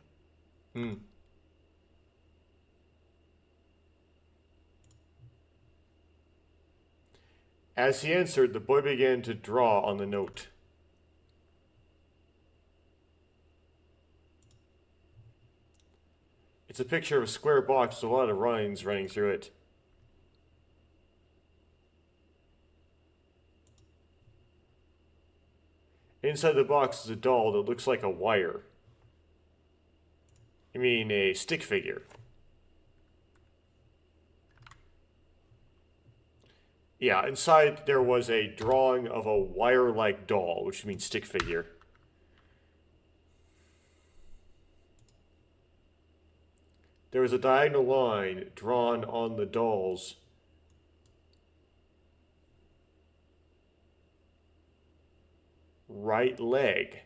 As he answered, the boy began to draw on the note. It's a picture of a square box with a lot of lines running through it. Inside the box is a doll that looks like a wire. I mean, a stick figure. Yeah, inside there was a drawing of a wire-like doll, which means stick figure. There was a diagonal line drawn on the doll's right leg.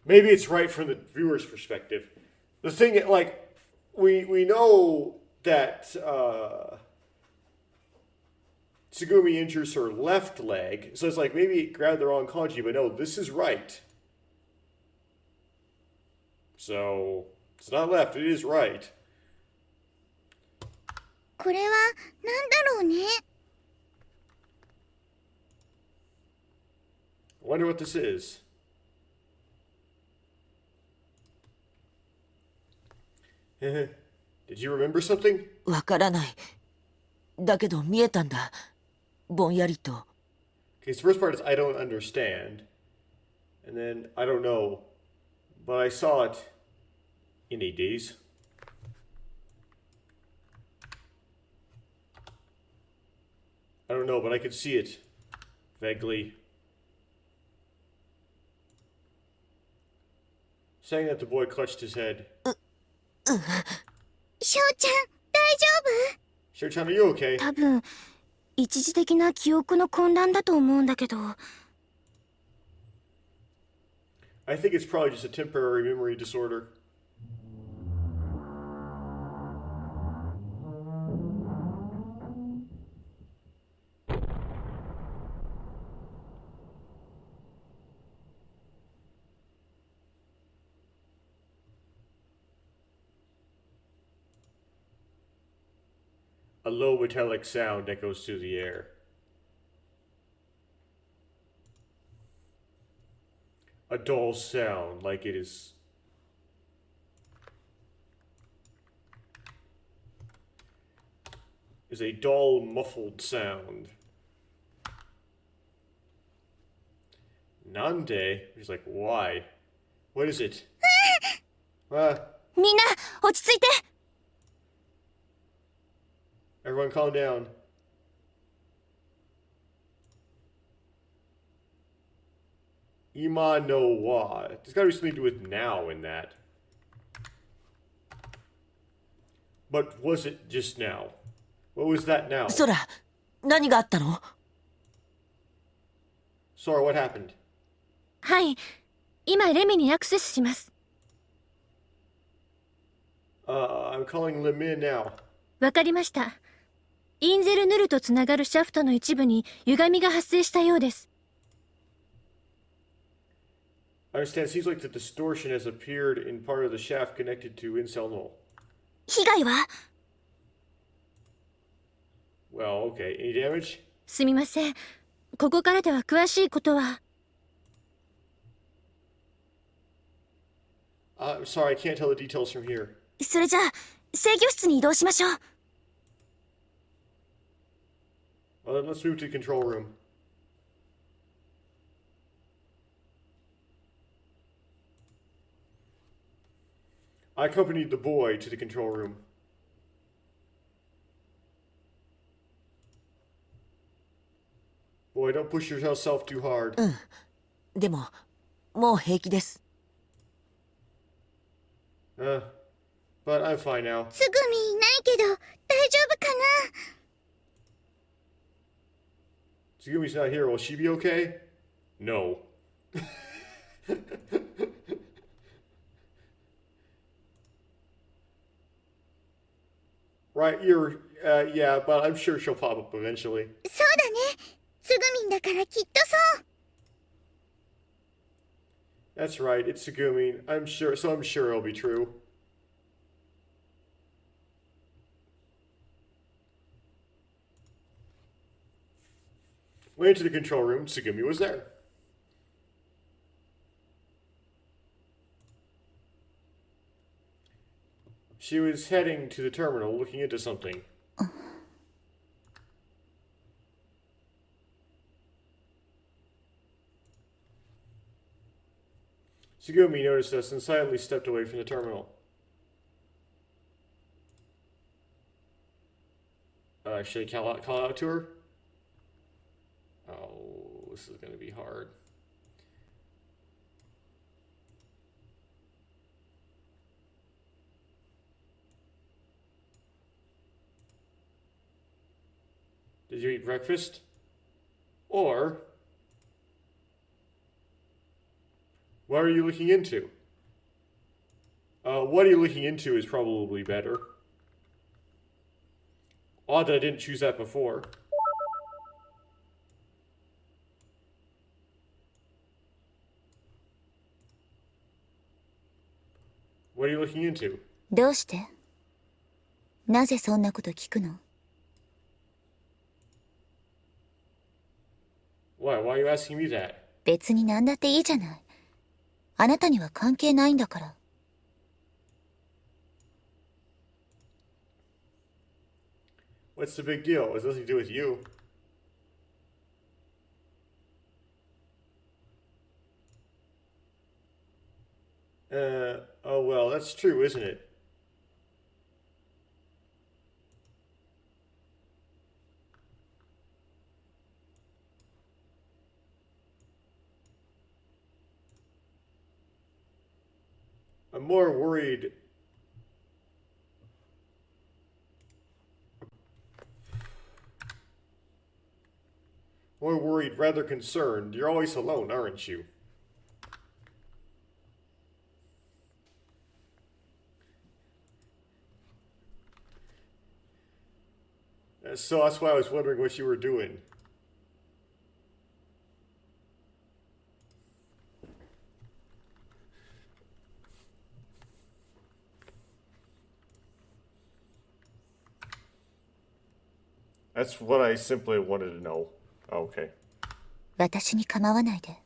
Maybe it's right from the viewer's perspective. The thing, like, we know that Tsugumi injures her left leg, so it's like maybe it grabbed the wrong kanji, but no, this is right. So, it's not left, it is right. これは何だろうね。 I wonder what this is. Did you remember something? わからない。だけど見えたんだ。ぼんやりと。 Okay, so the first part is I don't understand. And then I don't know. But I saw it in a daze. I don't know, but I could see it vaguely. Saying that, the boy clutched his head. 翔ちゃん、大丈 Shirchan, are you okay? 夫？多分、一時的な記憶の混乱だと思うんだけど。 I think it's probably just a temporary memory disorder. A low metallic sound echoes through the air. a dull sound, like it is. Is a dull, muffled sound. Nande? He's like, why? What is it? みんな落ち着いて。 Everyone calm down. Ima no wa. There's gotta be something to do with now in that. But was it just now? What was that now? そら、何があったの？ Sora, what happened? はい。今、レミにアクセスします。I'm calling Lemmin now. わかりました。インゼルヌルとつながるシャフトの一部に歪みが発生したようです。I understand. It seems like the distortion has appeared in part of the shaft connected to Incel Null. 被害は？ Well, okay. Any damage? すみません。ここからでは詳しいことは。I'm sorry, I can't tell the details from here. それじゃあ制御室に移動しましょう。 Well, then let's move to the control room. I accompanied the boy to the control room. Boy, don't push yourself too hard. でも、もう平気です。But I'm fine now. すぐみいないけど大丈夫かな？ Tsugumi's not here. Will she be okay? No. Right, yeah, but I'm sure she'll pop up eventually. そうだね。すぐみんだからきっとそう。 That's right, it's Tsugumi. I'm sure it'll be true. Went into the control room. Tsugumi was there. She was heading to the terminal, looking into something. Tsugumi noticed us and silently stepped away from the terminal. Should I call out to her? Oh, this is going to be hard. Did you eat breakfast? Or, what are you looking into? What are you looking into is probably better. Odd that I didn't choose that before. What are you looking into? どうして？なぜそんなこと聞くの？ Why are you asking me that? 別に何だっていいじゃない。あなたには関係ないんだから。 What's the big deal? It has nothing to do with you. Oh well, that's true, isn't it? I'm more worried. More worried, rather concerned. You're always alone, aren't you? So that's why I was wondering what you were doing. That's what I simply wanted to know. Okay. 私に構わないで。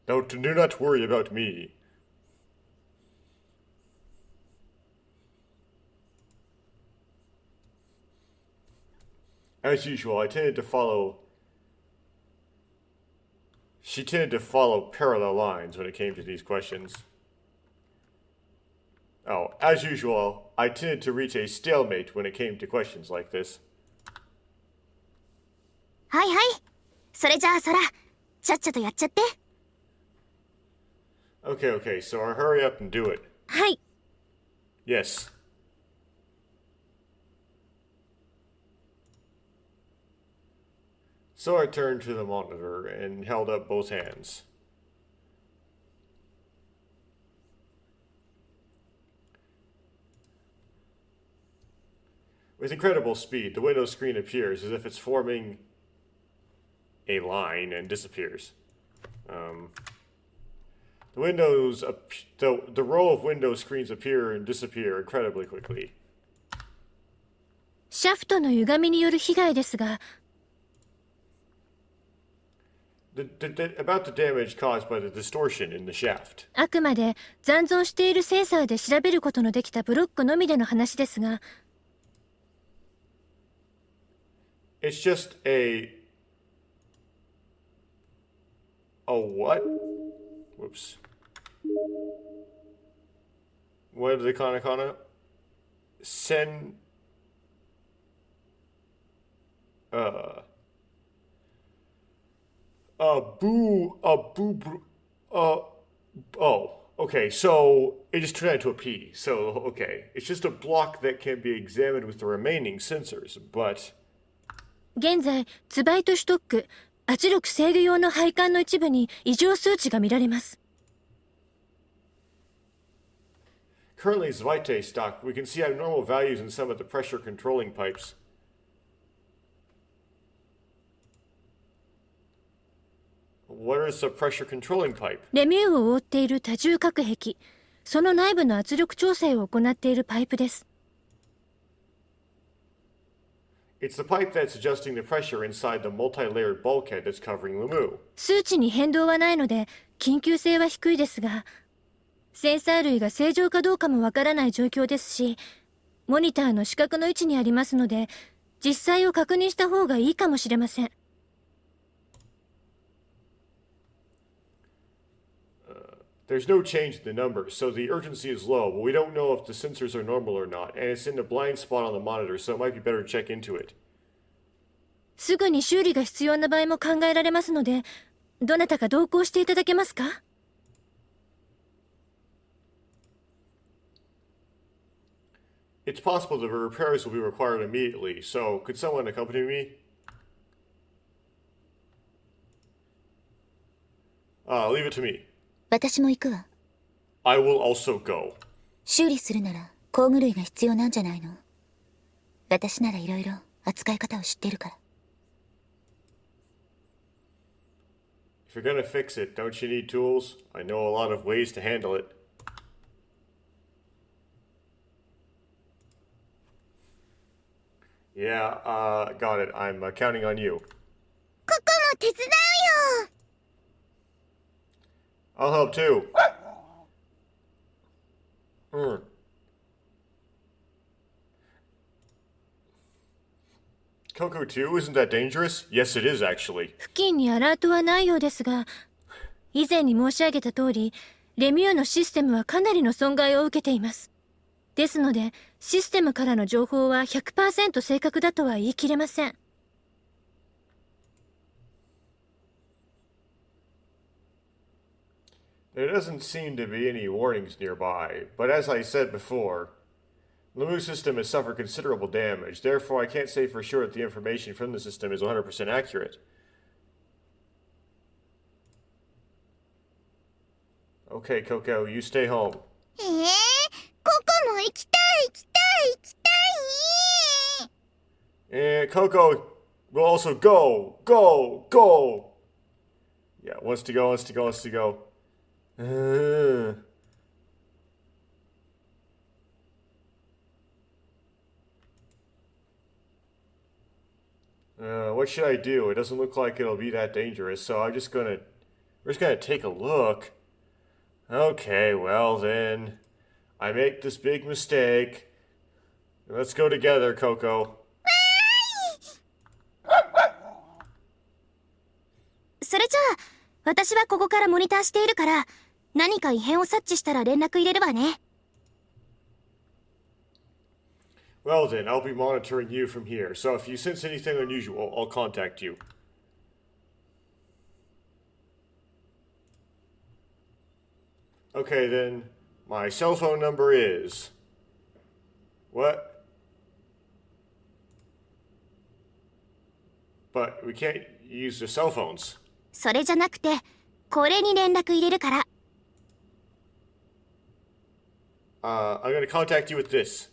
Do not worry about me. As usual, She tended to follow parallel lines when it came to these questions. Oh, as usual, I tended to reach a stalemate when it came to questions like this. はいはい。それじゃあ、そら、ちゃっちゃとやっちゃって。Okay, so I'll hurry up and do it. はい。 Yes. So I turned to the monitor and held up both hands. With incredible speed, the window screen appears as if it's forming a line and disappears. The row of window screens appear and disappear incredibly quickly. シャフトの歪みによる被害ですが、 About the damage caused by the distortion in the shaft. あくまで残存しているセンサーで調べることのできたブロックのみでの話ですが、 It's just a what? Whoops. What are the kana? Sen. Oh, okay, so it just turned into a P. So, okay. It's just a block that can be examined with the remaining sensors, but... 現在ツバイトシュトック圧力制御用の配管の一部に異常数値が見られます。 Currently, Zweite stock, we can see abnormal values in some of the pressure controlling pipes. What is the pressure controlling pipe? レミューを覆っている多重隔壁、その内部の圧力調整を行っているパイプです。 It's the pipe that's adjusting the pressure inside the multi-layered bulkhead that's covering Lemu. 数値に変動はないので緊急性は低いですが、センサー類が正常かどうかもわからない状況ですし、モニターの視覚の位置にありますので、実際を確認した方がいいかもしれません。 There's no change in the numbers, so the urgency is low, but we don't know if the sensors are normal or not, and it's in a blind spot on the monitor, so it might be better to check into it. すぐに修理が必要な場合も考えられますので、どなたか同行していただけますか？ It's possible that repairs will be required immediately, so could someone accompany me? Leave it to me. 私も行くわ。 I will also go. 修理するなら工具類が必要なんじゃないの？私ならいろいろ扱い方を知ってるから。 If you're gonna fix it, don't you need tools? I know a lot of ways to handle it. Yeah, got it. I'm counting on you. ここも手伝うよ。 I'll help too. Coco 2, isn't that dangerous? Yes, it is actually. 付近にアラートはないようですが、以前に申し上げた通り、レミューのシステムはかなりの損害を受けています。ですので、システムからの情報は 100% 正確だとは言い切れません。 There doesn't seem to be any warnings nearby, but as I said before, Lemu's system has suffered considerable damage, therefore I can't say for sure that the information from the system is 100% accurate. Okay, Coco, you stay home. ここも行きたい。 And Coco will also go! Yeah, wants to go. What should I do? It doesn't look like it'll be that dangerous, so I'm just gonna We're just gonna take a look. Okay, well then, I make this big mistake. Let's go together, Coco. それじゃあ、私はここからモニターしているから、何か異変を察知したら連絡入れるわね。Well then, I'll be monitoring you from here, so if you sense anything unusual, I'll contact you. Okay then, my cell phone number is... What? But we can't use the cell phones. それじゃなくて、これに連絡入れるから。I'm gonna contact you with this.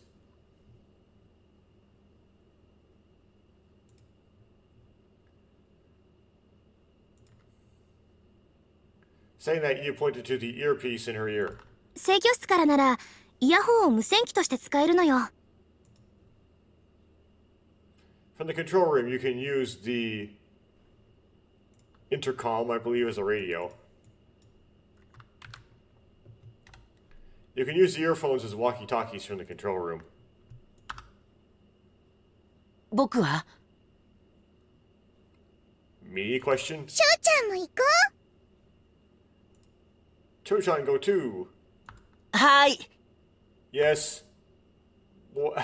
Saying that you pointed to the earpiece in her ear. 制御室からなら、イヤホンを無線機として使えるのよ。From the control room, you can use the intercom, I believe, as a radio. You can use the earphones as walkie-talkies from the control room. 僕は Me question? しょうちゃんも行こう。 Cho-chan, go too. はい。 Yes. What?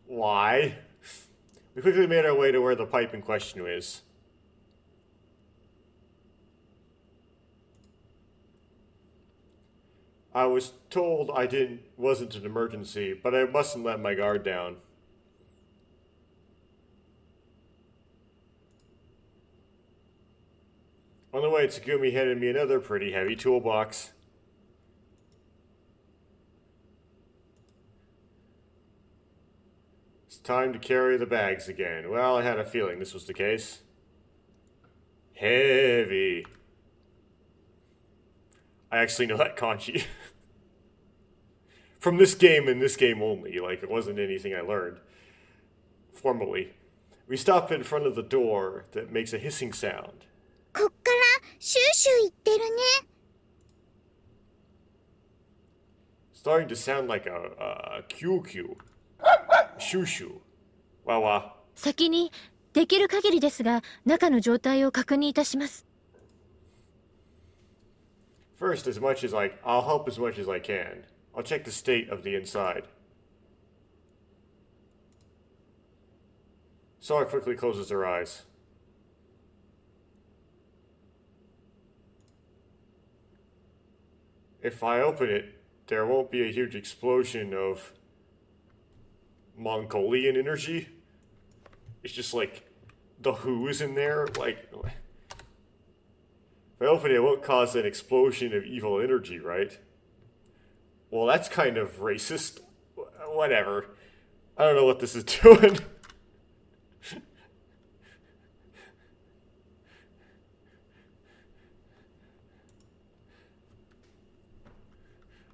Why? We quickly made our way to where the pipe in question is. I was told wasn't an emergency, but I mustn't let my guard down. On the way, Tsugumi handed me another pretty heavy toolbox. It's time to carry the bags again. Well, I had a feeling this was the case. Heavy. I actually know that kanji. From this game and this game only. Like, it wasn't anything I learned formally. We stop in front of the door that makes a hissing sound. こっからシューシュー言ってるね。 Starting to sound like a QQ. Shoo shoo. Wawa. 先にできる限りですが中の状態を確認いたします。 First, I'll help as much as I can. I'll check the state of the inside. Sora quickly closes her eyes. If I open it, there won't be a huge explosion of Mongolian energy. It's just like the Who's in there. Like, if I open it, it won't cause an explosion of evil energy, right? Well, that's kind of racist. Whatever. I don't know what this is doing.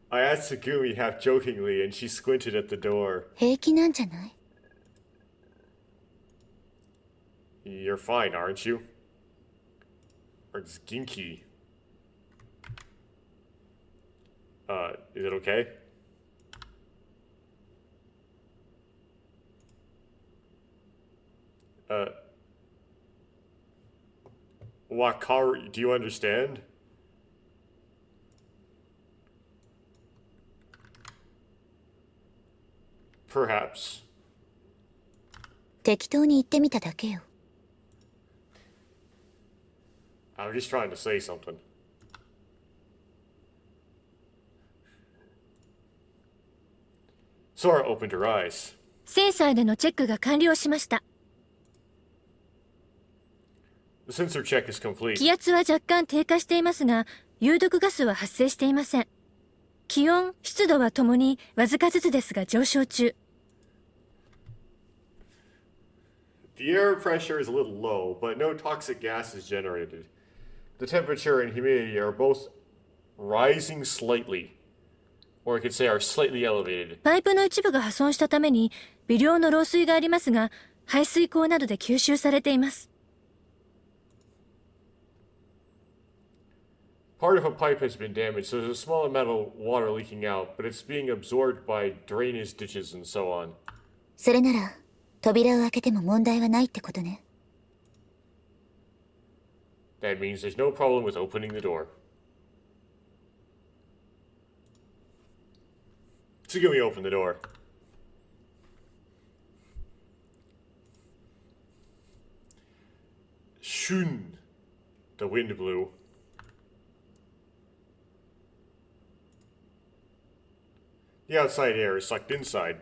I asked Tsugumi half jokingly, and she squinted at the door. 平気なんじゃない？ You're fine, aren't you? Or it's Ginky. Is it okay? Wakaru, do you understand? Perhaps. 適当に言ってみただけよ。 I was just trying to say something. Sora opened her eyes. センサーでのチェックが完了しました。 The sensor check is complete. 気圧は若干低下していますが有毒ガスは発生していません。気温、湿度はともにわずかずつですが上昇中。 The air pressure is a little low, but no toxic gas is generated. The temperature and humidity are both rising slightly, or I could say are slightly elevated. パイプの一部が破損したために微量の漏水がありますが排水口などで吸収されています。Part of a pipe has been damaged, so there's a small amount of water leaking out, but it's being absorbed by drainage ditches and so on. それなら扉を開けても問題はないってことね。That means there's no problem with opening the door. So can we open the door? Shun. The wind blew. The outside air is sucked inside.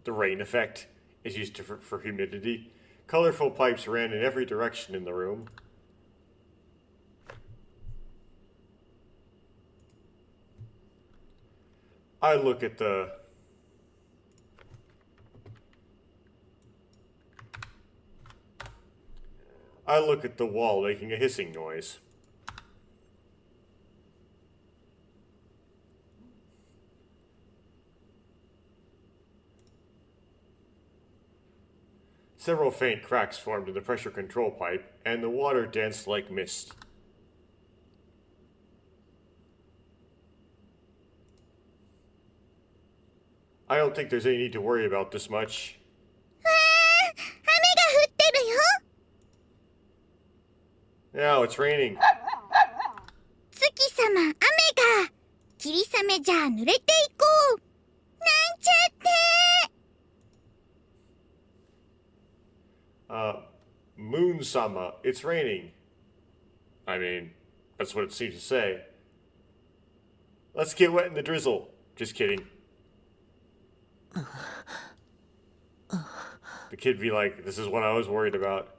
The rain effect is used for humidity. Colorful pipes ran in every direction in the room. I look at the wall making a hissing noise. Several faint cracks formed in the pressure control pipe, and the water danced like mist. I don't think there's any need to worry about this much. 雨が降ってるよ。 Now it's raining. 月様、雨が。霧雨じゃあ濡れていこう。なんちゃって。Moon Sama, it's raining. I mean, that's what it seems to say. Let's get wet in the drizzle. Just kidding. The kid be like, this is what I was worried about.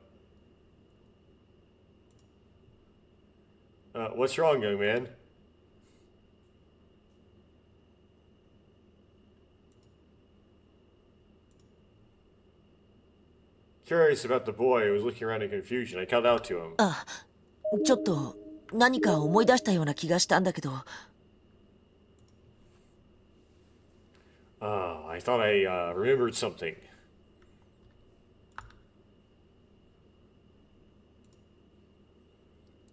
What's wrong, young man? Curious about the boy who was looking around in confusion, I called out to him. ちょっと何か思い出したような気がしたんだけど。I thought I remembered something.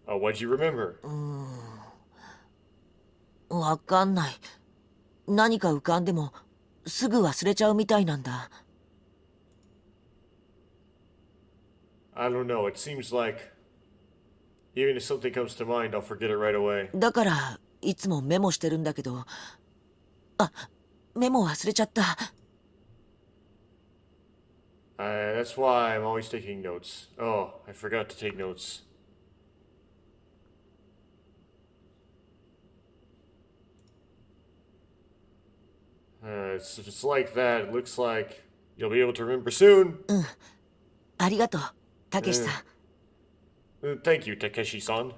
What'd you remember? わかんない。何か浮かんでもすぐ忘れちゃうみたいなんだ。I don't know, it seems like even if something comes to mind, I'll forget it right away. だからいつもメモしてるんだけど。あ、メモ忘れちゃった。That's why I'm always taking notes. Oh, I forgot to take notes. It's like that. It looks like you'll be able to remember soon. ありがとう、たけしさん。Thank you, Takeshi-san.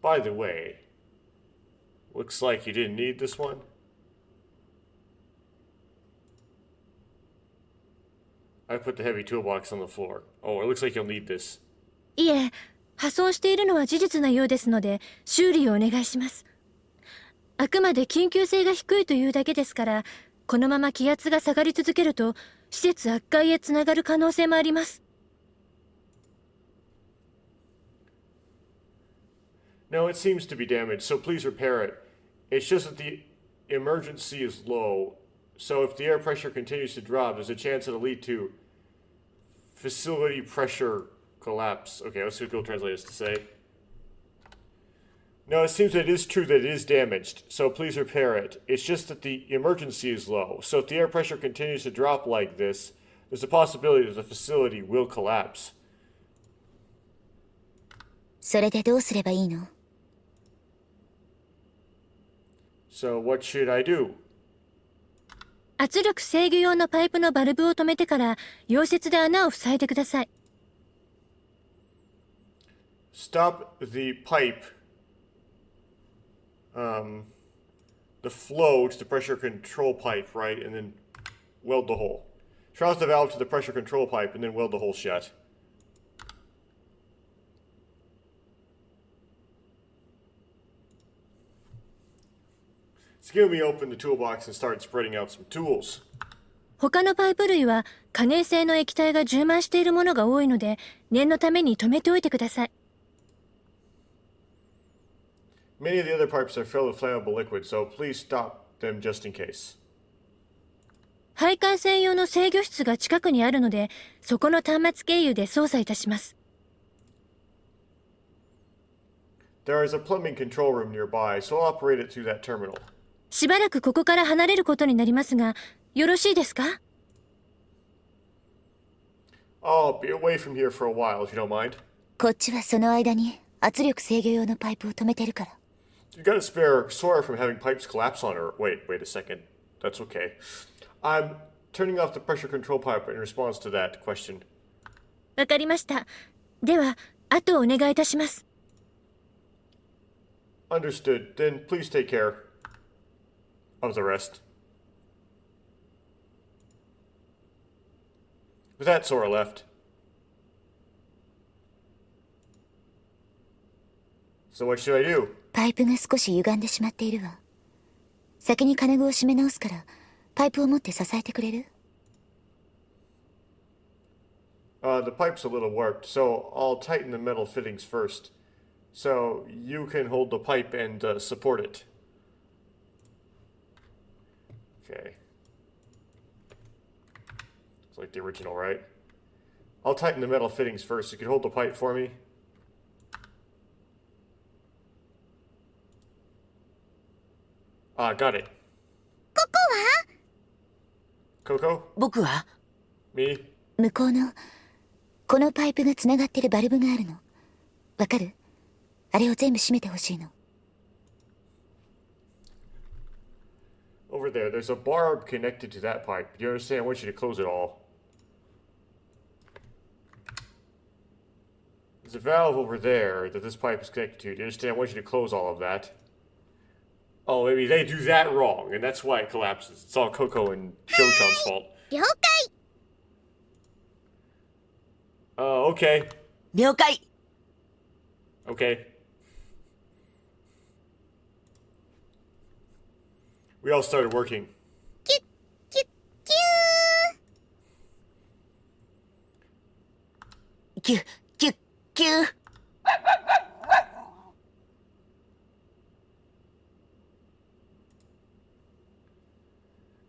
By the way, looks like you didn't need this one. I put the heavy toolbox on the floor. Oh, it looks like you'll need this. いえ、破損しているのは事実なようですので、修理をお願いします。あくまで緊急性が低いというだけですから、このまま気圧が下がり続けると、施設悪化へつながる可能性もあります。No, it seems to be damaged, so please repair it. It's just that the emergency is low, so if the air pressure continues to drop, there's a chance it'll lead to facility pressure collapse. Okay, let's see what Google Translate has to say. No, it seems that it is true that it is damaged, so please repair it. It's just that the emergency is low, so if the air pressure continues to drop like this, there's a possibility that the facility will collapse. それでどうすればいいの？ So what should I do? 圧力制御用のパイプのバルブを止めてから、溶接で穴を塞いでください。Stop the pipe, the flow to the pressure control pipe, right? And then weld the hole. Shroud the valve to the pressure control pipe and then weld the hole shut. Skill me open the toolbox and start spreading out some tools. 他のパイプ類は可燃性の液体が充満しているものが多いので、念のために止めておいてください。Many of the other pipes are filled with flammable liquid, so please stop them just in case. 配管専用の制御室が近くにあるので、そこの端末経由で操作いたします。There is a plumbing control room nearby, so I'll operate it through that terminal. しばらくここから離れることになりますが、よろしいですか？ I'll be away from here for a while, if you don't mind. こっちはその間に圧力制御用のパイプを止めてるから。You gotta spare Sora from having pipes collapse on her. Wait a second. That's okay. I'm turning off the pressure control pipe in response to that question. わかりました。では、後をお願いいたします。Understood. Then please take care of the rest. With that, Sora left. So what should I do? パイプが少し歪んでしまっているわ。先に金具を締め直すから、パイプを持って支えてくれる？ The pipe's a little warped, so I'll tighten the metal fittings first. So you can hold the pipe and support it. Okay. It's like the original, right? I'll tighten the metal fittings first. You can hold the pipe for me. Got it. ここは？ Coco? 僕は Me? 向こうの、このパイプがつながってるバルブがあるの。わかる？あれを全部閉めてほしいの。Over there, there's a barb connected to that pipe. Do you understand? I want you to close it all. There's a valve over there that this pipe is connected to. Do you understand? I want you to close all of that. Oh, maybe they do that wrong, and that's why it collapses. It's all Coco and Shoshan's fault. 了解。 Okay. 了解。 Okay. We all started working. キュッキュッキュー。キュッキュッキュッ。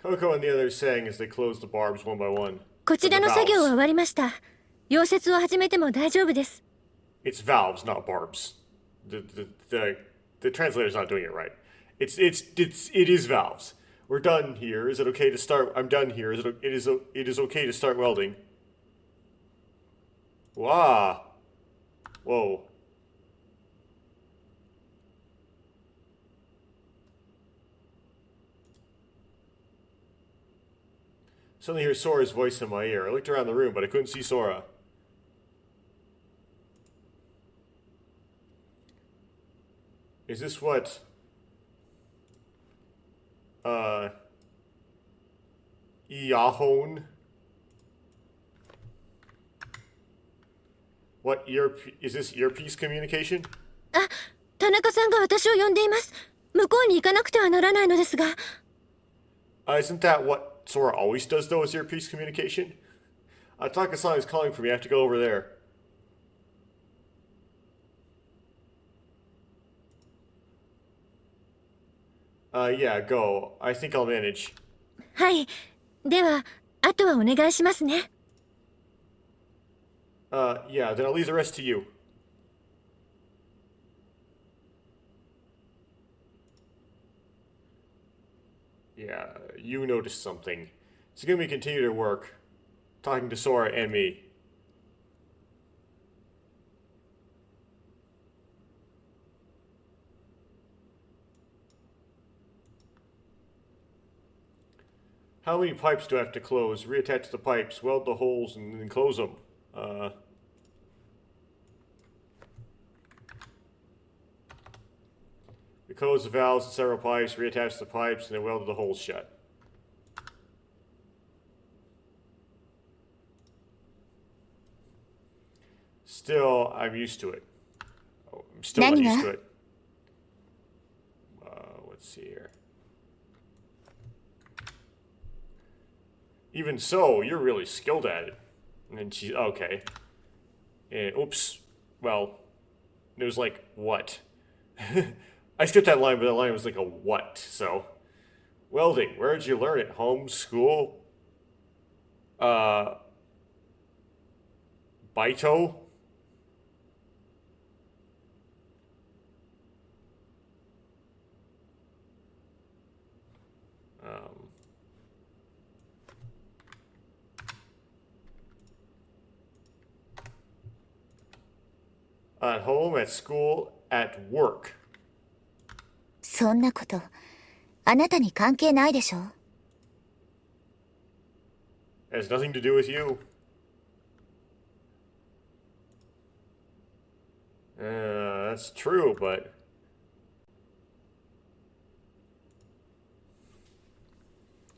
Coco and the others sang as they closed the barbs one by one. こちらの作業は終わりました。溶接を始めても大丈夫です。It's valves, not barbs. The translator's not doing it right. It is valves. We're done here. Is it okay to start? I'm done here. It is okay to start welding. Wow. Whoa. Suddenly hear Sora's voice in my ear. I looked around the room, but I couldn't see Sora. Is this what... Iahone? What is this earpiece communication? あ、田中さんが私を呼んでいます。向こうに行かなくてはならないのですが。Isn't that what Sora always does, though, is earpiece communication? Taka-san is calling for me. I have to go over there. Yeah, go. I think I'll manage. はい。では、あとはお願いしますね。Yeah, then I'll leave the rest to you. Yeah, you noticed something. Tsugumi continued her work, talking to Sora and me. How many pipes do I have to close? Reattach the pipes, weld the holes, and then close them. We close the valves and several pipes, reattach the pipes, and then weld the holes shut. Still, I'm used to it. Oh, I'm still not used to it. Let's see here. Even so, you're really skilled at it. And then she, okay. And, oops. Well, it was like, what? I skipped that line, but that line was like a what, so. Welding, where did you learn it? Home, school? Baito? At home, at school, at work. そんなこと、あなたに関係ないでしょ。It has nothing to do with you. That's true, but...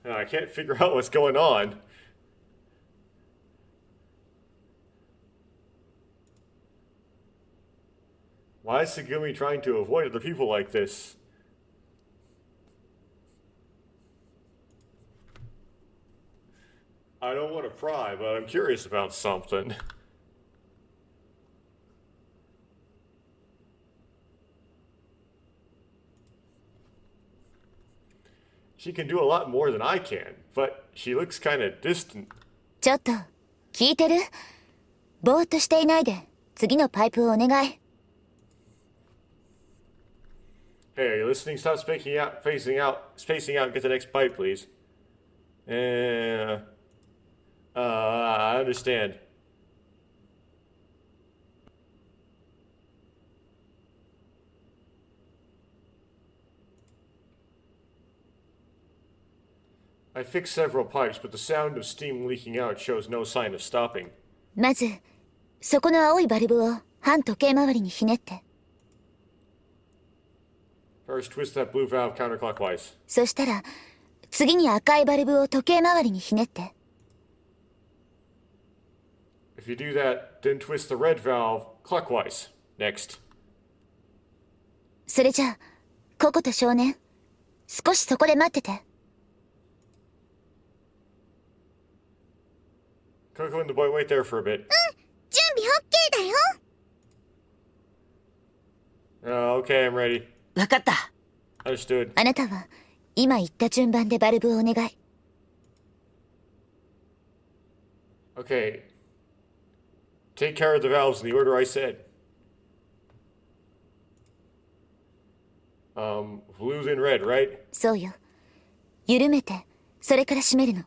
I can't figure out what's going on. Why is Segumi trying to avoid other people like this? I don't want to pry, but I'm curious about something. She can do a lot more than I can, but she looks kind of distant. ちょっと、聞いてる？ぼーっとしていないで、次のパイプをお願い。Hey, are you listening? Stop spacing out, get the next pipe, please. I understand. I fixed several pipes, but the sound of steam leaking out shows no sign of stopping. まず、そこの青いバルブを反時計回りにひねって。First, twist that blue valve counterclockwise. そしたら、次に赤いバルブを時計回りにひねって。If you do that, then twist the red valve clockwise. Next. それじゃあ、ココと少年、少しそこで待ってて。Coco and the boy wait there for a bit. 準備 OK だよ。Okay, I'm ready. わかった。Understood. あなたは、今言った順番でバルブをお願い。Okay. Take care of the valves in the order I said. Blue then red, right? そうよ。緩めて、それから閉めるの。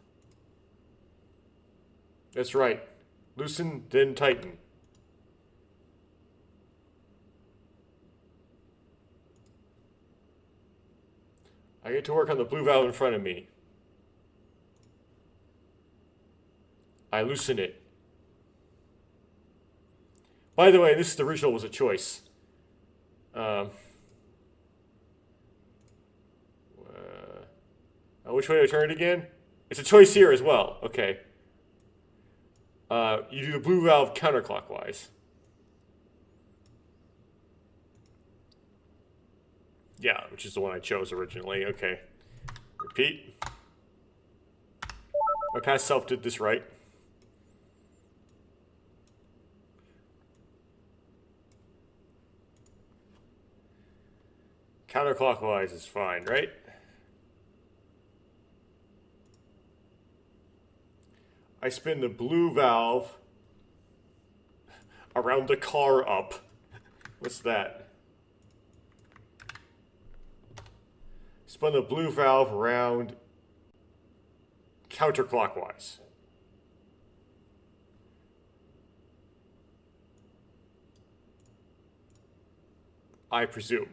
That's right. Loosen, then tighten. I get to work on the blue valve in front of me. I loosen it. By the way, this original was a choice. Which way do I turn it again? It's a choice here as well. Okay. You do the blue valve counterclockwise. Yeah, which is the one I chose originally. Okay. Repeat. My past self did this right. Counterclockwise is fine, right? I spin the blue valve around the car up. What's that? Spun the blue valve around counterclockwise. I presume.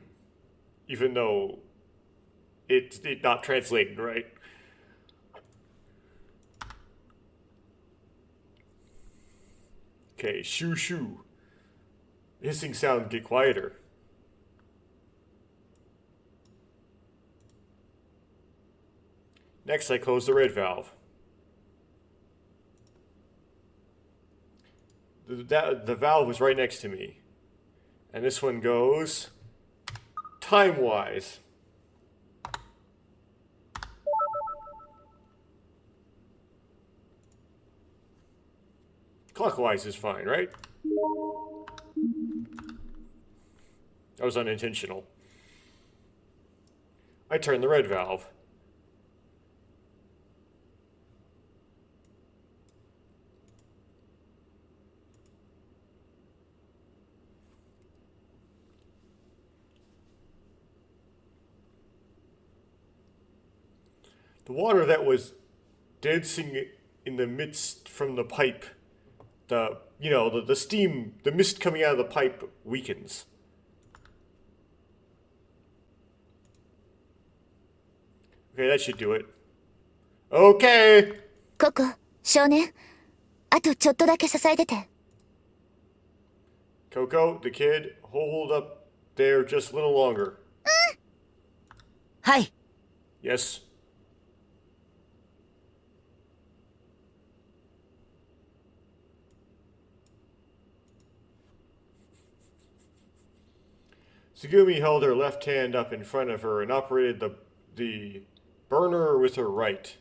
Even though it's not translated, right? Okay, shoo shoo. Hissing sound get quieter. Next, I close the red valve. The valve was right next to me. And this one goes time-wise. Clockwise is fine, right? That was unintentional. I turned the red valve. The water that was dancing in the midst from the pipe, the steam, the mist coming out of the pipe weakens. Okay, that should do it. Okay! ココ、少年。あとちょっとだけ支えてて。Coco, the kid, hold up there just a little longer. はい。 Yes. Tsugumi held her left hand up in front of her and operated the burner with her right.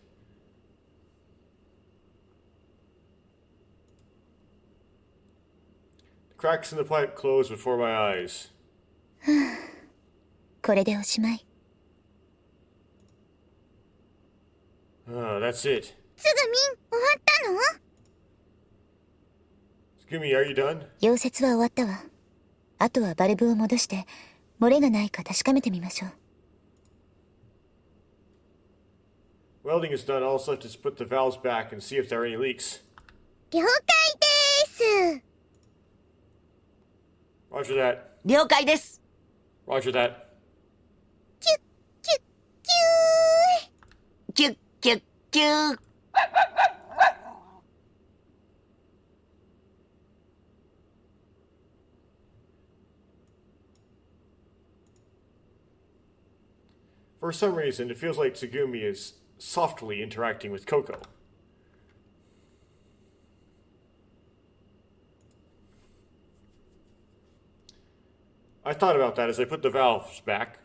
The cracks in the pipe closed before my eyes. これでおしまい。 Ah, that's it. すぐみん、終わったの？ Tsugumi, are you done? 溶接は終わったわ。あとはバルブを戻して、漏れがないか確かめてみましょう。 Welding is done. All that's left is put the valves back and see if there are any leaks. 了解です。 Roger that. 了解です。 Roger that. キュッキュッキュー。キュッキュッキュー。For some reason, it feels like Tsugumi is softly interacting with Coco. I thought about that as I put the valves back.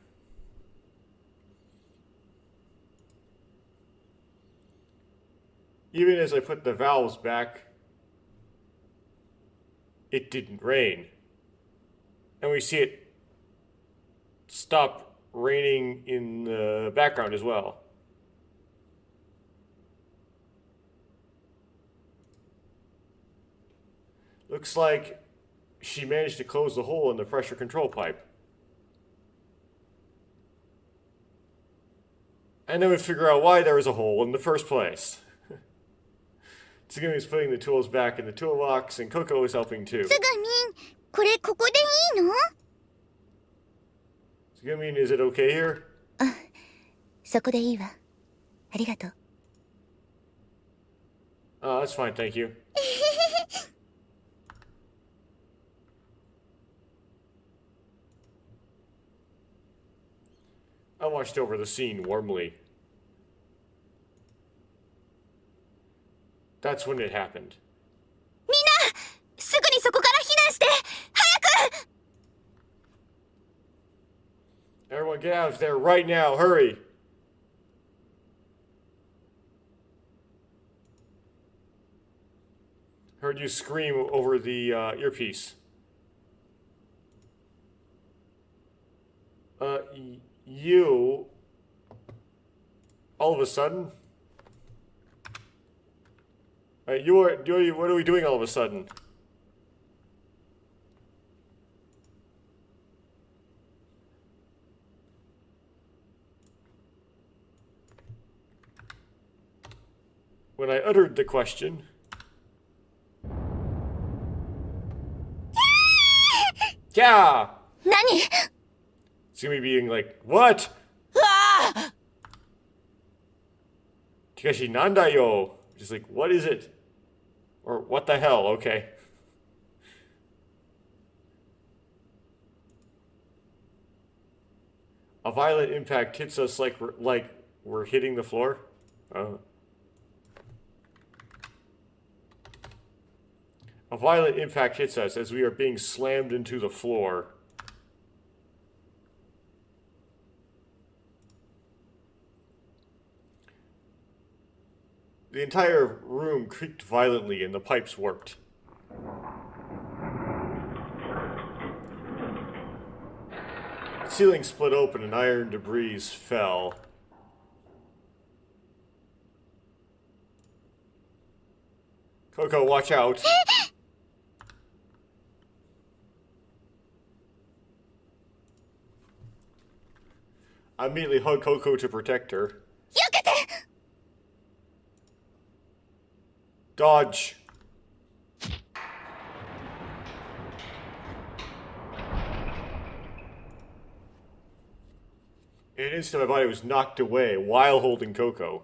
Even as I put the valves back, it didn't rain. And we see it stop raining in the background as well. Looks like she managed to close the hole in the pressure control pipe. And then we figure out why there was a hole in the first place. Tsugumi is putting the tools back in the toolbox, and Coco is helping too. すぐみん、これここでいいの？ Tsugumi, is it okay here? そこでいいわ。ありがとう。 That's fine, thank you. I watched over the scene warmly. That's when it happened. みんな、すぐにそこから避難して、早く！ Everyone get out of there right now, hurry! Heard you scream over the earpiece. You... All of a sudden? What are we doing all of a sudden? When I uttered the question... Yeah! 何？ It's gonna be being like, what? ああ Takashi nandayo. Just like, what is it? Or what the hell? Okay. A violent impact hits us like we're hitting the floor. A violent impact hits us as we are being slammed into the floor. The entire room creaked violently and the pipes warped. ceiling split open and iron debris fell. Coco, watch out. I immediately hug Coco to protect her. よけて Dodge. In an instant, my body was knocked away while holding Coco.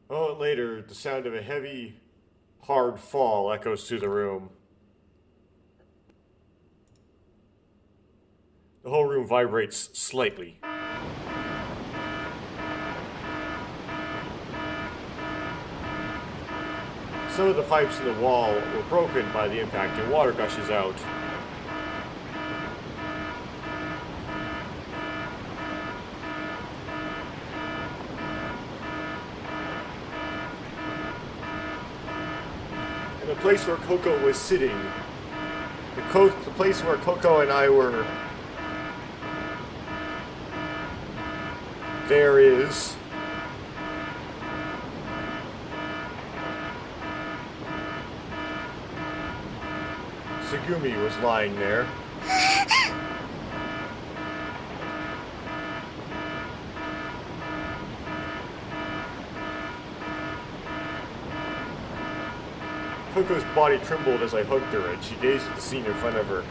A moment later, the sound of a heavy, hard fall echoes through the room. The whole room vibrates slightly. Some of the pipes in the wall were broken by the impact and water gushes out. And the place where Coco was sitting, the place where Coco and I were, there is Tsugumi was lying there. Coco's body trembled as I hugged her, and she gazed at the scene in front of her.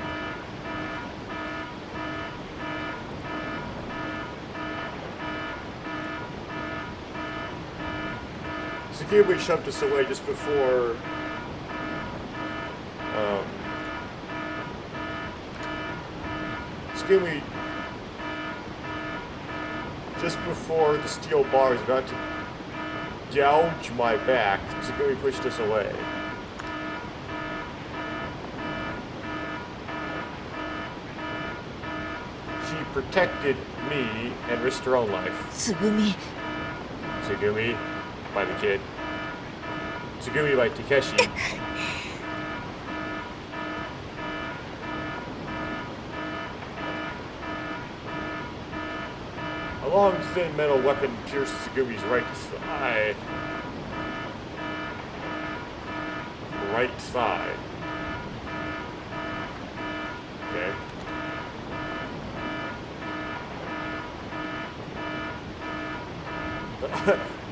Tsugumi shoved us away just before Tsugumi, just before the steel bar was about to gouge my back, Tsugumi pushed us away. She protected me and risked her own life. つぐみ Tsugumi by the kid. Tsugumi by Takeshi. A long, thin metal weapon pierced Tsugumi's right thigh. Right thigh. Okay.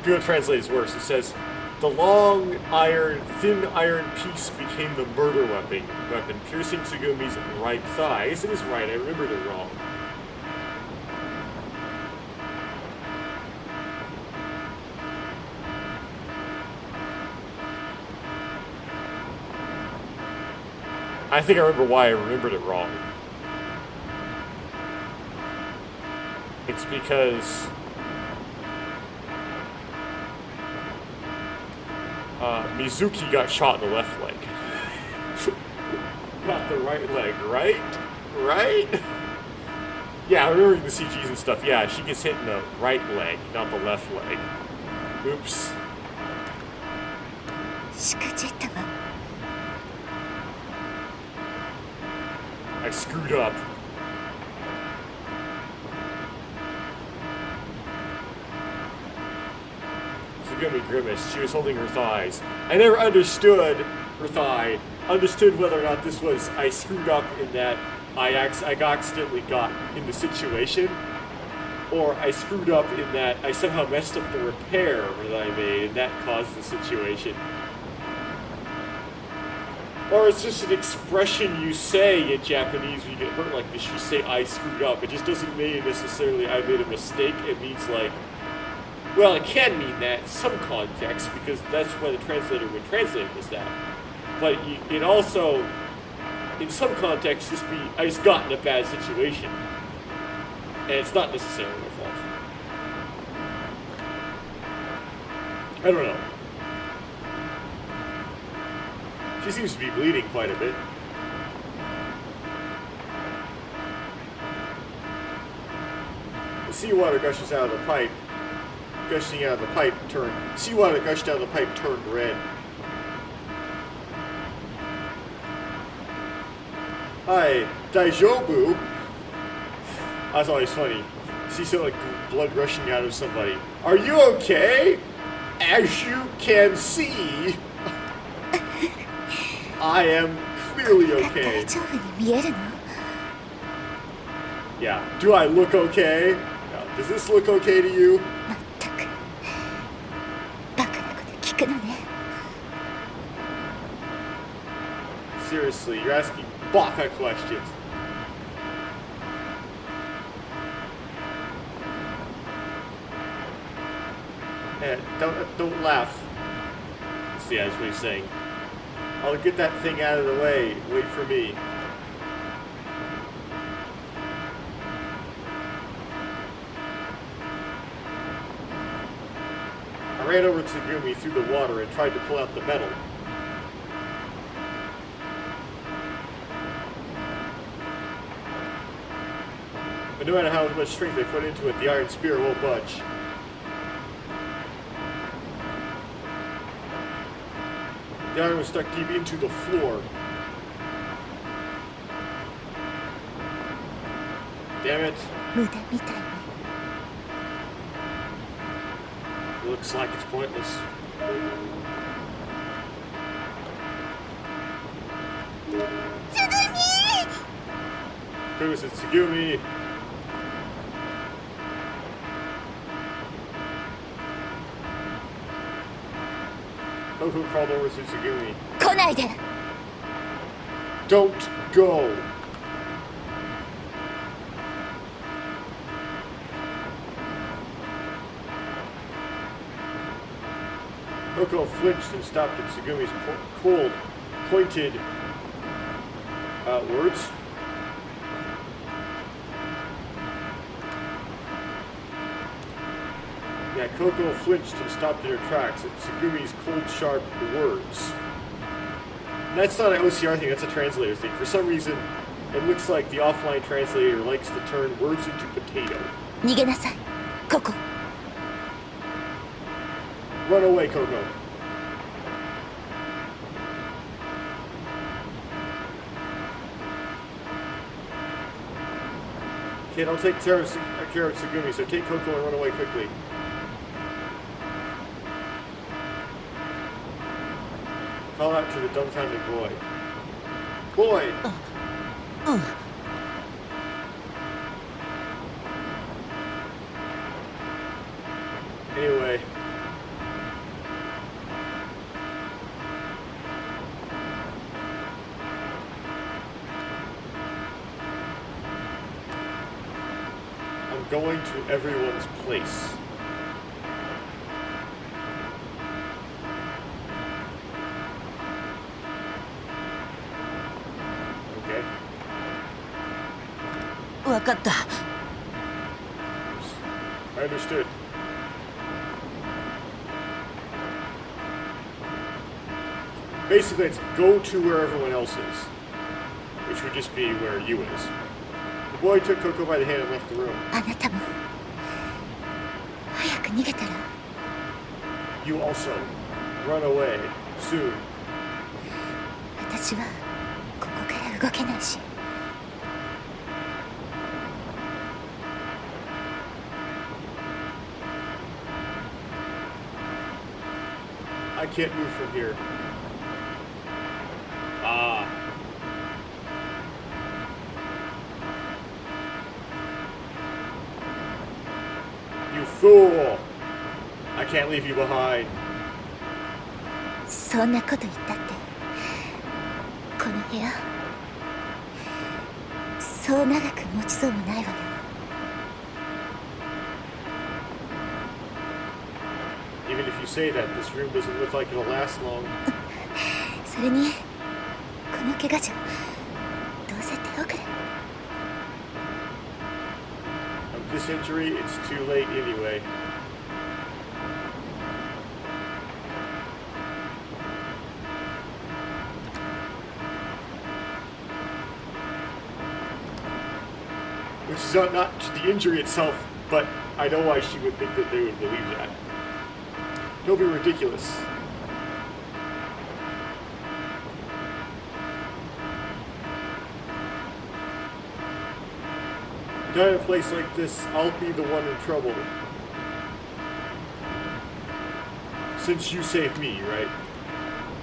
Google Translate is worse. It says, the long thin iron piece became the murder weapon, piercing Tsugumi's right thigh. I guess it is right. I remembered it wrong. I think I remember why I remembered it wrong. It's because Mizuki got shot in the left leg. Not the right leg, right? Right? Yeah, I'm remembering the CGs and stuff. Yeah, she gets hit in the right leg, not the left leg. Oops. しくじったわ I screwed up. Tsugumi grimaced. She was holding her thighs. I never understood her thigh. Understood whether or not this was I screwed up in that I accidentally got in the situation, or I screwed up in that I somehow messed up the repair that I made and that caused the situation. Or it's just an expression you say in Japanese when you get hurt like this. You say, I screwed up. It just doesn't mean necessarily I made a mistake. It means like, well, it can mean that in some context because that's why the translator would translate it as that. But it also, in some context, just be, I just got in a bad situation. And it's not necessarily my fault. I don't know. She seems to be bleeding quite a bit. The seawater gushes out of the pipe. Gushing out of the pipe turned. Seawater gushed out of the pipe turned red. Hi, Daijobu. That's always funny. See some like blood rushing out of somebody. Are you okay? As you can see, I am clearly 大 okay. 丈夫に見えるの？ Yeah. Do I look okay? Does this look okay to you? まったくバカなこと聞くのね。 Seriously, you're asking baka questions. Don't laugh. See, that's what he's saying. I'll get that thing out of the way. Wait for me. I ran over to Gumi through the water and tried to pull out the metal. But no matter how much strength I put into it, the iron spear won't budge. The iron was stuck deep into the floor. Damn it. 無駄みたいね。 Looks like it's pointless. Who said Tsugumi? Coco crawled over to Tsugumi. 来ないで。 Don't go! Coco flinched and stopped at Tsugumi's cold, pointed words. Yeah, Coco flinched and stopped in her tracks at Tsugumi's cold, sharp words. And that's not an OCR thing, that's a translator thing. For some reason, it looks like the offline translator likes to turn words into potato. 逃げなさい。ここ。 Run away, Coco. Okay, don't take care of Tsugumi, so take Coco and run away quickly. Call out to the dumbfounded boy. Boy! Anyway. I'm going to everyone's place. Okay. わかった。 I understood. Basically, it's go to where everyone else is, which would just be where you is. The boy took Coco by the hand and left the room. あなたも早く逃げたら。 You also run away soon. 私はここから動けないし。 I can't move from here. Ah. You fool! I can't leave you behind. そんなこと言ったってこの部屋そう長く持ちそうもないわよ。 Even if you say that, this room doesn't look like it'll last long. それにこの怪我じゃどうせ手遅れ。 Of this injury, it's too late anyway. Which is not to the injury itself, but I know why she would think that they would believe that. Don't be ridiculous. die in a place like this, I'll be the one in trouble. Since you saved me, right?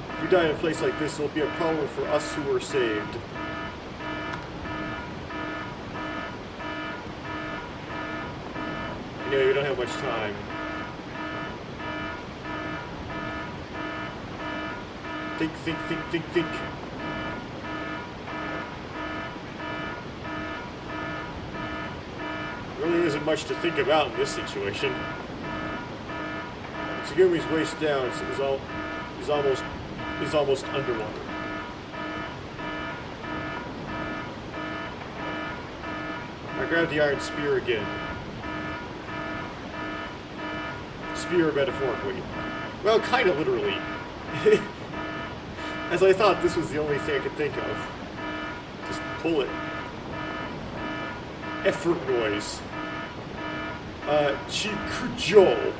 If you die in a place like this, it'll be a problem for us who were saved. You know, we don't have much time. Think. Really isn't much to think about in this situation. Tsugumi's waist down is almost underwater. I grabbed the iron spear again. Spear metaphorically. Well, kind of literally. As I thought this was the only thing I could think of. Just pull it. Effort noise. Chikujo.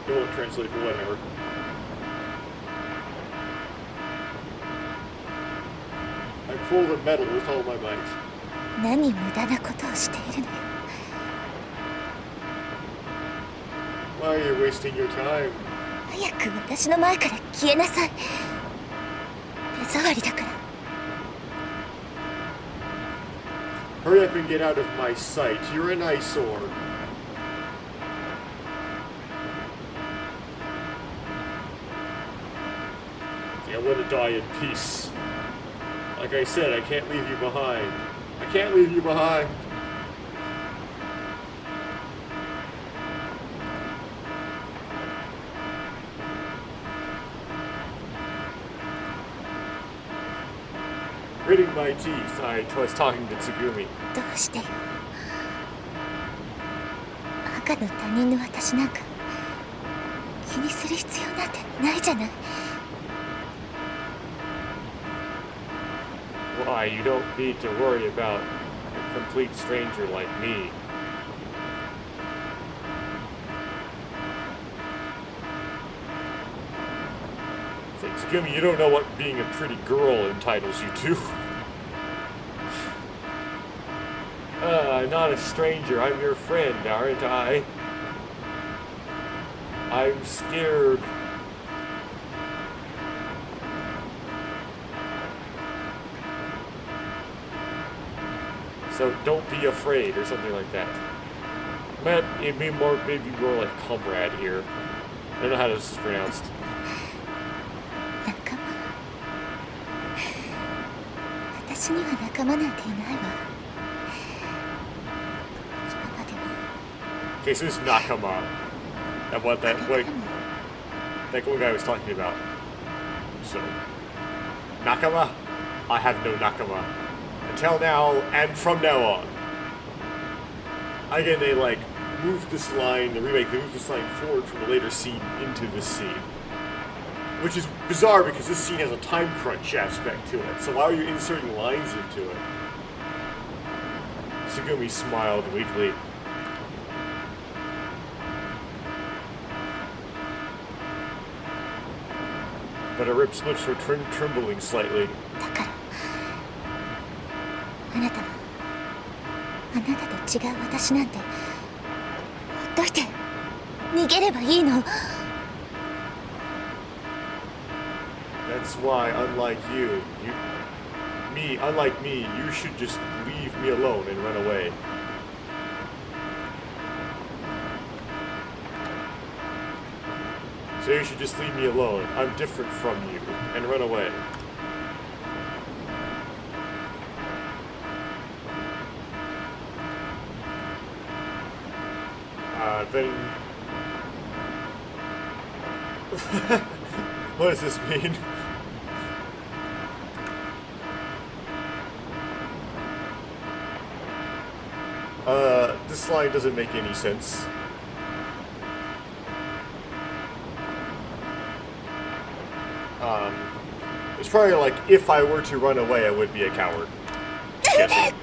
It won't translate, but whatever. I pull the metal with all my might. 何無駄なことをしているのよ。 Why are you wasting your time? 早く私の前から消えなさい。手触りだから。 Hurry up and get out of my sight. You're an eyesore. I want to die in peace. Like I said, I can't leave you behind. I can't leave you behind. Gritting my teeth, I was talking to Tsugumi. どうしてよ。赤の他人の私なんか気にする必要なんてないじゃない。 Why, you don't need to worry about a complete stranger like me. Tsugumi, you don't know what being a pretty girl entitles you to. I'm not a stranger, I'm your friend, aren't I? I'm scared. So don't be afraid, or something like that. Maybe more like comrade here. I don't know how this is pronounced. 仲間。私には仲間なんていないわ。今までも。 Okay, so this is Nakama. That one guy was talking about. So, Nakama? I have no Nakama. Until now, and from now on. Again, they moved this line, the remake, they moved this line forward from the later scene into this scene. Which is bizarre because this scene has a time crunch aspect to it. So why are you inserting lines into it? Tsugumi smiled weakly. But her lips were trembling slightly. だからあなたはあなたと違う私なんてほっといて逃げればいいの。 That's why, unlike unlike me, you should just leave me alone and run away. So you should just leave me alone. I'm different from you, and run away. Then... What does this mean? This line doesn't make any sense. It's probably like, if I were to run away, I would be a coward. Guessing.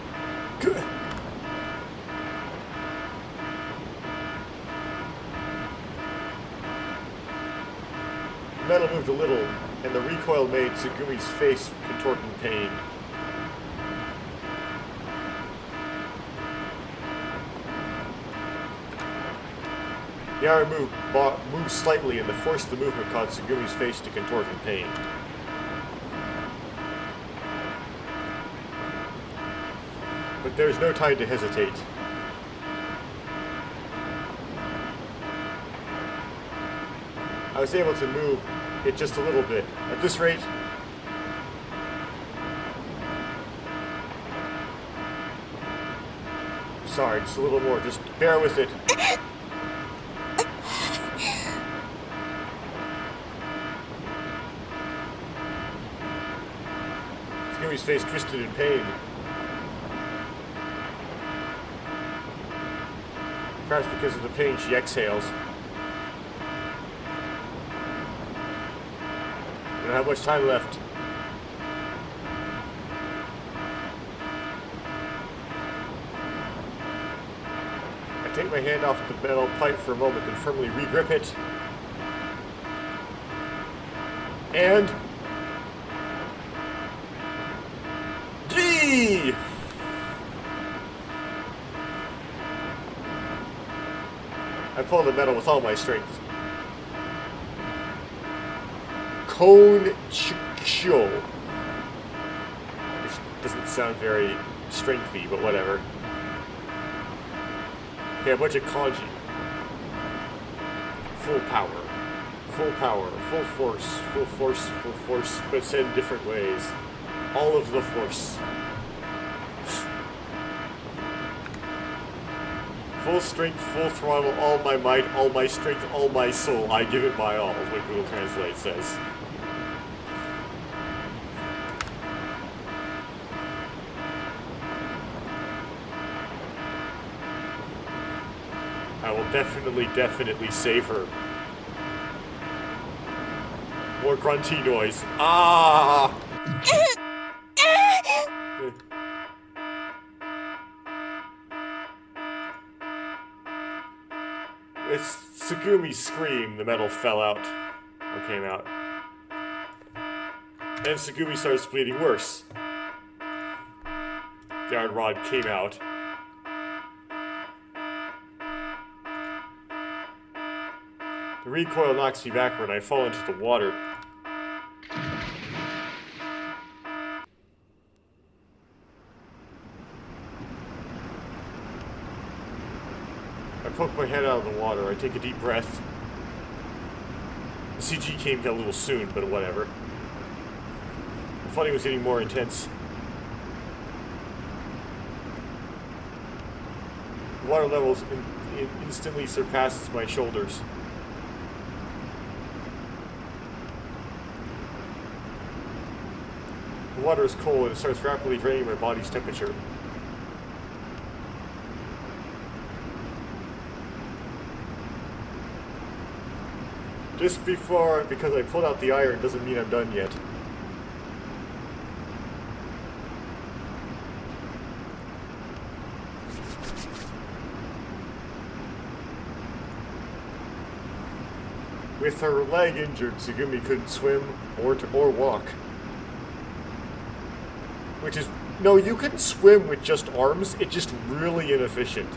The metal moved a little, and the recoil made Tsugumi's face contort in pain. The iron moved slightly, and the force of the movement caused Tsugumi's face to contort in pain. But there's no time to hesitate. I was able to move it just a little bit. At this rate, sorry, just a little more. Just bear with it. Tsugumi's face twisted in pain. Perhaps because of the pain, she exhales. I don't have much time left. I take my hand off the metal pipe for a moment and firmly re-grip it. And... Gee! I pull the metal with all my strength. Cone Chiksho. Which doesn't sound very strengthy, but whatever. Okay, a bunch of kanji. Full power. Full power. Full force. Full force. Full force. But said in different ways. All of the force. Full strength, full throttle, all my might, all my strength, all my soul. I give it my all, is what Google Translate says. I will definitely save her. More grunty noise. Ah! It's Tsugumi's scream. The metal fell out. Or came out. And Tsugumi starts bleeding worse. The iron rod came out. The recoil knocks me backward and I fall into the water. I poke my head out of the water. I take a deep breath. The CG came a little soon, but whatever. The fighting was getting more intense. The water levels instantly surpasses my shoulders. The water is cold and it starts rapidly draining my body's temperature. Just because I pulled out the iron doesn't mean I'm done yet. With her leg injured, Tsugumi couldn't swim or walk. Which is, no, you can swim with just arms, it's just really inefficient.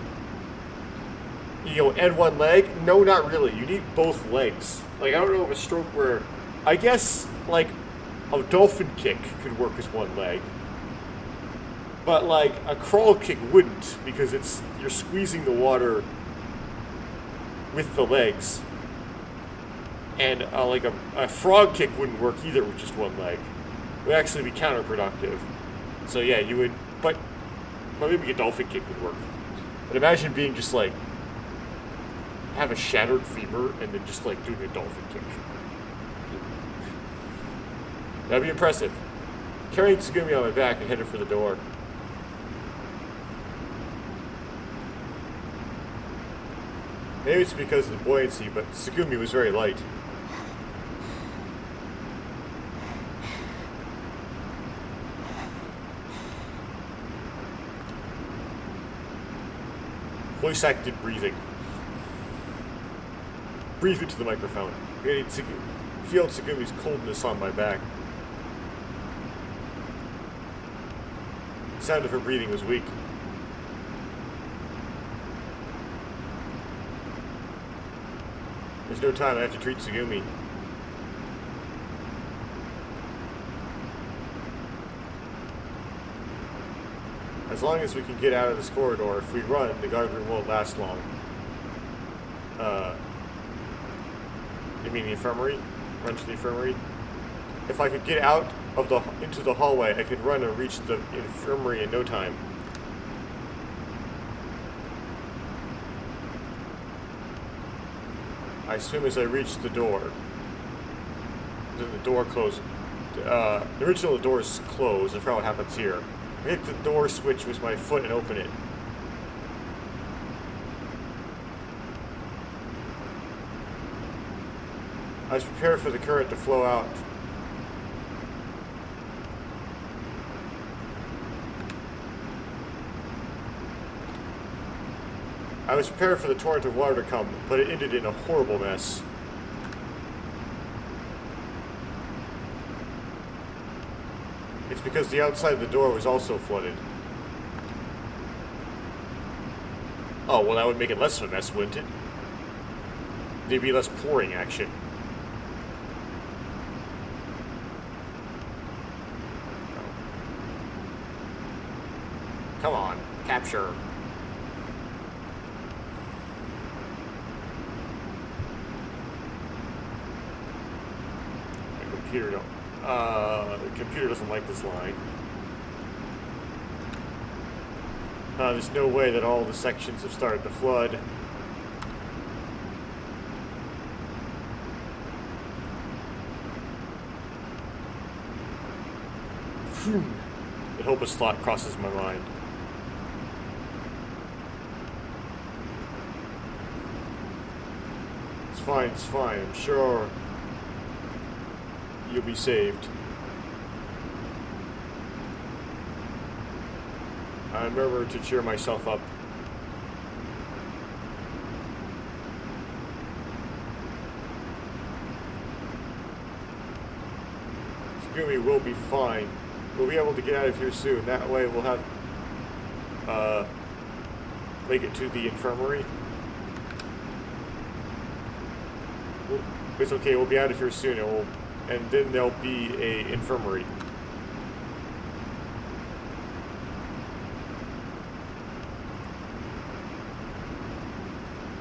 You know, and one leg? No, not really. You need both legs. Like, I don't know of a stroke where... I guess, like, a dolphin kick could work with one leg. But, like, a crawl kick wouldn't, because you're squeezing the water with the legs. And, like, a frog kick wouldn't work either with just one leg. It would actually be counterproductive. So, yeah, you would... But maybe a dolphin kick would work. But imagine being just, like... have a shattered femur and then just like doing a dolphin kick. That'd be impressive. Carrying Tsugumi on my back, I headed for the door. Maybe it's because of the buoyancy, but Tsugumi was very light. Voice acted breathing. Breathe into the microphone. I feel Tsugumi's coldness on my back. The sound of her breathing was weak. There's no time. I have to treat Tsugumi. As long as we can get out of this corridor, if we run, the guard room won't last long. You mean the infirmary? Run to the infirmary? If I could get out of into the hallway, I could run and reach the infirmary in no time. I swim as I reach the door. Then the door closes. The original door is closed. I forgot what happens here. I hit the door switch with my foot and open it. I was prepared for the current to flow out. I was prepared for the torrent of water to come, but it ended in a horrible mess. It's because the outside of the door was also flooded. Oh, well that would make it less of a mess, wouldn't it? There'd be less pouring action. Come on, capture. My computer don't. The computer doesn't like this line. There's no way that all the sections have started to flood. The hopeless thought crosses my mind. It's fine, I'm sure you'll be saved. I remember to cheer myself up. Tsugumi will be fine. We'll be able to get out of here soon. That way we'll have make it to the infirmary. It's okay, we'll be out of here soon, and then there'll be a infirmary.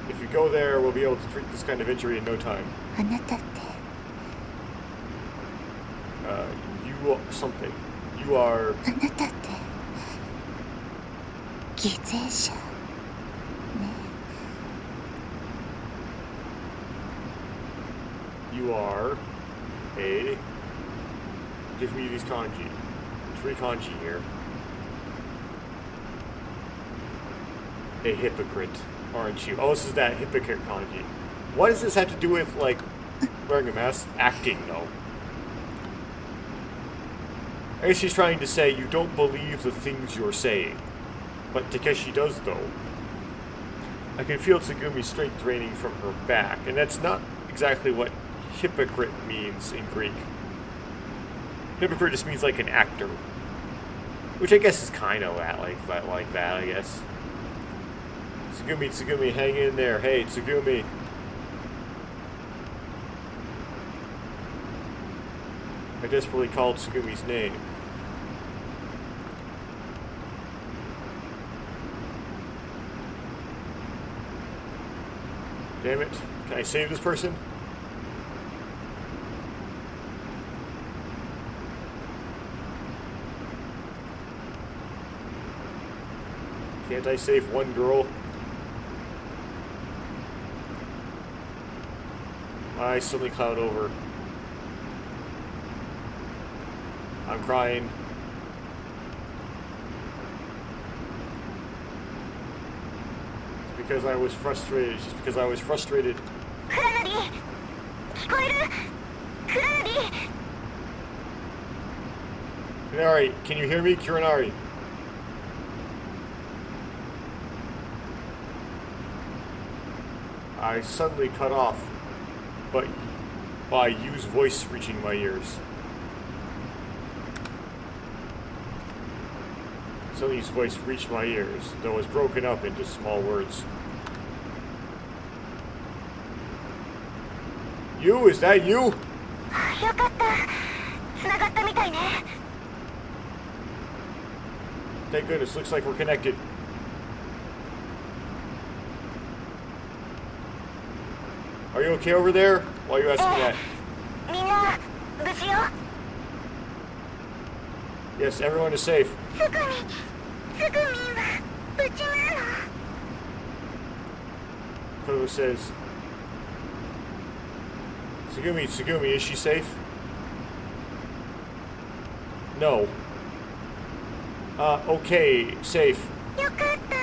If you go there, we'll be able to treat this kind of injury in no time. あなたって You are something. You are... あなたって偽善者 You are a... Give me these kanji. 3 kanji here. A hypocrite, aren't you? Oh, this is that hypocrite kanji. What does this have to do with, like, wearing a mask? Acting, though. I guess she's trying to say you don't believe the things you're saying. But Takeshi does, though. I can feel Tsugumi's strength draining from her back, and that's not exactly what hypocrite means in Greek. Hypocrite just means like an actor, which I guess is kind of like that, I guess. Tsugumi, hang in there. Hey, Tsugumi. I desperately called Tsugumi's name. Damn it. Can I save this person? Can't I save one girl? My eyes suddenly cloud over. I'm crying. It's because I was frustrated. It's just because I was frustrated. Kuranari, can you hear me? Kuranari. I suddenly cut off, but by Yu's voice reaching my ears. Suddenly Yu's voice reached my ears, though it was broken up into small words. You? Is that you? よかった。繋がったみたいね。Thank goodness, looks like we're connected. Are you okay over there? Why are you asking that? みんな無事よ。 Yes, everyone is safe. すぐみんは無事なの。 Kogo says, Tsugumi, is she safe? No. Okay, safe. よかった。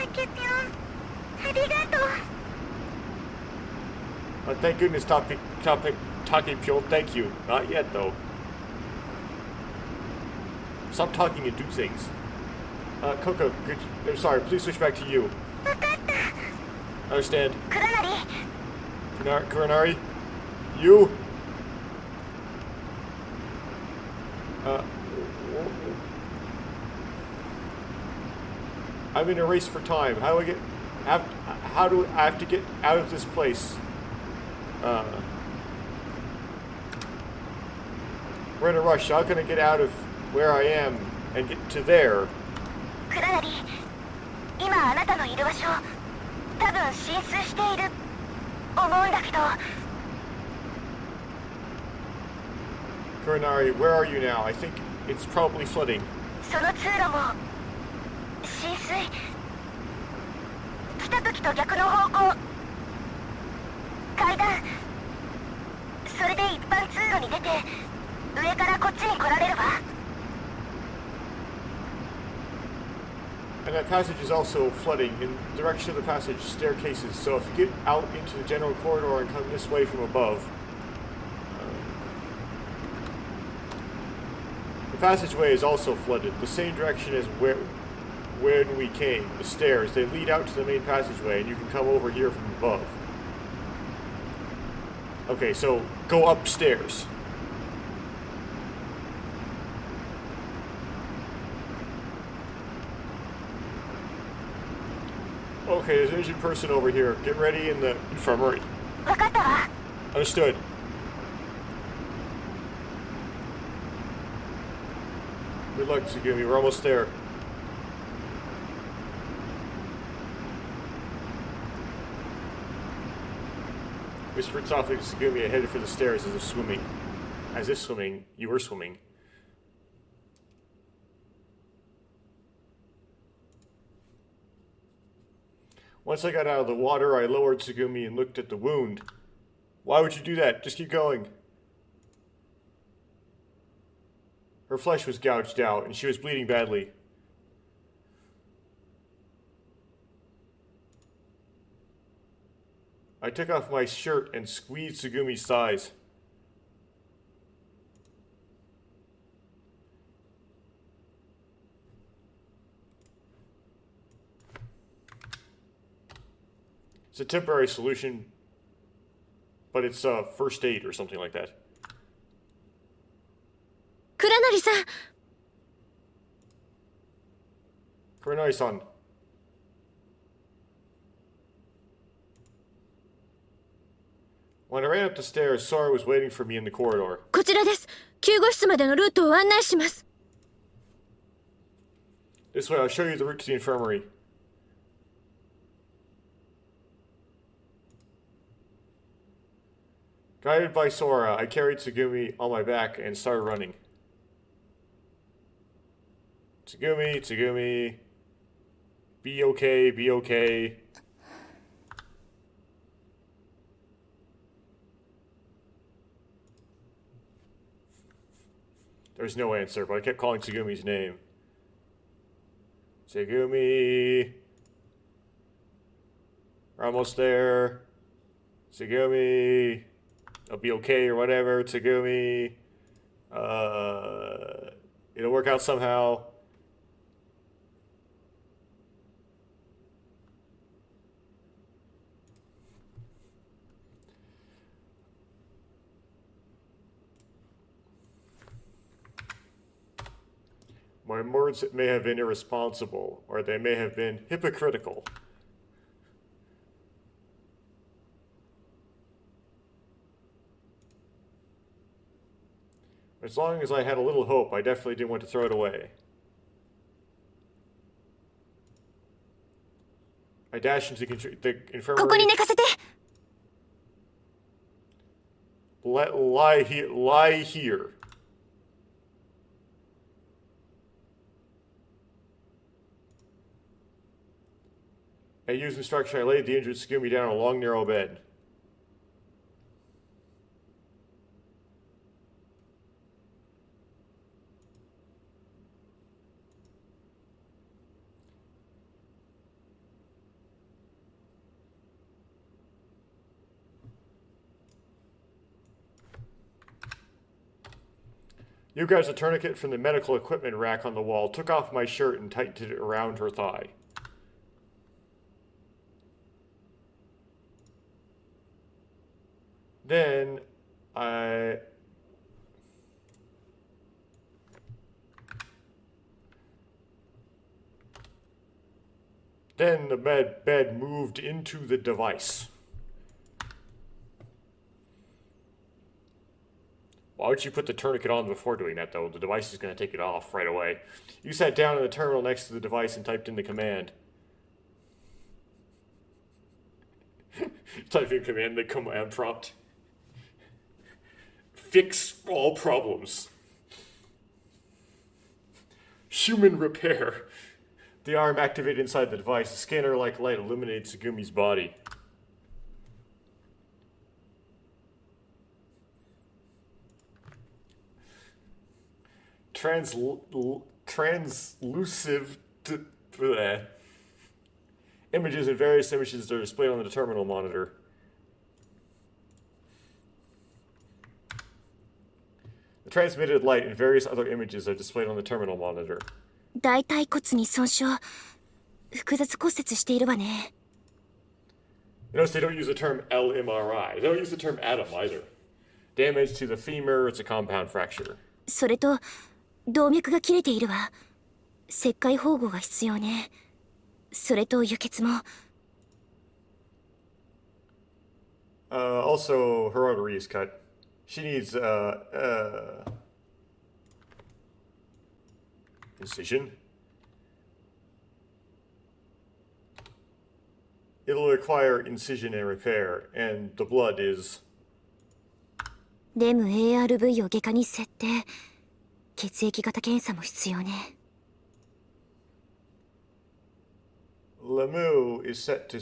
竹ぴょん、ありがとう。Thank goodness, Takepyo, thank you. Not yet, though. Stop talking and do things. Coco, I'm sorry, please switch back to you. わかった。 Understand. 黒なり。 Kuranari? You? I'm in a race for time. How do I have to get out of this place? We're in a rush. How can I get out of where I am and get to there? 黒なり。今あなたのいる場所、多分浸水している思うんだけど。 Kuranari, where are you now? I think it's probably flooding. その通路も浸水。来た時と逆の方向。階段。それで一般通路に出て上からこっちに来られるわ。 And that passage is also flooding. In the direction of the passage, staircases. So if you get out into the general corridor and come this way from above, the passageway is also flooded. The same direction as when we came. The stairs, they lead out to the main passageway, and you can come over here from above. Okay, so go upstairs. Okay, there's an injured person over here. Get ready in the infirmary. わかったわ。 Understood. Good luck, Tsugumi. We're almost there. Whispered softly to Tsugumi, I headed for the stairs as if swimming. As if swimming, you were swimming. Once I got out of the water, I lowered Tsugumi and looked at the wound. Why would you do that? Just keep going. Her flesh was gouged out, and she was bleeding badly. I took off my shirt and squeezed Tsugumi's thighs. It's a temporary solution, but it's first aid or something like that. 黒成さん。 Kuranari-san. When I ran up the stairs, Sora was waiting for me in the corridor. こちらです。救護室までのルートを案内します。 This way, I'll show you the route to the infirmary. Guided by Sora, I carried Tsugumi on my back and started running. Tsugumi. Be okay. There's no answer, but I kept calling Tsugumi's name. Tsugumi. We're almost there. Tsugumi. I'll be okay or whatever. Tsugumi. It'll work out somehow. My words may have been irresponsible, or they may have been hypocritical. As long as I had a little hope, I definitely didn't want to throw it away. I dash into the こ infirmary. こに寝かせて。 Lie here. Lie here. At Yu's instruction, I laid the injured Tsugumi down on a long, narrow bed. Yu grabs a tourniquet from the medical equipment rack on the wall, took off my shirt, and tightened it around her thigh. Then the bed moved into the device. Why would you put the tourniquet on before doing that, though? The device is going to take it off right away. You sat down in the terminal next to the device and typed in the command. Type in command, the command prompt. Fix all problems. Human repair. The arm activated inside the device. A scanner-like light illuminated Tsugumi's body. Translusive images and various images are displayed on the terminal monitor. The transmitted light and various other images are displayed on the terminal monitor. 大腿骨に損傷。複雑骨折しているわね。 Notice they don't use the term LMRI. They don't use the term atom either. Damage to the femur, it's a compound fracture. それと動脈が切れているわ。切開縫合が必要ね。それと輸血も。 Also, her artery is cut. She needs incision. It'll require incision and repair, and the blood is. レム ARV を外科に設定。血液型検査も必要ね。 Lemu is set to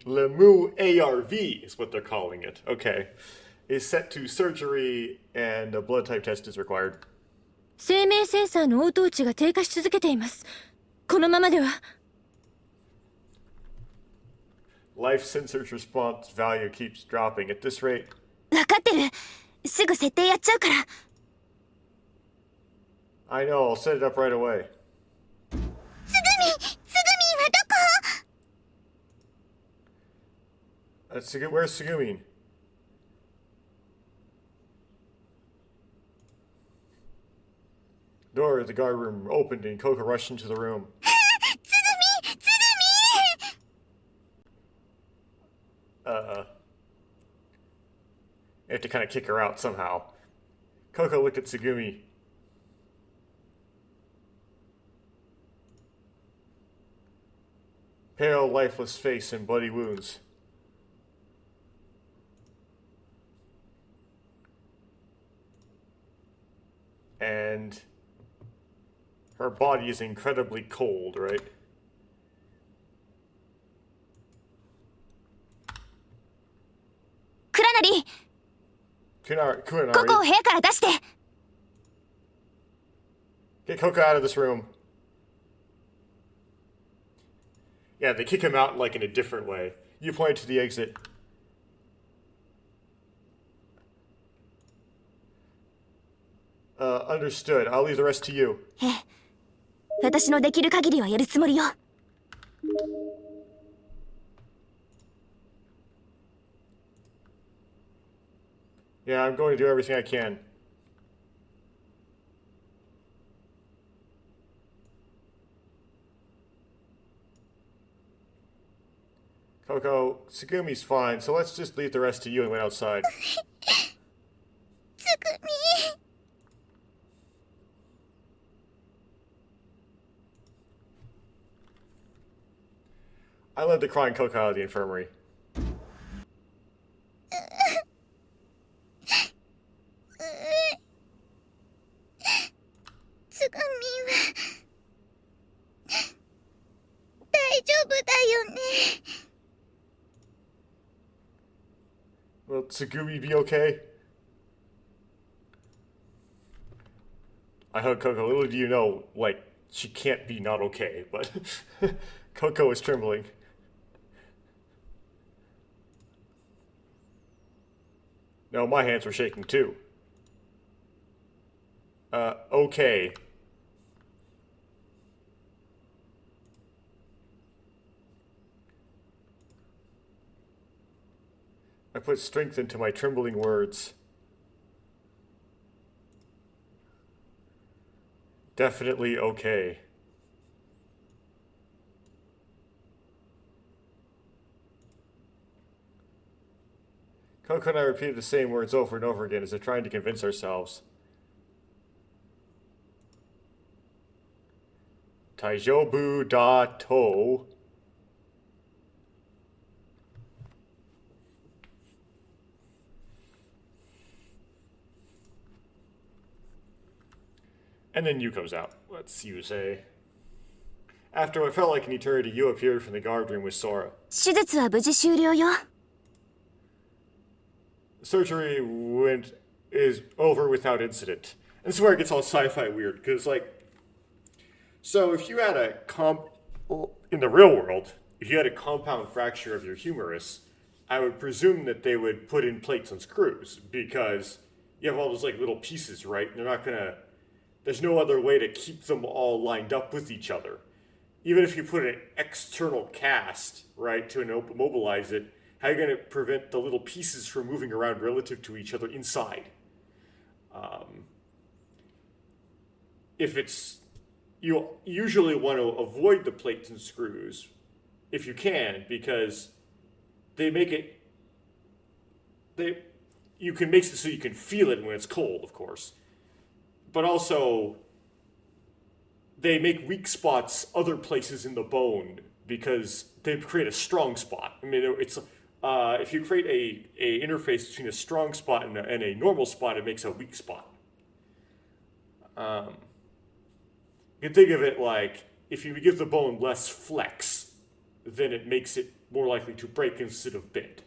Lemu ARV is what they're calling it. Okay. Is set to surgery and a blood type test is required. 生命センサーの応答値が低下し続けています。このままでは。Life sensors response value keeps dropping at this rate. 分かってる。すぐ設定やっちゃうから。 I know, I'll set it up right away. つぐみはどこ？ Where's Tsugumi? Door of the guard room opened and Coco rushed into the room. つぐみ！ You have to kind of kick her out somehow. Coco looked at Tsugumi. Pale, lifeless face and bloody wounds. And her body is incredibly cold, right? Kuranari! Kunari. ここを部屋から出して！ Get Coco out of this room. Yeah, they kick him out like in a different way. You point to the exit. Understood. I'll leave the rest to you. ええ。私のできる限りはやるつもりよ。 Yeah, I'm going to do everything I can. Coco, Tsugumi's fine, so let's just leave the rest to you and went outside. つぐみ。I led the crying Coco out of the infirmary. つぐみは大丈夫だよね。 Will Tsugumi be okay? I hug Coco. Little do you know, like, she can't be not okay, but Coco is trembling. No, my hands were shaking too. Okay. I put strength into my trembling words. Definitely okay. Coco and I repeated the same words over and over again as if trying to convince ourselves. Taijobu da to. And then Yu comes out. Let's Yu say. After what felt like an eternity, Yu appeared from the guard room with Sora. 手術は無事終了よ。 Surgery is over without incident. And this is where it gets all sci-fi weird, because so if you had in the real world, if you had a compound fracture of your humerus, I would presume that they would put in plates and screws, because you have all those little pieces, right? And they're not gonna. There's no other way to keep them all lined up with each other. Even if you put an external cast, right, to immobilize it, how are you going to prevent the little pieces from moving around relative to each other inside? You usually want to avoid the plates and screws if you can, because they make it, you can make it so you can feel it when it's cold, of course. But also, they make weak spots other places in the bone because they create a strong spot. I mean, it's if you create a interface between a strong spot and a normal spot, it makes a weak spot. You can think of it like if you give the bone less flex, then it makes it more likely to break instead of bend.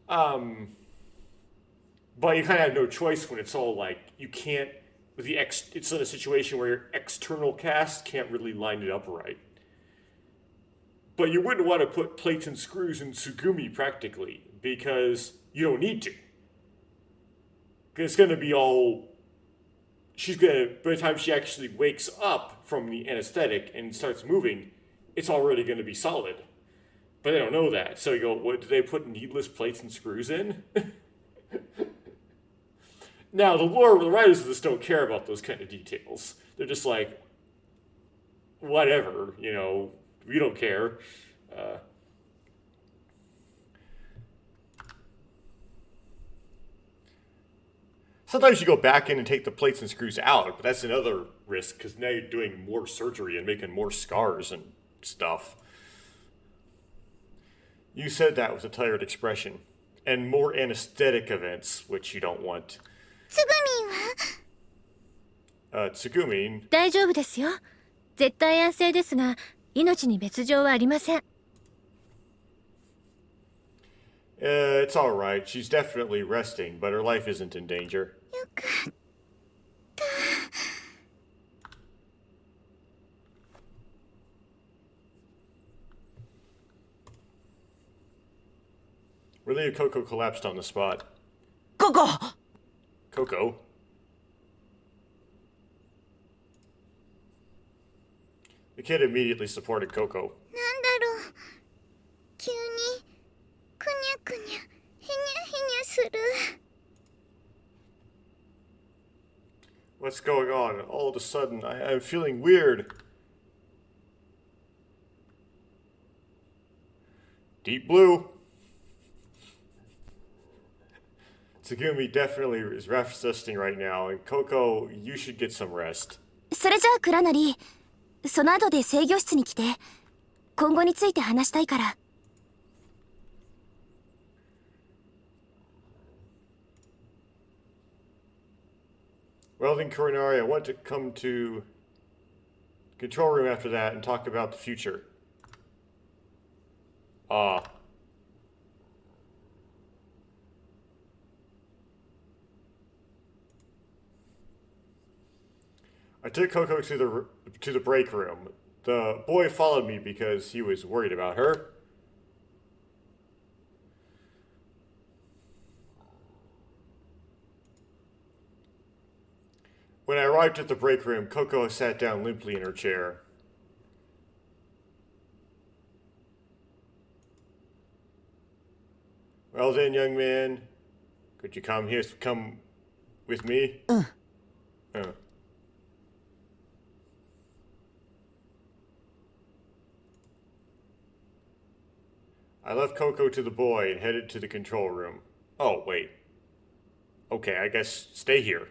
But you kind of have no choice when it's all you can't. It's in a situation where your external cast can't really line it up right. But you wouldn't want to put plates and screws in Tsugumi practically, because you don't need to. Because it's going to be all... by the time she actually wakes up from the anesthetic and starts moving, it's already going to be solid. But they don't know that. So you go, what, do they put needless plates and screws in? Now, the writers of this don't care about those kind of details. They're just whatever, we don't care. Sometimes you go back in and take the plates and screws out, but that's another risk, because now you're doing more surgery and making more scars and stuff. You said that with a tired expression. And more anesthetic events, which you don't want. つぐみんは Tsugumi. 大丈夫ですよ。絶対安静ですが、命に別状はありません。It's alright. She's definitely resting, but her life isn't in danger. よかった。 Relieved, Coco collapsed on the spot. Coco! Coco? The kid immediately supported Coco. なんだろう。急にくにゃくにゃへにゃへにゃする。 What's going on? All of a sudden, I'm feeling weird. Deep blue. Tsugumi definitely is resting right now, and Coco, you should get some rest. それじゃあ倉成、その後で制御室に来て。今後について話したいから。Well then, Coronari, I want to come to control room after that and talk about the future. Ah. I took Coco to the break room. The boy followed me because he was worried about her. When I arrived at the break room, Coco sat down limply in her chair. Well then, young man, could you come with me? I left Coco to the boy and headed to the control room. Oh, wait. Okay, I guess stay here.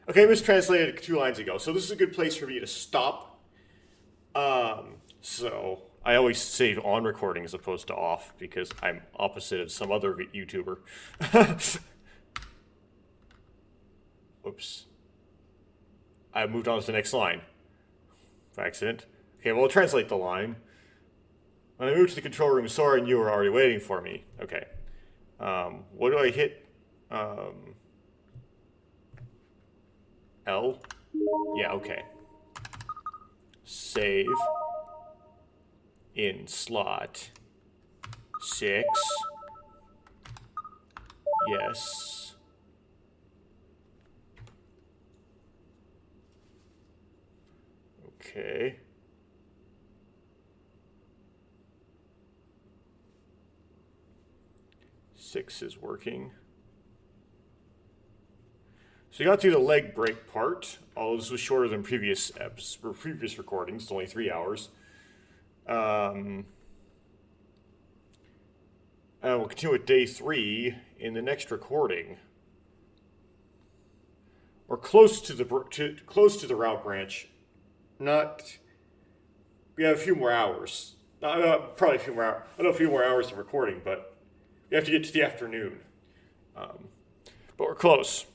Okay, I mistranslated 2 lines ago, so this is a good place for me to stop. So I always save on recording as opposed to off because I'm opposite of some other YouTuber. Oops. I moved on to the next line. By accident. Okay, well, I'll translate the line. When I moved to the control room, Sora and you were already waiting for me. Okay. What do I hit? L? Yeah, okay. Save. In slot. 6. Yes. Okay. Six is working. So you got through the leg break part. Although this was shorter than previous recordings. It's only 3 hours. And we'll continue with day 3 in the next recording. We're close to the route branch. We have a few more hours. Probably a few more hours. I don't know, a few more hours of recording, but we have to get to the afternoon. But we're close.